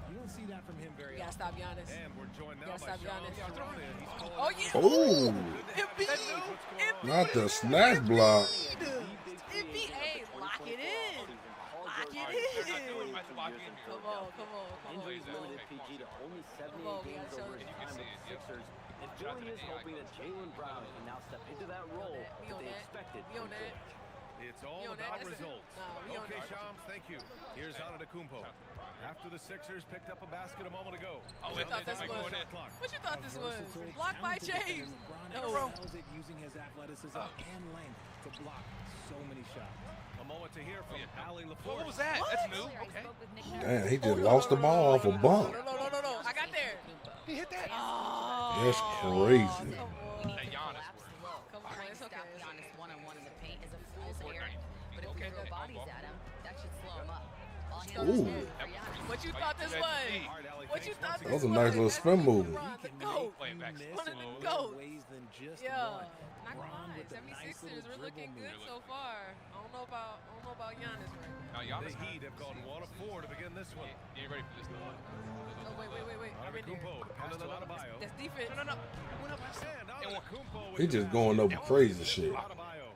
You don't see that from him very often. You gotta stop Giannis. And we're joined now gotta stop Giannis. Oh, yeah. Ooh. Embiid. Not the snatch block. NBA, lock it in. Lock it in. Come on. Injuries limited PG to only 78 games over his time with the Sixers. And Philly is hoping that Jaylen Brown can now step into that role that they expected from George. It's all about results. Okay, Shams, thank you. Here's Antetokounmpo. After the Sixers picked up a basket a moment ago. What you thought this was? What you thought this was? Blocked by James. No. Using his athleticism and length to block so many shots. A moment to hear from Ali LaFleur. What was that? That's new. Okay. Damn, he just lost the ball off a bump. No. I got there. He hit that. Oh. That's crazy. That Giannis work. Come on, it's okay. Giannis one-on-one in the paint is a fool's errand. But if we throw bodies at him, that should slow him up. All hands Ooh. on deck for Giannis. What you thought this was? What you thought That this was a nice little spin move. The GOAT. Playing back One of the GOATs. Yeah. Not gonna lie. 76ers, we're looking good so far. I don't know about Giannis right now. The Heat have gone 1 of 4 to begin this one. You ain't ready for this though. Oh, wait. I'm in there. Antetokounmpo, the pass to Adebayo. That's defense. No. And Antetokounmpo He just going over crazy shit. Adebayo.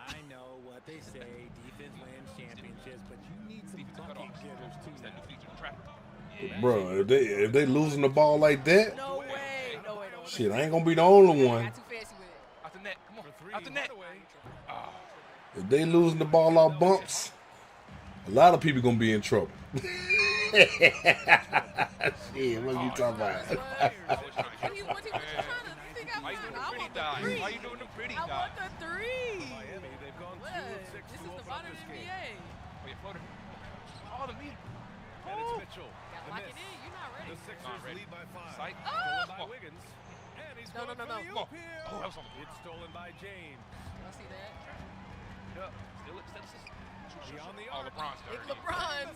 I know what they say, defense wins championships, but you need some bucket getters too. That new feature trap. Bro, if they losing the ball like that, No way. shit, I ain't gonna be the only one. Got too fancy with it. Out the net. Come on. Out the net. If they losing the ball off bumps, a lot of people gonna be in trouble. Shit, what you talking about? Why you doing the pretty I guy? want the three. Miami, they've gone 2 of 6 This to is the open up modern this game. NBA. Oh, you floater. Oh, the meter. And it's Mitchell. Got The lock miss. it in. You're not ready. The Sixers lead by 5. Sight. Stolen by Oh! Wiggins. And he's No. going for the Come on. oop here. Oh, that was on. It's stolen by James. I see that. Yeah. Still it. Beyond the Oh, arc. LeBron's Big dirty. LeBron.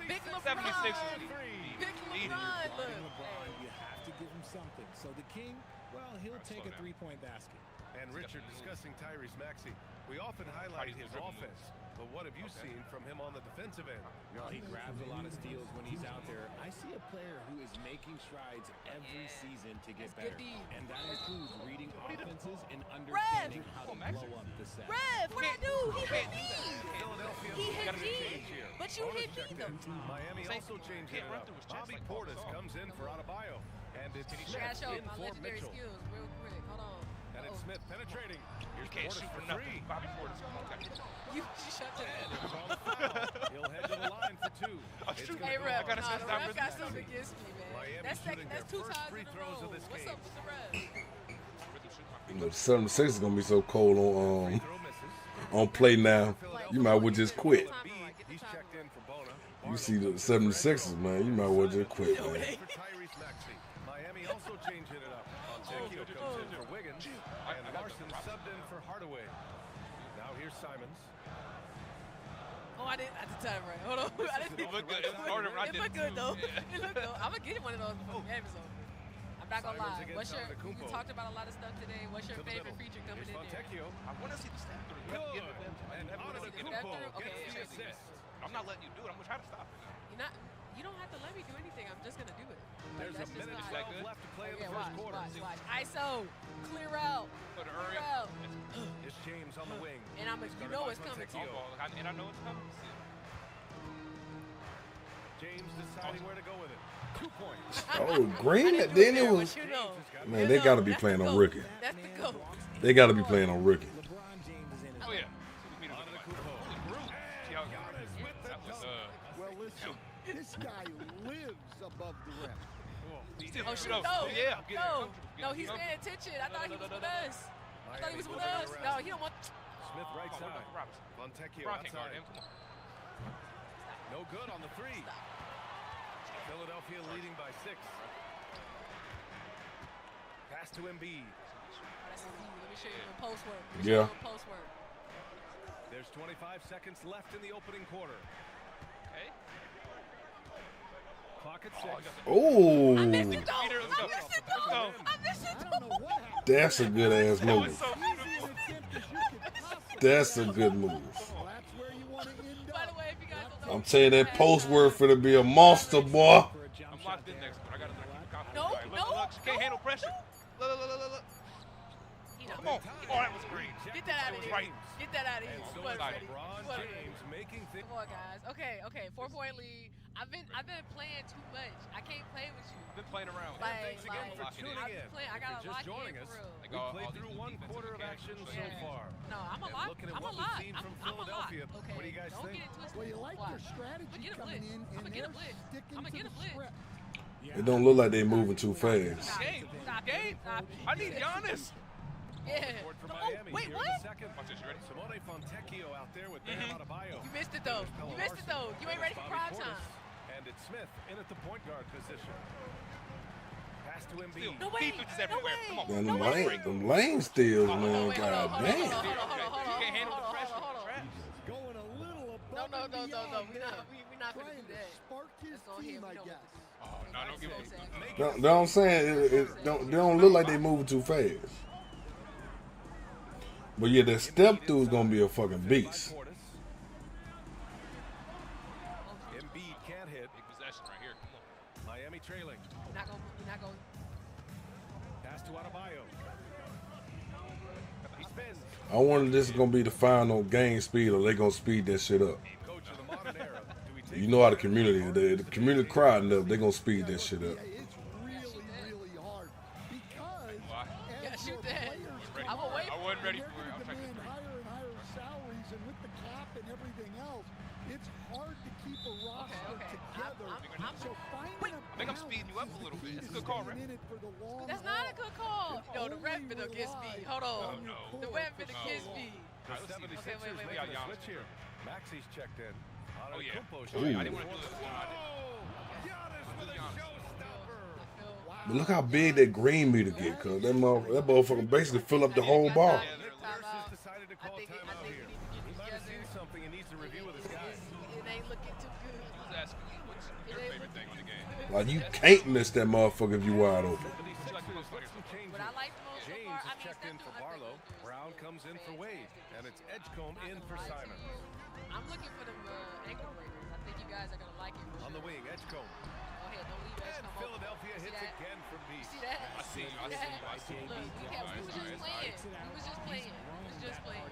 Big 76 LeBron. Big LeBron. Look. LeBron, you have to give him something. So the King, well, he'll take a three-point basket. And Richard, discussing Tyrese Maxey, we often highlight his offense, but what have you seen from him on the defensive end? Well, he grabs a lot of steals when he's out there. I see a player who is making strides every season to get better. And that includes reading offenses and understanding how to blow up the set. Rev, what I do? He hit me. Philadelphia He hit gotta me. change here. But you hit me Bonus check though. in. Miami also changed it up. Bobby Portis comes in for Adebayo. And it's I gotta Smith show in my for legendary Mitchell. skills real quick. Hold on. And it's Smith penetrating. Here's Can't Portis shoot for for nothing. 3. Bobby Portis. Okay. You shut your And it's on the foul. He'll head to the line for 2. It's gonna Hey, go Rev, on. gotta set the down Rev rhythm. got something against me, man. Miami That's shooting that's their 2 first times free in a throws row. of this What's game. up with the Rev? You know, the 76 is gonna be so cold on play now. You might well just quit. He's checked in for Bona. You see the 76ers, man. You might well just quit, man. For Tyrese Maxey. Miami also changing it up. Fontecchio comes in for Wiggins. And Larson subbed in for Hardaway. Now here's Simons. Oh, I didn't at the time, right? Hold on. I didn't. It looked good. It was harder than I It did. looked good though. It looked good. I'm gonna get him one of those before the game is over. I'm not gonna lie. Simons What's your? against We Antetokounmpo. talked about a lot of stuff today. What's your To the favorite middle. feature coming Here's in there? Fontecchio. I want to see the stat through. Good. And Get Antetokounmpo that through? gets Okay. the assist. I'm not letting you do it. I'm gonna try to stop it. You're not. You don't have to let me do anything. I'm just gonna do it. There's a That's just minute not- 12 left to play in the Okay, first watch, quarter. watch. ISO. Clear out. Put a Clear hurry. out. It's James on the wing. And I'm. He's You guarded know by it's coming. Fontecchio. And I know it's coming. James deciding where to go with it. 2 points. Oh, Green. Then it was. You know. Man, they got to be playing on rookie. That's the goat. They got to be playing on rookie. Oh yeah. Well, listen, this guy lives above the rim. Oh, shoot. No. No. Yeah. No, he's paying attention. I thought he was with us. I thought he was with us. No, he don't want. Smith right side. Fontecchio outside. No good on the 3. Philadelphia leading by 6. Pass to Embiid. Let me show you the post work. Yeah. Post work. There's 25 seconds left in the opening quarter. Okay. Clock at 6. Oh, I missed it though. I missed it though. that's a good ass move. That's a good move. By the way, if you guys don't know. I'm telling you, that post work for to be a monster, boy. I'm locked in next, but I gotta keep confident. No, Look, no, look, she can't handle pressure. Look. Come on. Oh, that was great. Get that out of here. Right. Get that out of here. And so You wasn't is ready. LeBron You wasn't ready. James making things. Come on, guys. Okay. 4-point lead. I've been playing too much. I can't play with you. Been playing around. Thanks again for tuning in. I If got you're a just lock joining in us, for real. we played through one quarter of action so far. No, I'm a And lot. looking at I'm what a we've lot. seen from I'm a lot. Philadelphia, Okay. what do you guys Don't think? get it twisted. Well, you like Watch. their strategy I'ma get a coming blitz. in, I'ma and get a they're blitz. sticking I'ma to get the a blitz. script. It don't look like they moving too fast. Gabe, Gabe, I need Giannis. Yeah. For Oh, Miami. wait, Here's what? the second. Watch this, you ready? Simone Fontecchio out there with Bam Adebayo. You missed it though. You missed it though. You ain't ready for prime time. And it's Smith in at the point guard position. Pass to Embiid. No way. Defense is everywhere. Come on. Them lane steals, man. Hold God on. damn. You can't handle the pressure. Going a little above No. and beyond We're there, not gonna trying do to that. spark his Let's go ahead. team, We I don't guess. Oh, no, don't give me. That's what I'm saying. They don't look like they moving too fast. But yeah, that step through is gonna be a fucking beast. Embiid can't hit. Big possession right here. Come on. Miami trailing. We're not going. Pass to Adebayo. He spins. I wonder if this is gonna be the final game speed or they gonna speed that shit up. Coach of the modern era. Do we take You know how the community, the community crowd enough, they gonna speed that shit up. It's really hard because Yeah, as shoot your that. players I'm away. I wasn't ready they're for it. going I'm to checking. demand higher and higher salaries, and with the cap and everything else, it's hard to keep a roster together. So finding I think I'm speeding you up a little bit. That's a good call, right? That's not a good call. No, the ref been against me. Hold on. No. The ref been against me. The 76ers wait. making a switch here. Maxi's checked in. Oh, yeah. Antetokounmpo I didn't want to do this. Giannis with a showstopper. But look how big that green meter get, cuz that motherfucker basically fill up the whole bar. Nick Nurse has decided to call timeout here. He might have seen something and needs to review with his guys. It ain't looking too good. Who's asking me what's your favorite thing on the game? Like you can't miss that motherfucker if you wide open. What I like the most so James far, is checked in for Barlow. Brown comes in for Wade. And it's Edgecombe in for Simon. I'm looking for them ankle breakers. I think you guys are gonna like it. On the wing, Edgecombe. Go ahead, don't leave And Edgecombe. Philadelphia hits that? again from deep. See that? I see you. Look, we was just playing. We was just playing.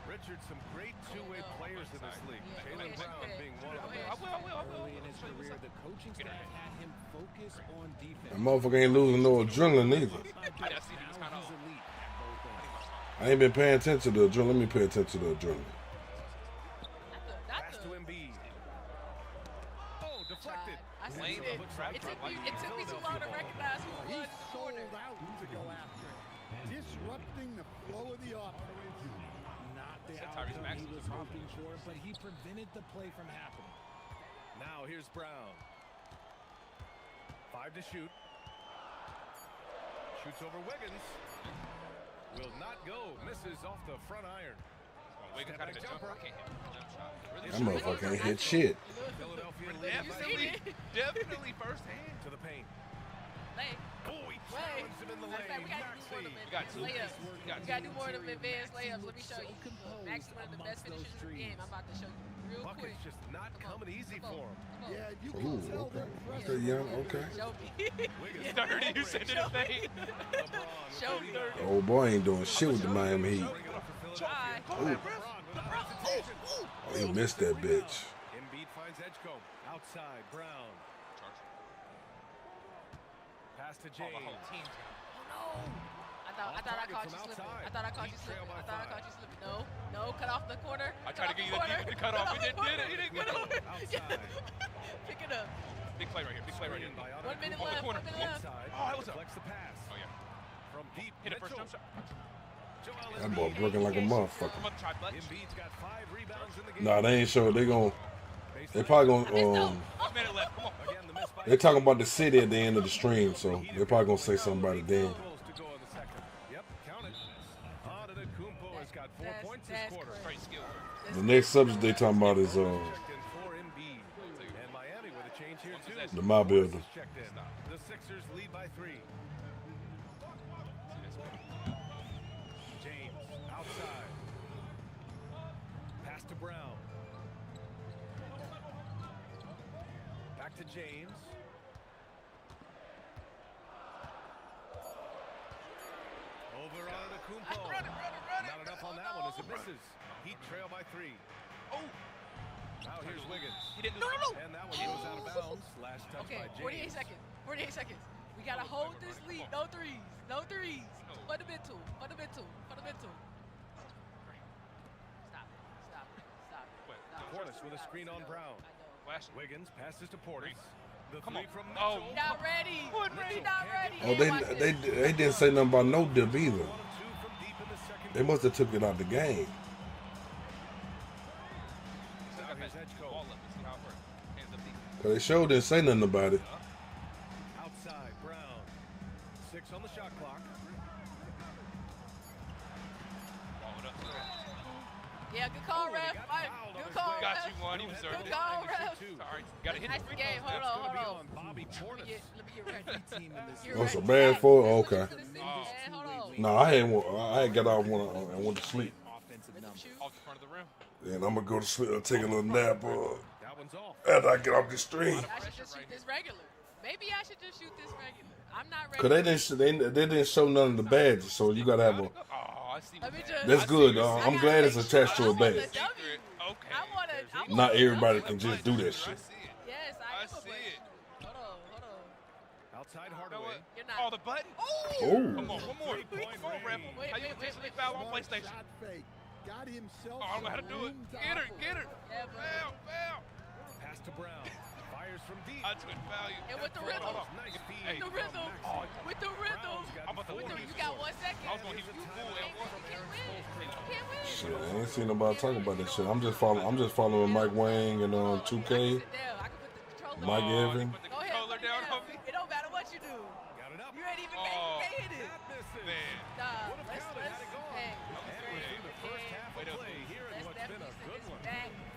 Richard, some great two-way players in this league. Jaylen Brown being one of them. I will. Early in his career, the coaching staff had him focus on defense. That motherfucker ain't losing no adrenaline either. I ain't been paying attention to the adrenaline. Let me pay attention to the adrenaline. Pass to Embiid. Oh, deflected. I seen it. It took me too long to recognize who it was. He's sold out to go after it, disrupting the flow of the offense. Not the outcome he was hoping for, but he prevented the play from happening. Now here's Brown. 5 to shoot. Shoots over Wiggins. Will not go. Misses off the front iron. Wiggins got a good jumper. I can't hit the jump shot. Really? That motherfucker ain't hit shit. Philadelphia leads Definitely first hand. to the paint. Lay. Oh, he challenged him in the lane. We gotta do more of them You got two. layups. We gotta do more of them advanced layups. Let me show you. Max is one of the best finishers in the game. I'm about to show you real quick. Bucket's just not coming easy for him. Yeah, you Ooh, can tell okay. they're Okay, young, okay. Show me. Wiggins. 30, you said to the fade. Show me. Old boy ain't doing shit with the Miami Heat. Try. Ooh. Oh, he missed that bitch. Embiid finds Edgecombe. Outside, Brown. Pass to James. I thought I caught you slipping. I thought I caught you slipping. No, cut off the corner. I tried to get you the cut off. He didn't get it. Outside. Pick it up. Big play right here. Big play right here. 1 minute left. 1 minute left. Oh, that was up. Flex the pass. Oh, yeah. From deep. Hit it first jump shot. That boy working like a motherfucker. Embiid's got 5 rebounds in the game. Nah, they ain't sure. They probably gonna 1 minute left. Come on. Again, the miss by they talking about the city at the end of the stream, so they're probably gonna say something about it then. to go in the second. Yep, count it. Antetokounmpo has got 4 points this quarter. Great skill. The next subject they talking about is Checked in for Embiid. And Miami with a change here too. the My Builder. Checked in. The Sixers lead by 3. James outside. Pass to Brown. Back to James. Over on Antetokounmpo. Not enough on that one as it misses. Heat trail by 3. Oh! Now here's Wiggins. Wiggins. He didn't. No. And that one goes out of bounds. Last touch Okay, by 48 James. seconds. 48 seconds. We gotta hold this lead. No threes. No threes. Fundamental. Fundamental. Fundamental. Stop it. Stop it. Stop it. Portis with a screen on Brown. Wiggins passes to Portis. The three from Oh, Mitchell. not ready. We're not ready. Oh, they didn't say nothing about no dip either. They must have took it out the game. Cause they sure didn't say nothing about it. Outside, Brown. 6 on the shot clock. Yeah, good call, ref. Good call, Got ref. you one. He was serving. Good call, ref. Sorry, got to hit Nice the free game. throws. Hold on. Bobby Let me Portis. get ready. Oh, it's a bad for okay. Hold on. No, I had got out and went to sleep. Off the front of the rim. Then I'm gonna go to sleep. I'll take a little nap after I get off the stream. I should just shoot this regular. Maybe I should just shoot this regular. I'm not ready. Cause they didn't show none of the badges, so you gotta have a. Let me just, That's good. I'm glad it's attached to a badge. Okay. I want Not everybody can just do that shit. Yes, I see it. Hold on. Outside Hardaway. You're not. Oh, the button? Oh. Come on, one more. Come on, ref. How you intentionally foul on PlayStation? Got himself Oh, I don't know how to do it. Get her. Yeah, Foul. Pass to Brown. Fires from deep. I couldn't foul you. And with the rhythm. Nice feed. Hey. With the rhythm. With the rhythm. I'm about to With the, leave. you got 1 second. I was going to hit you full at one. You can't win. Shit, I ain't seen nobody talking about that shit. I'm just following Mike Wang and 2K, Mike Evan. Go ahead. Controller down on me. It don't matter what you do. Got it up. You ain't even can't hit it. Man. Nah, let's hey. The first half of play here in what's been a good one.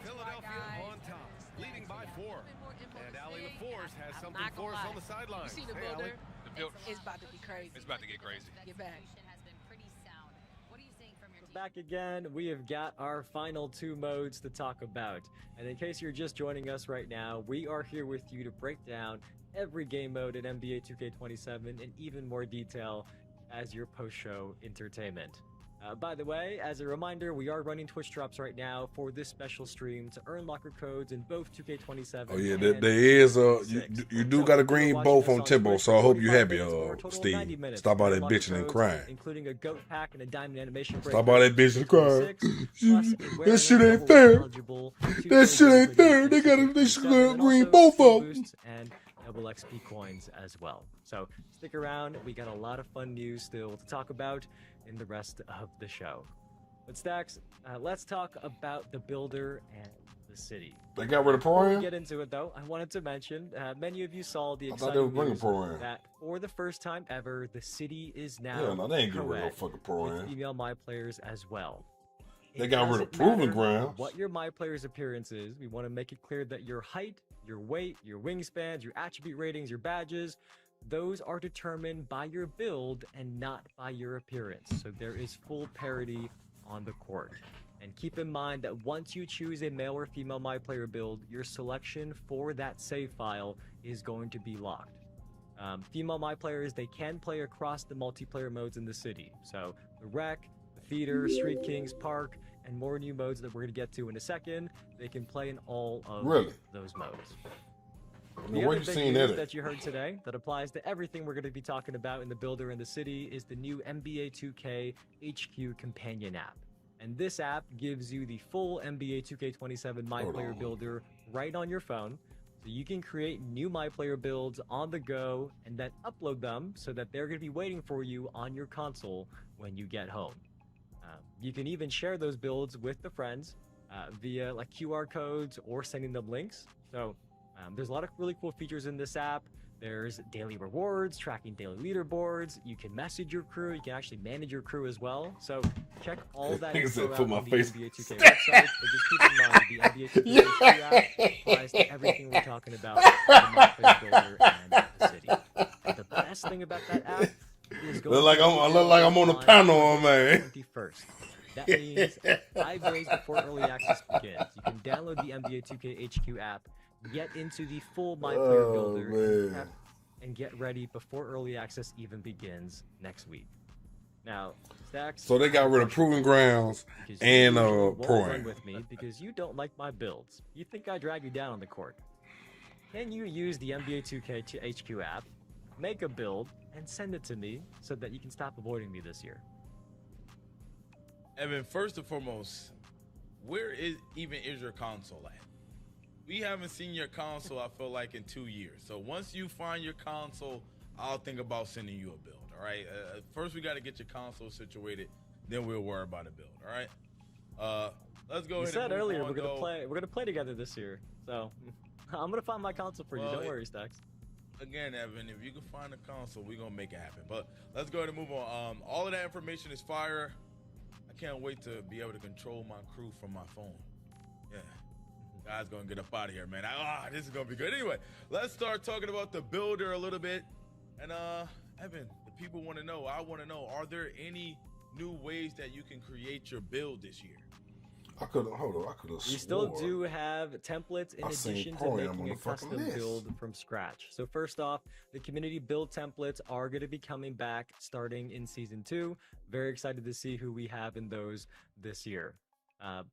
Philadelphia on top, leading by 4. And Allie LaForce has something for us on the sideline. You see the Hey, builder? Allie. It's about to be crazy. It's about to get crazy. Get back. Back again, we have got our final 2 modes to talk about. And in case you're just joining us right now, we are here with you to break down every game mode in NBA 2K27 in even more detail as your post-show entertainment. By the way, as a reminder, we are running Twitch drops right now for this special stream to earn locker codes in both 2K27. Oh yeah, there is you do got a green both on Timbo, so I hope you happy, Steve. Stop all that bitching and crying. Including a goat pack and a diamond animation. Stop all that bitching and crying. That shit ain't fair. That shit ain't fair. They should have green both of them. And double XP coins as well. So stick around. We got a lot of fun news still to talk about in the rest of the show. But Stacks, let's talk about the builder and the city. They got rid of Before we pro-am? get into it though, I wanted to mention many of you saw the I thought they were exciting bringing news pro-am. that for the first time ever, the city is now Hell no, they ain't getting rid of no co-ed fucking with pro-am. female my players as well. They It got rid of doesn't proving matter grounds. What your my player's appearance is, we want to make it clear that your height, your weight, your wingspans, your attribute ratings, your badges, those are determined by your build and not by your appearance. So there is full parity on the court. And keep in mind that once you choose a male or female my player build, your selection for that save file is going to be locked. Female my players, they can play across the multiplayer modes in the city. So the Rec, the Theater, Street Kings, Park, and more new modes that we're going to get to in a second, they can play in all of those modes. The Where other you big seen news that at? that you heard today that applies to everything we're going to be talking about in the builder in the city is the new NBA 2K HQ companion app. And this app gives you the full NBA 2K27 My Player Builder right on your phone. So you can create new My Player builds on the go and then upload them so that they're going to be waiting for you on your console when you get home. You can even share those builds with the friends via like QR codes or sending them links. So there's a lot of really cool features in this app. There's daily rewards, tracking daily leaderboards. You can message your crew. You can actually manage your crew as well. So check all that info out on the NBA 2K website. But just keep in mind, the NBA 2K HQ app applies to everything we're talking about in the My Player Builder and the city. And the best thing about that app is going Look like I'm on the panel, man. 21st. That means 5 days before early access begins, you can download the NBA 2K HQ app, get into the full My Player Builder, and get ready before early access even begins next week. Now, Stacks. So they got rid of Proving Grounds and won't Pro run Am. with me because you don't like my builds. You think I drag you down on the court. Can you use the NBA 2K HQ app, make a build, and send it to me so that you can stop avoiding me this year? Evan, first and foremost, where is your console at? We haven't seen your console, I feel like, in 2 years. So once you find your console, I'll think about sending you a build, all right? First, we got to get your console situated. Then we'll worry about a build, all right? Let's go You ahead said and move earlier on, we're gonna play together this year. So I'm gonna find my console for you. Don't worry, Stacks. Again, Evan, if you can find a console, we're going to make it happen. But let's go ahead and move on. All of that information is fire. I can't wait to be able to control my crew from my phone. Yeah. Guys going to get up out of here, man. This is going to be good. Anyway, let's start talking about the builder a little bit. And, Evan, the people want to know, I want to know, are there any new ways that you can create your build this year? I could have We still do have templates in addition to making a custom build from scratch. So first off, the community build templates are going to be coming back starting in season 2. Very excited to see who we have in those this year.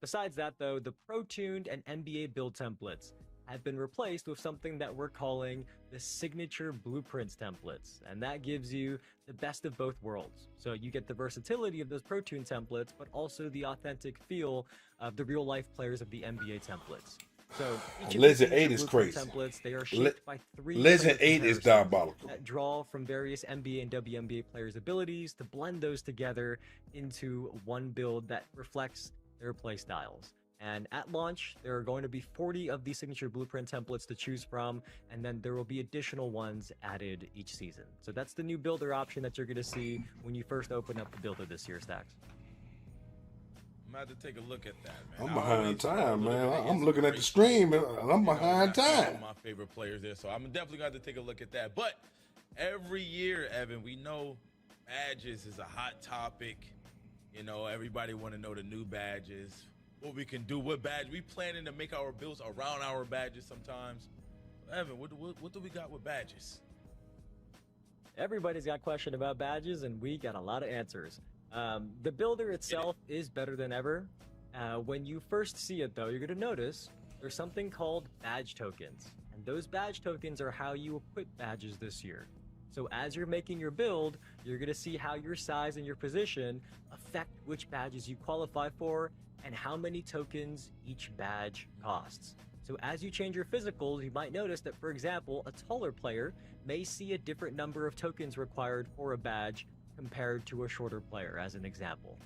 Besides that, though, the Pro-Tuned and NBA build templates have been replaced with something that we're calling the signature blueprints templates, and that gives you the best of both worlds. So you get the versatility of those Pro-Tune templates, but also the authentic feel of the real-life players of the NBA templates. So each of Legend these 8 is crazy. templates, they are shaped by 3 Legend player 8 is comparisons diabolical. that draw from various NBA and WNBA players' abilities to blend those together into one build that reflects their play styles. And at launch, there are going to be 40 of these signature blueprint templates to choose from, and then there will be additional ones added each season. So that's the new builder option that you're going to see when you first open up the builder this year, Stacks. I'm going to have to take a look at that, man. I'm behind time, man. I'm looking at the stream, and I'm behind time. My favorite players there, so I'm definitely going to have to take a look at that. But every year, Evan, we know badges is a hot topic. You know, everybody want to know the new badges, what we can do, what badge. We planning to make our builds around our badges sometimes. Evan, what do we got with badges? Everybody's got a question about badges, and we got a lot of answers. The builder itself is better than ever. When you first see it, though, you're going to notice there's something called badge tokens. And those badge tokens are how you equip badges this year. So as you're making your build, you're going to see how your size and your position affect which badges you qualify for and how many tokens each badge costs. So as you change your physicals, you might notice that, for example, a taller player may see a different number of tokens required for a badge compared to a shorter player, as an example.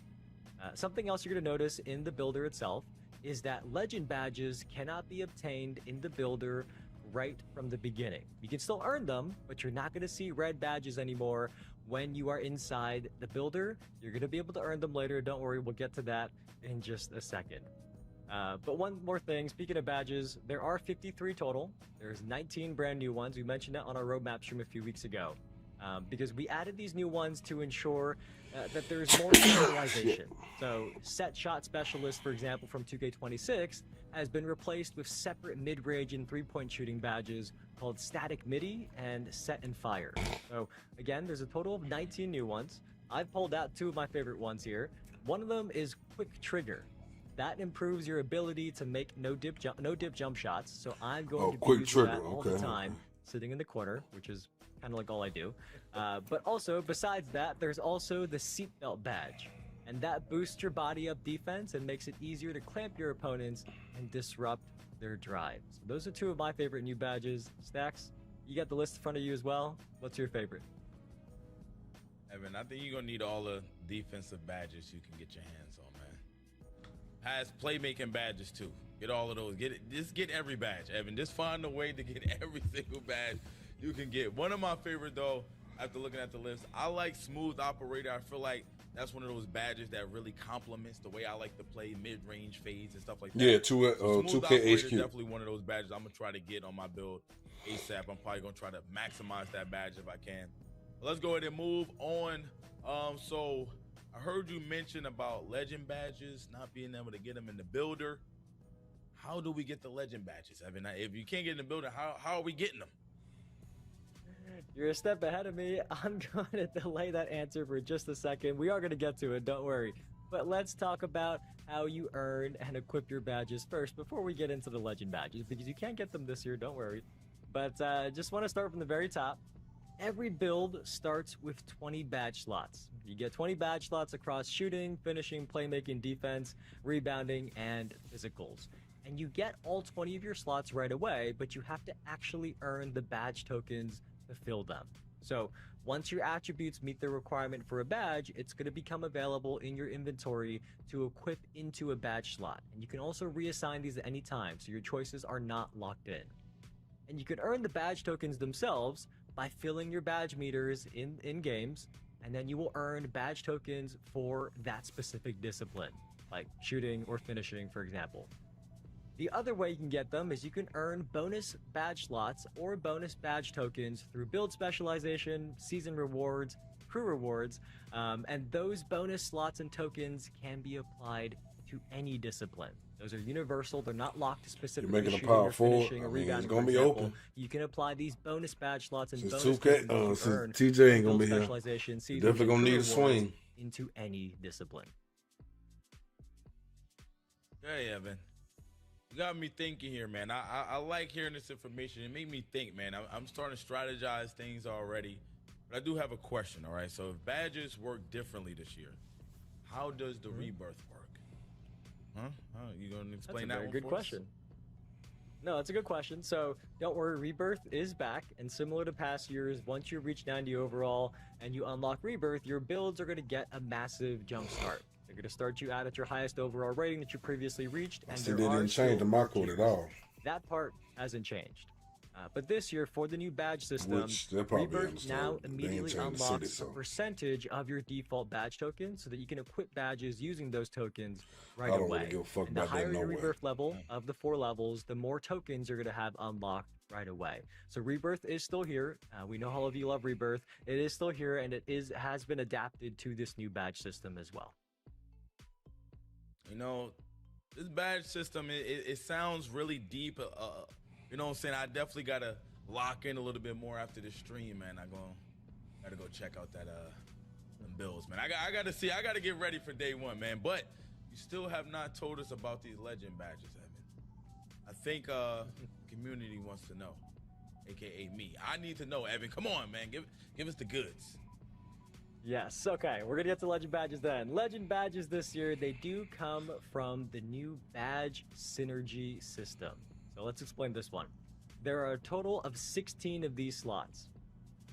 Something else you're going to notice in the builder itself is that legend badges cannot be obtained in the builder right from the beginning. You can still earn them, but you're not going to see red badges anymore when you are inside the builder. You're going to be able to earn them later. Don't worry, we'll get to that in just a second. But one more thing, speaking of badges, there are 53 total. There's 19 brand new ones. We mentioned that on our roadmap stream a few weeks ago. Because we added these new ones to ensure that there's more specialization. So set shot specialist, for example, from 2K26 has been replaced with separate mid-range and three-point shooting badges called static midi and set and fire. So again, there's a total of 19 new ones. I've pulled out 2 of my favorite ones here. One of them is quick trigger. That improves your ability to make no dip jump shots. So I'm going to be using that all the time, sitting in the corner, which is kind of like all I do. But also, besides that, there's also the seatbelt badge. And that boosts your body up defense and makes it easier to clamp your opponents and disrupt their drive. So those are 2 of my favorite new badges. Stacks, you got the list in front of you as well. What's your favorite? Evan, I think you're going to need all the defensive badges you can get your hands on, man. Has playmaking badges, too. Get all of those. Just get every badge, Evan. Just find a way to get every single badge you can get. One of my favorite, though, after looking at the list, I like Smooth Operator. I feel like that's one of those badges that really complements the way I like to play mid-range fades and stuff like that. Yeah, Smooth 2K Operator HQ. is definitely one of those badges I'm going to try to get on my build ASAP. I'm probably going to try to maximize that badge if I can. But let's go ahead and move on. So I heard you mention about legend badges, not being able to get them in the builder. How do we get the legend badges, Evan? If you can't get in the builder, how are we getting them? You're a step ahead of me. I'm going to delay that answer for just a second. We are going to get to it, don't worry. But let's talk about how you earn and equip your badges first before we get into the legend badges, because you can't get them this year, don't worry. But just want to start from the very top. Every build starts with 20 badge slots. You get 20 badge slots across shooting, finishing, playmaking, defense, rebounding, and physicals. And you get all 20 of your slots right away, but you have to actually earn the badge tokens to fill them. So once your attributes meet the requirement for a badge, it's going to become available in your inventory to equip into a badge slot. And you can also reassign these at any time, so your choices are not locked in. And you can earn the badge tokens themselves by filling your badge meters in games, and then you will earn badge tokens for that specific discipline, like shooting or finishing, for example. The other way you can get them is you can earn bonus badge slots or bonus badge tokens through build specialization, season rewards, crew rewards, and those bonus slots and tokens can be applied to any discipline. Those are universal. They're not locked to specific You're making a shooting power or forward. finishing or rebounding. It's gonna for be example. open. You can apply these bonus badge slots and Since bonus 2K, tokens that you since earn TJ ain't through gonna build be here, specialization, you seasons, definitely and gonna crew need a rewards swing. into any discipline. Hey, Evan. You got me thinking here, man. I like hearing this information. It made me think, man. I'm starting to strategize things already. But I do have a question, all right? So if badges work differently this year, how does the rebirth work? Huh? You going to explain that one? That's a very good for us? question. No, that's a good question. So don't worry, Rebirth is back, and similar to past years, once you reach 90 overall and you unlock Rebirth, your builds are going to get a massive jump start. They're going to start you out at your highest overall rating that you previously reached, and See, there they are didn't change the still my code at all. That part hasn't changed. But this year, for the new badge system, Which they'll probably Rebirth understand. now They ain't immediately changed the city, unlocks so. a percentage of your default badge tokens so that you can equip badges using those tokens I right don't away. really give a fuck And the about that higher your no way. Rebirth level of the 4 levels, the more tokens you're going to have unlocked right away. So Rebirth is still here. We know all of you love Rebirth. It is still here, and has been adapted to this new badge system as well. You know, this badge system, it sounds really deep. You know what I'm saying? I definitely got to lock in a little bit more after this stream, man. Gotta go check out that them builds, man. I gotta get ready for day one, man. But you still have not told us about these legend badges, Evan. I think community wants to know, aka me. I need to know, Evan. Come on, man. Give us the goods. Yes, okay, we're gonna get to Legend Badges then. Legend Badges this year, they do come from the new badge synergy system. So let's explain this one. There are a total of 16 of these slots.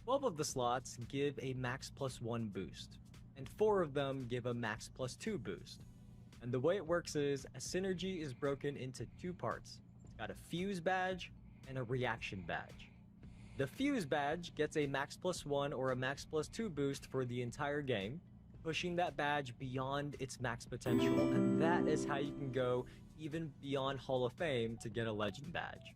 12 of the slots give a max +1 boost, and 4 of them give a max +2 boost. And the way it works is, a synergy is broken into 2 parts. It's got a fuse badge and a reaction badge. The fuse badge gets a max +1 or a max +2 boost for the entire game, pushing that badge beyond its max potential, and that is how you can go even beyond Hall of Fame to get a legend badge.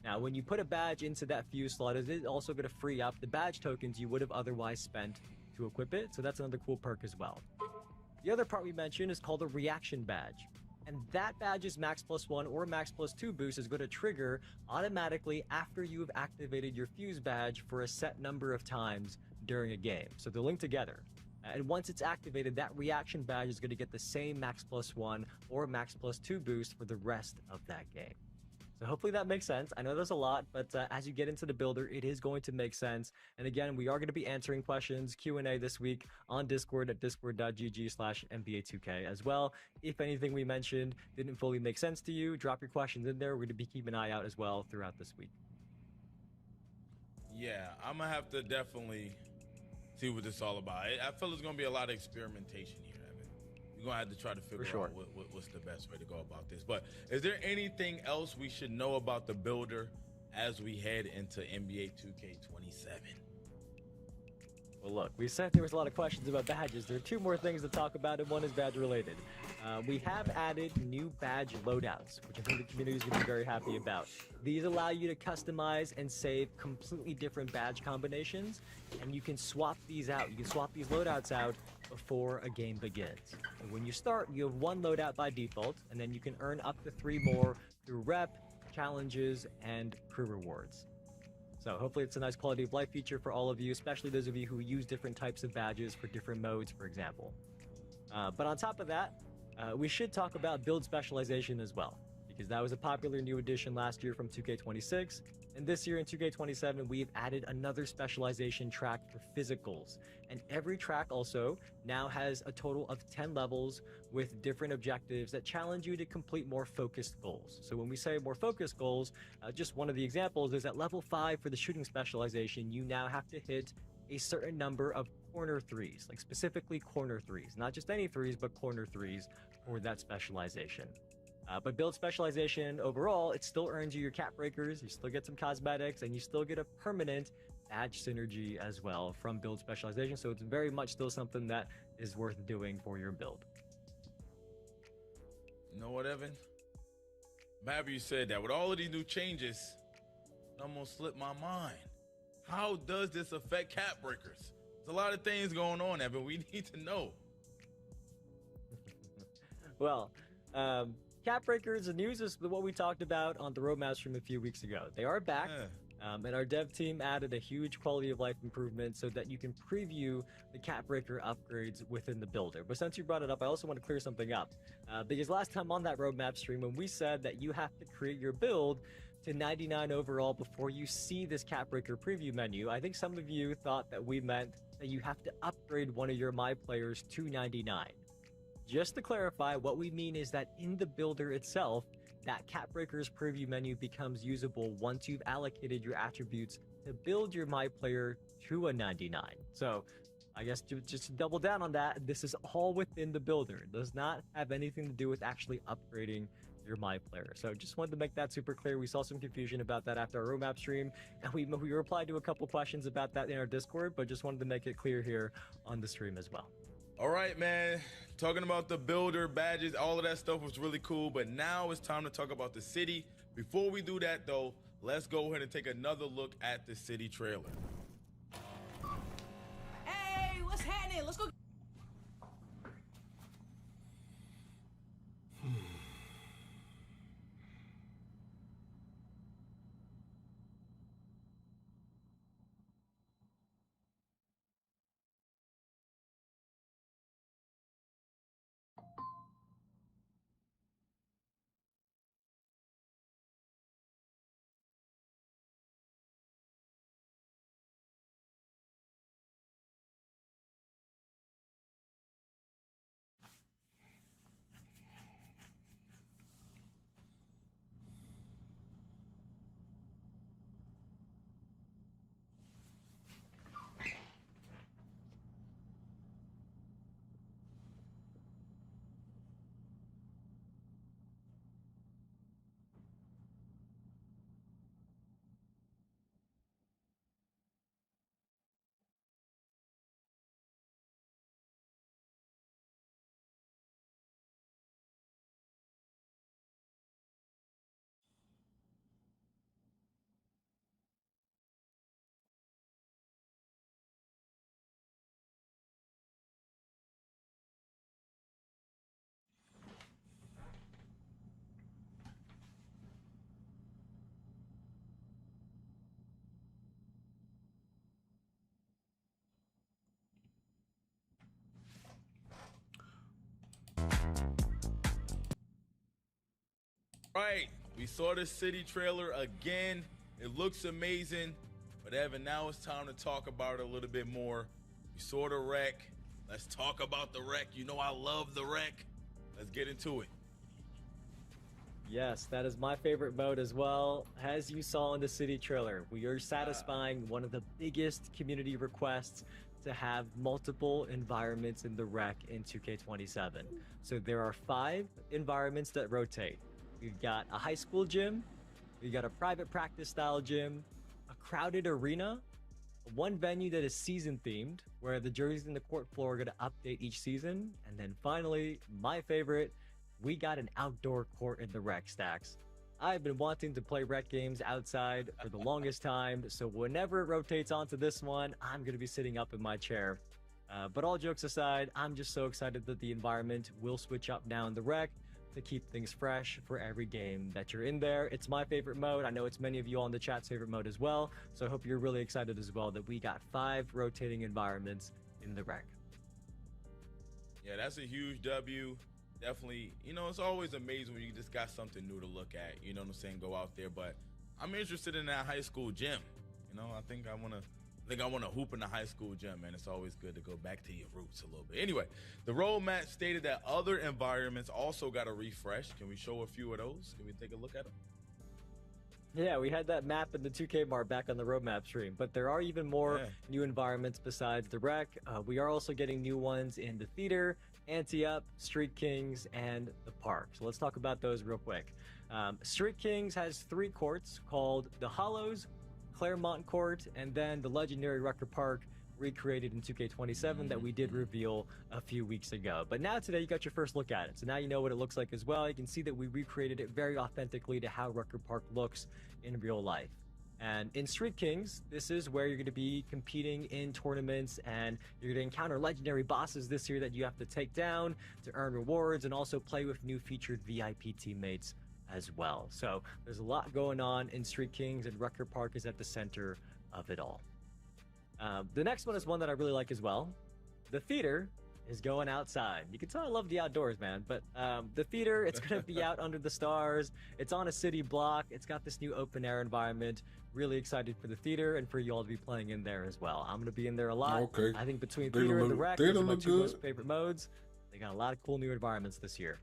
Now, when you put a badge into that fuse slot, it is also going to free up the badge tokens you would have otherwise spent to equip it, so that's another cool perk as well. The other part we mentioned is called a reaction badge. And that badge's max +1 or max +2 boost is going to trigger automatically after you have activated your fuse badge for a set number of times during a game. So they're linked together. And once it's activated, that reaction badge is going to get the same max +1 or max +2 boost for the rest of that game. So hopefully that makes sense. I know there's a lot, but as you get into the builder, it is going to make sense. And again, we are going to be answering questions, Q&A this week on Discord at discord.gg/NBA2k as well. If anything we mentioned didn't fully make sense to you, drop your questions in there. We're going to be keeping an eye out as well throughout this week. Yeah, I'm going to have to definitely see what this is all about. I feel there's going to be a lot of experimentation here, Evan. We're going to have to try to figure out what's the best way to go about this. But is there anything else we should know about the builder as we head into NBA 2K27? Well, look, we said there was a lot of questions about badges. There are 2 more things to talk about, and one is badge related. We have added new badge loadouts, which I think the community is going to be very happy about. These allow you to customize and save completely different badge combinations, and you can swap these out. You can swap these loadouts out before a game begins. And when you start, you have 1 loadout by default, and then you can earn up to 3 more through rep, challenges, and crew rewards. So hopefully it's a nice quality of life feature for all of you, especially those of you who use different types of badges for different modes, for example. But on top of that, we should talk about build specialization as well, because that was a popular new addition last year from 2K26, and this year in 2K27 we've added another specialization track for physicals, and every track also now has a total of 10 levels with different objectives that challenge you to complete more focused goals. So when we say more focused goals, just one of the examples is at level 5 for the shooting specialization, you now have to hit a certain number of corner threes, like specifically corner threes, not just any threes, but corner threes for that specialization. But build specialization overall, it still earns you your cap breakers, you still get some cosmetics, and you still get a permanent badge synergy as well from build specialization. So it's very much still something that is worth doing for your build. You know what, Evan? I'm happy you said that. With all of these new changes, it almost slipped my mind. How does this affect cap breakers? There's a lot of things going on, Evan. We need to know. Well, cap breakers, the news is what we talked about on the roadmap stream a few weeks ago. They are back, and our dev team added a huge quality of life improvement so that you can preview the cap breaker upgrades within the builder. But since you brought it up, I also want to clear something up, because last time on that roadmap stream, when we said that you have to create your build to 99 overall before you see this cap breaker preview menu, I think some of you thought that we meant that you have to upgrade one of your My players to 99. Just to clarify, what we mean is that in the builder itself, that cap breakers preview menu becomes usable once you've allocated your attributes to build your My player to a 99. So I guess just to double down on that, this is all within the builder. It does not have anything to do with actually upgrading your My player. So just wanted to make that super clear. We saw some confusion about that after our roadmap stream, and we replied to a couple questions about that in our Discord, but just wanted to make it clear here on the stream as well. All right, man. Talking about the builder, badges, all of that stuff was really cool, but now it's time to talk about the city. Before we do that, though, let's go ahead and take another look at the city trailer. Hey, what's happening? Let's go. Right, we saw the city trailer again. It looks amazing, but Evan, now it's time to talk about it a little bit more. We saw the wreck. Let's talk about the wreck. You know I love the wreck. Let's get into it. Yes, that is my favorite mode as well. As you saw in the city trailer, we are satisfying one of the biggest community requests to have multiple environments in the wreck in 2K27. So there are 5 environments that rotate. We've got a high school gym, we've got a private practice style gym, a crowded arena, one venue that is season themed, where the jerseys in the court floor are going to update each season, and then finally, my favorite, we got an outdoor court in the rec stacks. I've been wanting to play rec games outside for the longest time, so whenever it rotates onto this one, I'm going to be sitting up in my chair. But all jokes aside, I'm just so excited that the environment will switch up now in the rec. to keep things fresh for every game that you're in there. It's my favorite mode. I know it's many of you on the chat's favorite mode as well. So I hope you're really excited as well that we got 5 rotating environments in the rec. Yeah, that's a huge W. Definitely, it's always amazing when you just got something new to look at. You know what I'm saying? Go out there. But I'm interested in that high school gym. I think I want to hoop in the high school gym, man. It's always good to go back to your roots a little bit. Anyway, the roadmap stated that other environments also got a refresh. Can we show a few of those? Can we take a look at them? Yeah, we had that map in the 2K bar back on the roadmap stream, but there are even more new environments besides the rec. We are also getting new ones in the theater, Ante-Up, Street Kings, and the park. So let's talk about those real quick. Street Kings has 3 courts called the Hollows, Claremont Court, and then the legendary Rucker Park recreated in 2K27 that we did reveal a few weeks ago. But now today you got your first look at it. So now you know what it looks like as well. You can see that we recreated it very authentically to how Rucker Park looks in real life. And in Street Kings, this is where you're going to be competing in tournaments, and you're going to encounter legendary bosses this year that you have to take down to earn rewards and also play with new featured VIP teammates as well. So there's a lot going on in Street Kings, and Rucker Park is at the center of it all. The next one is one that I really like as well. The theater is going outside. You can tell I love the outdoors, man. But the theater, it's going to be out under the stars. It's on a city block. It's got this new open air environment. Really excited for the theater and for you all to be playing in there as well. I'm going to be in there a lot. Okay. I think between theater and the rec, those are my 2 most favorite modes. They got a lot of cool new environments this year.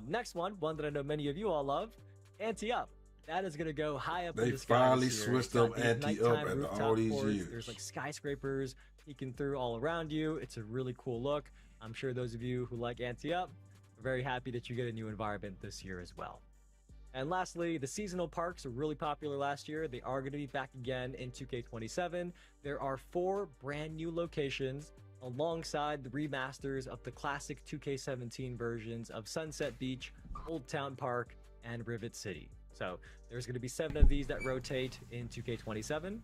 Next one that I know many of you all love, Ante-Up. That is going to go high up in the sky. They finally switched up Ante-Up after all these years. There's like skyscrapers peeking through all around you. It's a really cool look. I'm sure those of you who like Ante-Up are very happy that you get a new environment this year as well. And lastly, the seasonal parks are really popular last year. They are going to be back again in 2K27. There are 4 brand new locations alongside the remasters of the classic 2K17 versions of Sunset Beach, Old Town Park, and Rivet City. So there's going to be 7 of these that rotate in 2K27.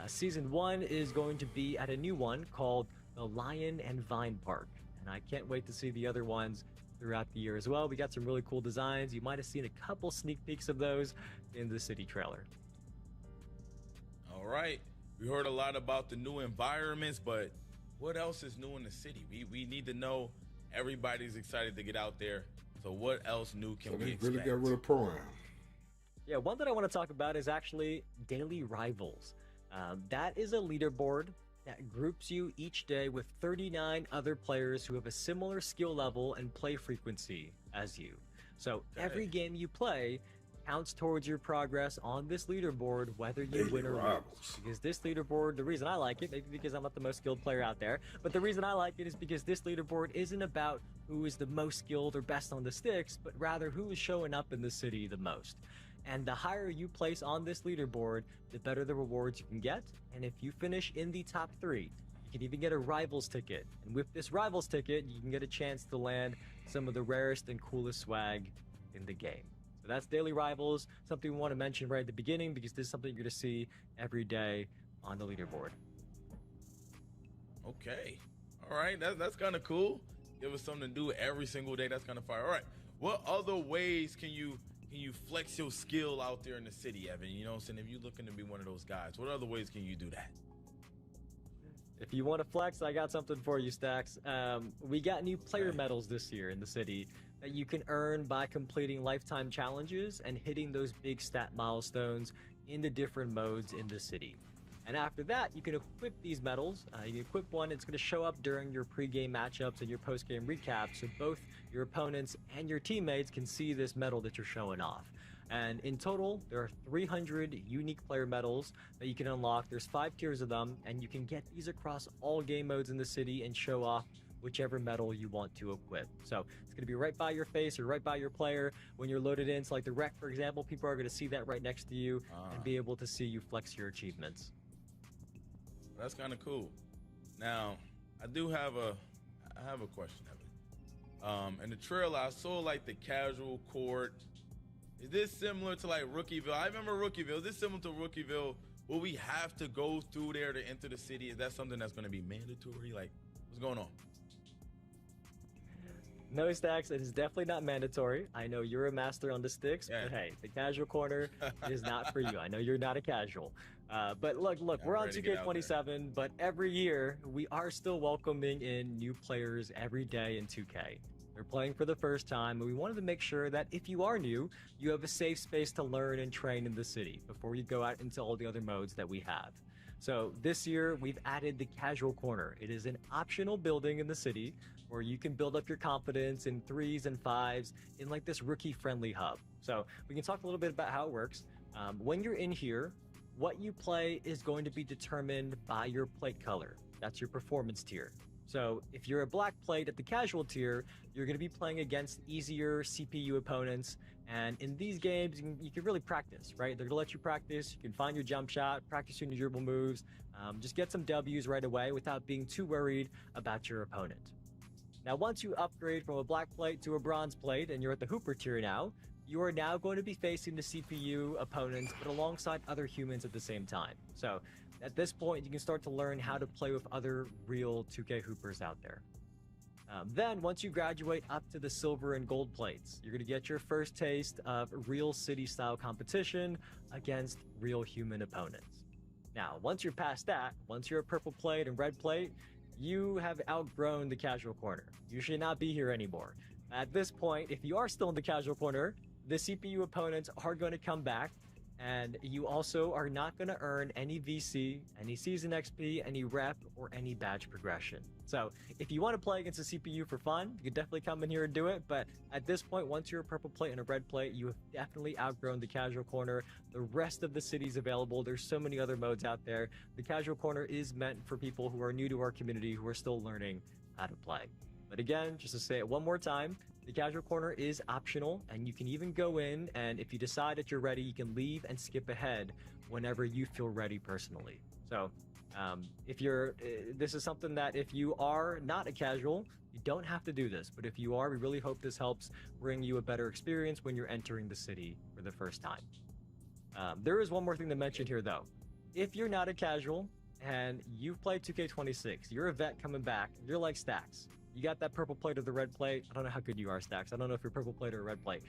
Season 1 is going to be at a new one called the Lion and Vine Park. And I can't wait to see the other ones throughout the year as well. We got some really cool designs. You might have seen a couple sneak peeks of those in the city trailer. All right. We heard a lot about the new environments, but what else is new in the city? We need to know. Everybody's excited to get out there. So what else new can we expect? Really got rid of Pro-Am. Yeah, one that I want to talk about is actually Daily Rivals. That is a leaderboard that groups you each day with 39 other players who have a similar skill level and play frequency as you. So every game you play counts towards your progress on this leaderboard, whether you win or lose. Because this leaderboard, the reason I like it, maybe because I'm not the most skilled player out there, but the reason I like it is because this leaderboard isn't about who is the most skilled or best on the sticks, but rather who is showing up in the city the most. And the higher you place on this leaderboard, the better the rewards you can get. And if you finish in the top 3, you can even get a Rivals ticket. And with this Rivals ticket, you can get a chance to land some of the rarest and coolest swag in the game. So that's Daily Rivals, something we want to mention right at the beginning because this is something you're going to see every day on the leaderboard. Okay. All right. That's kind of cool. Give us something to do every single day. That's kind of fire. All right. What other ways can you flex your skill out there in the city, Evan? You know what I'm saying? If you're looking to be one of those guys, what other ways can you do that? If you want to flex, I got something for you, Stacks. We got new player medals this year in the city that you can earn by completing lifetime challenges and hitting those big stat milestones in the different modes in the city. And after that, you can equip these medals. You can equip one, it's going to show up during your pregame matchups and your postgame recaps, so both your opponents and your teammates can see this medal that you're showing off. And in total, there are 300 unique player medals that you can unlock. There's 5 tiers of them, and you can get these across all game modes in the city and show off whichever medal you want to equip. So it's going to be right by your face or right by your player when you're loaded in. So like the rec, for example, people are going to see that right next to you and be able to see you flex your achievements. That's kind of cool. Now, I have a question, Evan. In the trailer, I saw like the casual court. Is this similar to like Rookieville? I remember Rookieville. Is this similar to Rookieville? Will we have to go through there to enter the city? Is that something that's going to be mandatory? Like, what's going on? No stacks. It is definitely not mandatory. I know you're a master on the sticks, but hey, the casual corner is not for you. I know you're not a casual. But look, we're on 2K27, but every year we are still welcoming in new players every day in 2K. They're playing for the first time, and we wanted to make sure that if you are new, you have a safe space to learn and train in the city before you go out into all the other modes that we have. So this year, we've added the Casual Corner. It is an optional building in the city where you can build up your confidence in 3s and 5s in like this rookie-friendly hub. So we can talk a little bit about how it works. When you're in here, what you play is going to be determined by your plate color. That's your performance tier. So if you're a black plate at the casual tier, you're going to be playing against easier CPU opponents. And in these games, you can really practice, right? They're going to let you practice. You can find your jump shot, practice your dribble moves, just get some W's right away without being too worried about your opponent. Now, once you upgrade from a black plate to a bronze plate and you're at the Hooper tier now, you are now going to be facing the CPU opponents, but alongside other humans at the same time. So at this point, you can start to learn how to play with other real 2K Hoopers out there. Then, once you graduate up to the silver and gold plates, you're going to get your first taste of real city-style competition against real human opponents. Now, once you're past that, once you're a purple plate and red plate, you have outgrown the casual corner. You should not be here anymore. At this point, if you are still in the casual corner, the CPU opponents are going to come back, and you also are not going to earn any VC, any season XP, any rep, or any badge progression. So if you want to play against the CPU for fun, you can definitely come in here and do it. But at this point, once you're a purple plate and a red plate, you have definitely outgrown the casual corner. The rest of the city's available. There's so many other modes out there. The casual corner is meant for people who are new to our community, who are still learning how to play. But again, just to say it one more time, the casual corner is optional, and you can even go in, and if you decide that you're ready, you can leave and skip ahead whenever you feel ready personally. So this is something that if you are not a casual, you don't have to do this. But if you are, we really hope this helps bring you a better experience when you're entering the city for the first time. There is one more thing to mention here, though. If you're not a casual and you've played 2K26, you're a vet coming back, you're like Stacks. You got that purple plate or the red plate. I don't know how good you are, Stacks. I don't know if you're purple plate or a red plate.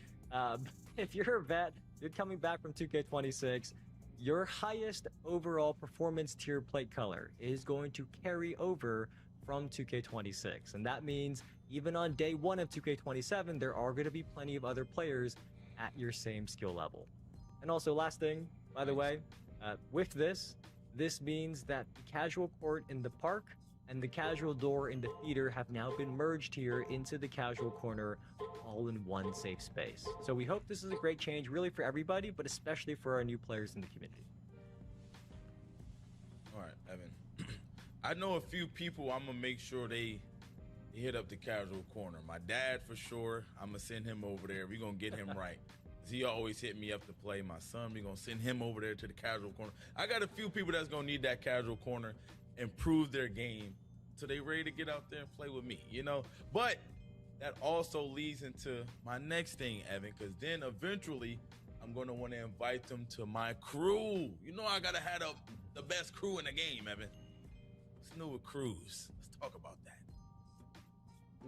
If you're a vet, you're coming back from 2K26, your highest overall performance tier plate color is going to carry over from 2K26. And that means even on day one of 2K27, there are going to be plenty of other players at your same skill level. And also, last thing, by the way, with this means that the casual court in the park and the casual door in the theater have now been merged here into the casual corner, all in one safe space. So we hope this is a great change really for everybody, but especially for our new players in the community. All right, Evan. I know a few people I'm going to make sure they hit up the casual corner. My dad, for sure, I'm going to send him over there. We're going to get him right. He always hit me up to play. My son, we're going to send him over there to the casual corner. I got a few people that's going to need that casual corner, improve their game so they ready to get out there and play with me, you know? But that also leads into my next thing, Evan, because then eventually I'm going to want to invite them to my crew. You know I got to have the best crew in the game, Evan. What's new with crews? Let's talk about that.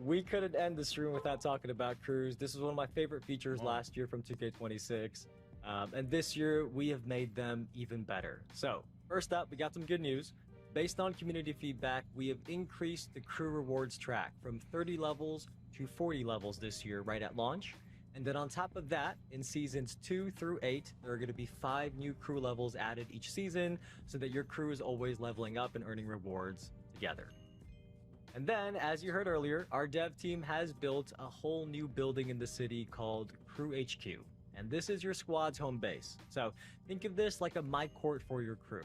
We couldn't end the stream without talking about crews. This was one of my favorite features last year from 2K26. And this year, we have made them even better. So, first up, we got some good news. Based on community feedback, we have increased the crew rewards track from 30 levels to 40 levels this year right at launch. And then on top of that, in seasons 2 through 8, there are going to be 5 new crew levels added each season so that your crew is always leveling up and earning rewards together. And then, as you heard earlier, our dev team has built a whole new building in the city called Crew HQ. And this is your squad's home base. So think of this like a my court for your crew.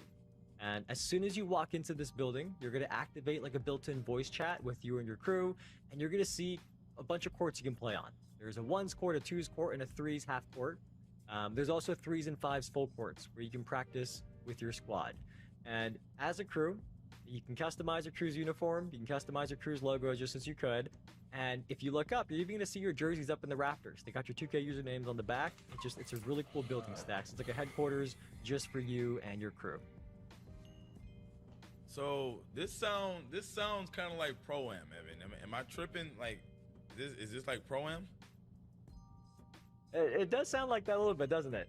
And as soon as you walk into this building, you're going to activate like a built-in voice chat with you and your crew, and you're going to see a bunch of courts you can play on. There's a 1s court, a 2s court, and a 3s half court. There's also 3s and 5s full courts where you can practice with your squad. And as a crew, you can customize your crew's uniform, you can customize your crew's logo just as you could. And if you look up, you're even going to see your jerseys up in the rafters. They got your 2K usernames on the back. It's a really cool building stacks. It's like a headquarters just for you and your crew. So this sounds kind of like Pro-Am, Evan. Am I tripping? Like, Is this like Pro-Am? It does sound like that a little bit, doesn't it?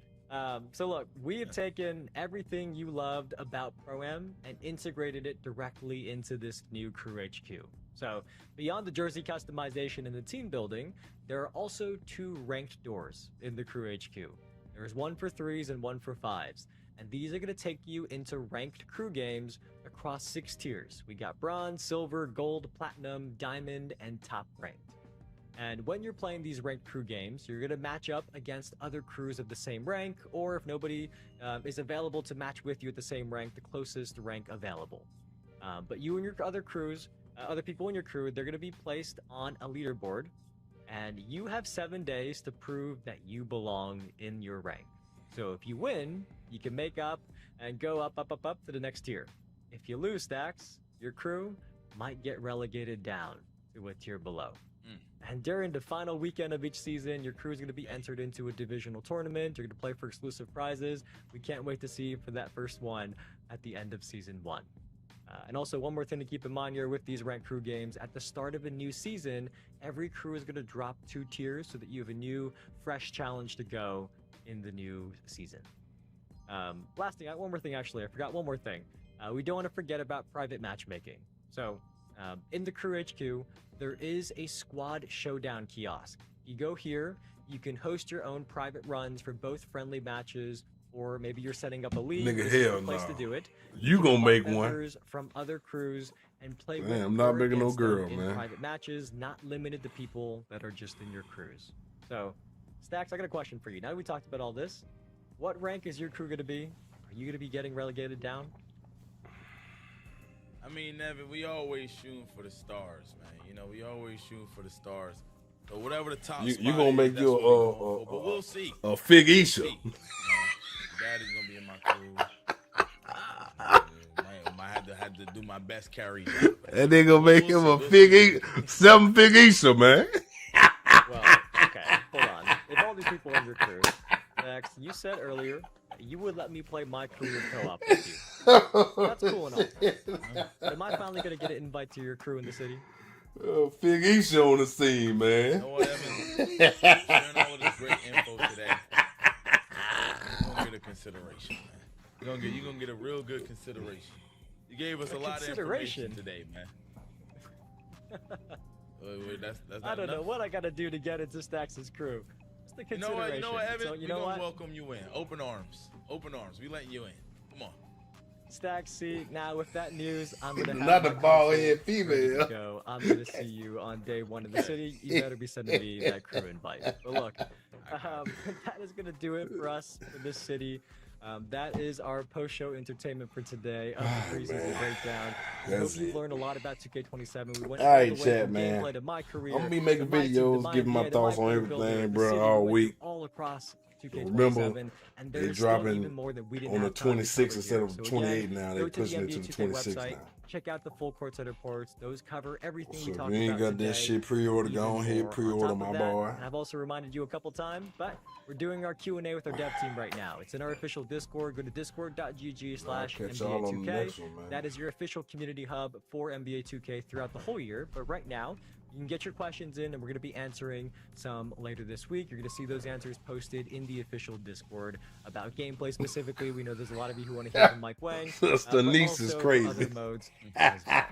So look, we have taken everything you loved about Pro-Am and integrated it directly into this new Crew HQ. So beyond the jersey customization and the team building, there are also 2 ranked doors in the Crew HQ. There's one for 3s and one for 5s. And these are going to take you into ranked crew games across 6 tiers. We got bronze, silver, gold, platinum, diamond, and top ranked. And when you're playing these ranked crew games, you're going to match up against other crews of the same rank, or if nobody is available to match with you at the same rank, the closest rank available. But you and your other crews, other people in your crew, they're going to be placed on a leaderboard, and you have 7 days to prove that you belong in your rank. So if you win, you can make up and go up to the next tier. If you lose, Stacks, your crew might get relegated down to a tier below. And during the final weekend of each season, your crew is going to be entered into a divisional tournament. You're going to play for exclusive prizes. We can't wait to see you for that first one at the end of season 1. And also, one more thing to keep in mind here with these ranked crew games, at the start of a new season, every crew is going to drop 2 tiers so that you have a new, fresh challenge to go in the new season. Last thing, one more thing actually, I forgot one more thing. We don't want to forget about private matchmaking. So, in the Crew HQ, there is a squad showdown kiosk. You go here, you can host your own private runs for both friendly matches, or maybe you're setting up a league. Nigga, This is hell the place no. to do it. You gonna make one. Members from other crews and play with Damn, I'm not or making no against them girl, in man. private matches, not limited to people that are just in your crews. So, Stacks, I got a question for you. Now that we talked about all this, what rank is your crew going to be? Are you going to be getting relegated down? I mean, Nevin, we always shooting for the stars, man. You know, we always shooting for the stars. So whatever the top You spot gonna make is, you that's what we going for. But we'll see. a Fig Isha. Daddy's gonna be in my crew. Might have to do my best carry. And they gonna make him a Fig Isha, 7 Fig Isha, man. Well, okay, hold on. If all these people are in your crew, Stacks, you said earlier you would let me play my crew in co-op with you. That's cool and all. Am I finally going to get an invite to your crew in the city? Fig Isha on the scene, man. You know what, Evan? Sharing all of this great info today. You're gonna get a consideration, man. You're gonna get a real good consideration. You gave us a lot of information today, man. Wait, that's not I don't know enough? what I got to do to get into Stacks' crew. What's the You know consideration? what? You know what, Evan? So, We're gonna welcome you in. Open arms. Open arms. We letting you in. Come on. Stacks, see, now with that news, I'm going to have Not the my bald content head female. ready to go. I'm going to see you on day 1 in the city. You better be sending me that crew invite. But look, that is going to do it for us in this city. That is our post-show entertainment for today of the preseason breakdown. I hope you've learned a lot about 2K27. We went All all right, the way chat, from man. gameplay to my career. I'm gonna be making to my team, to videos, my giving my NBA, to thoughts my on player builder, everything, the bro, city. all We went week. all across 2K27, Remember, and they there's still even dropping more that we didn't on the have time to 26th cover instead here. of So 28 again, now. go They to the pushing it to the NBA2K 26 website. now. Check out the full courtside reports. Those cover everything we So talked if you ain't about got that today. shit pre-order, and go even on ahead, more. On pre-order, top my of that, boy. and I've also reminded you a couple times, but we're doing our Q&A with our dev team right now. It's in our official Discord. Go to catch y'all on the next discord.gg/NBA2K. one, man. That is your official community hub for NBA 2K throughout the whole year. But right now, you can get your questions in, and we're going to be answering some later this week. You're going to see those answers posted in the official Discord about gameplay specifically. We know there's a lot of you who want to hear from Mike Wang. Sister niece is crazy. Other modes as well.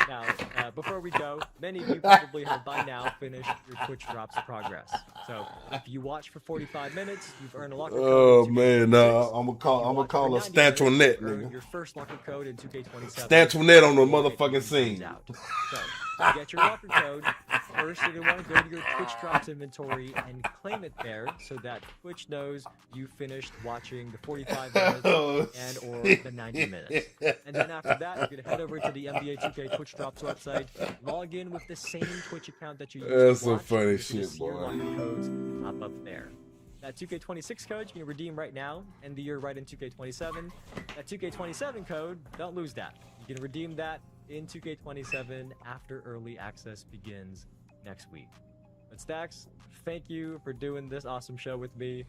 Now, before we go, many of you probably have by now finished your Twitch drops progress. So if you watch for 45 minutes, you've earned a locker code. Oh man, I'm gonna call a Stanchonet, nigga. Your first locker code in 2K27. Stanchonet on the motherfucking scene. So, to get your locker code, first you're going to want to go to your Twitch drops inventory and claim it there so that Twitch knows you finished watching the 45 minutes and or the 90 minutes. And then after that, you're going to head over to the NBA 2K Twitch drops website, log in with the same Twitch account that you used That's to some watch. funny Your shit, boy. locker codes pop up there. That 2K26 code you can redeem right now, end the year right in 2K27. That 2K27 code, don't lose that. You can redeem that in 2K27 after early access begins next week. But Stacks, thank you for doing this awesome show with me.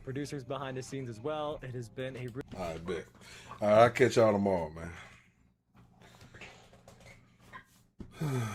Producers behind the scenes as well. It has been a I bet. All right, I'll catch y'all tomorrow, man.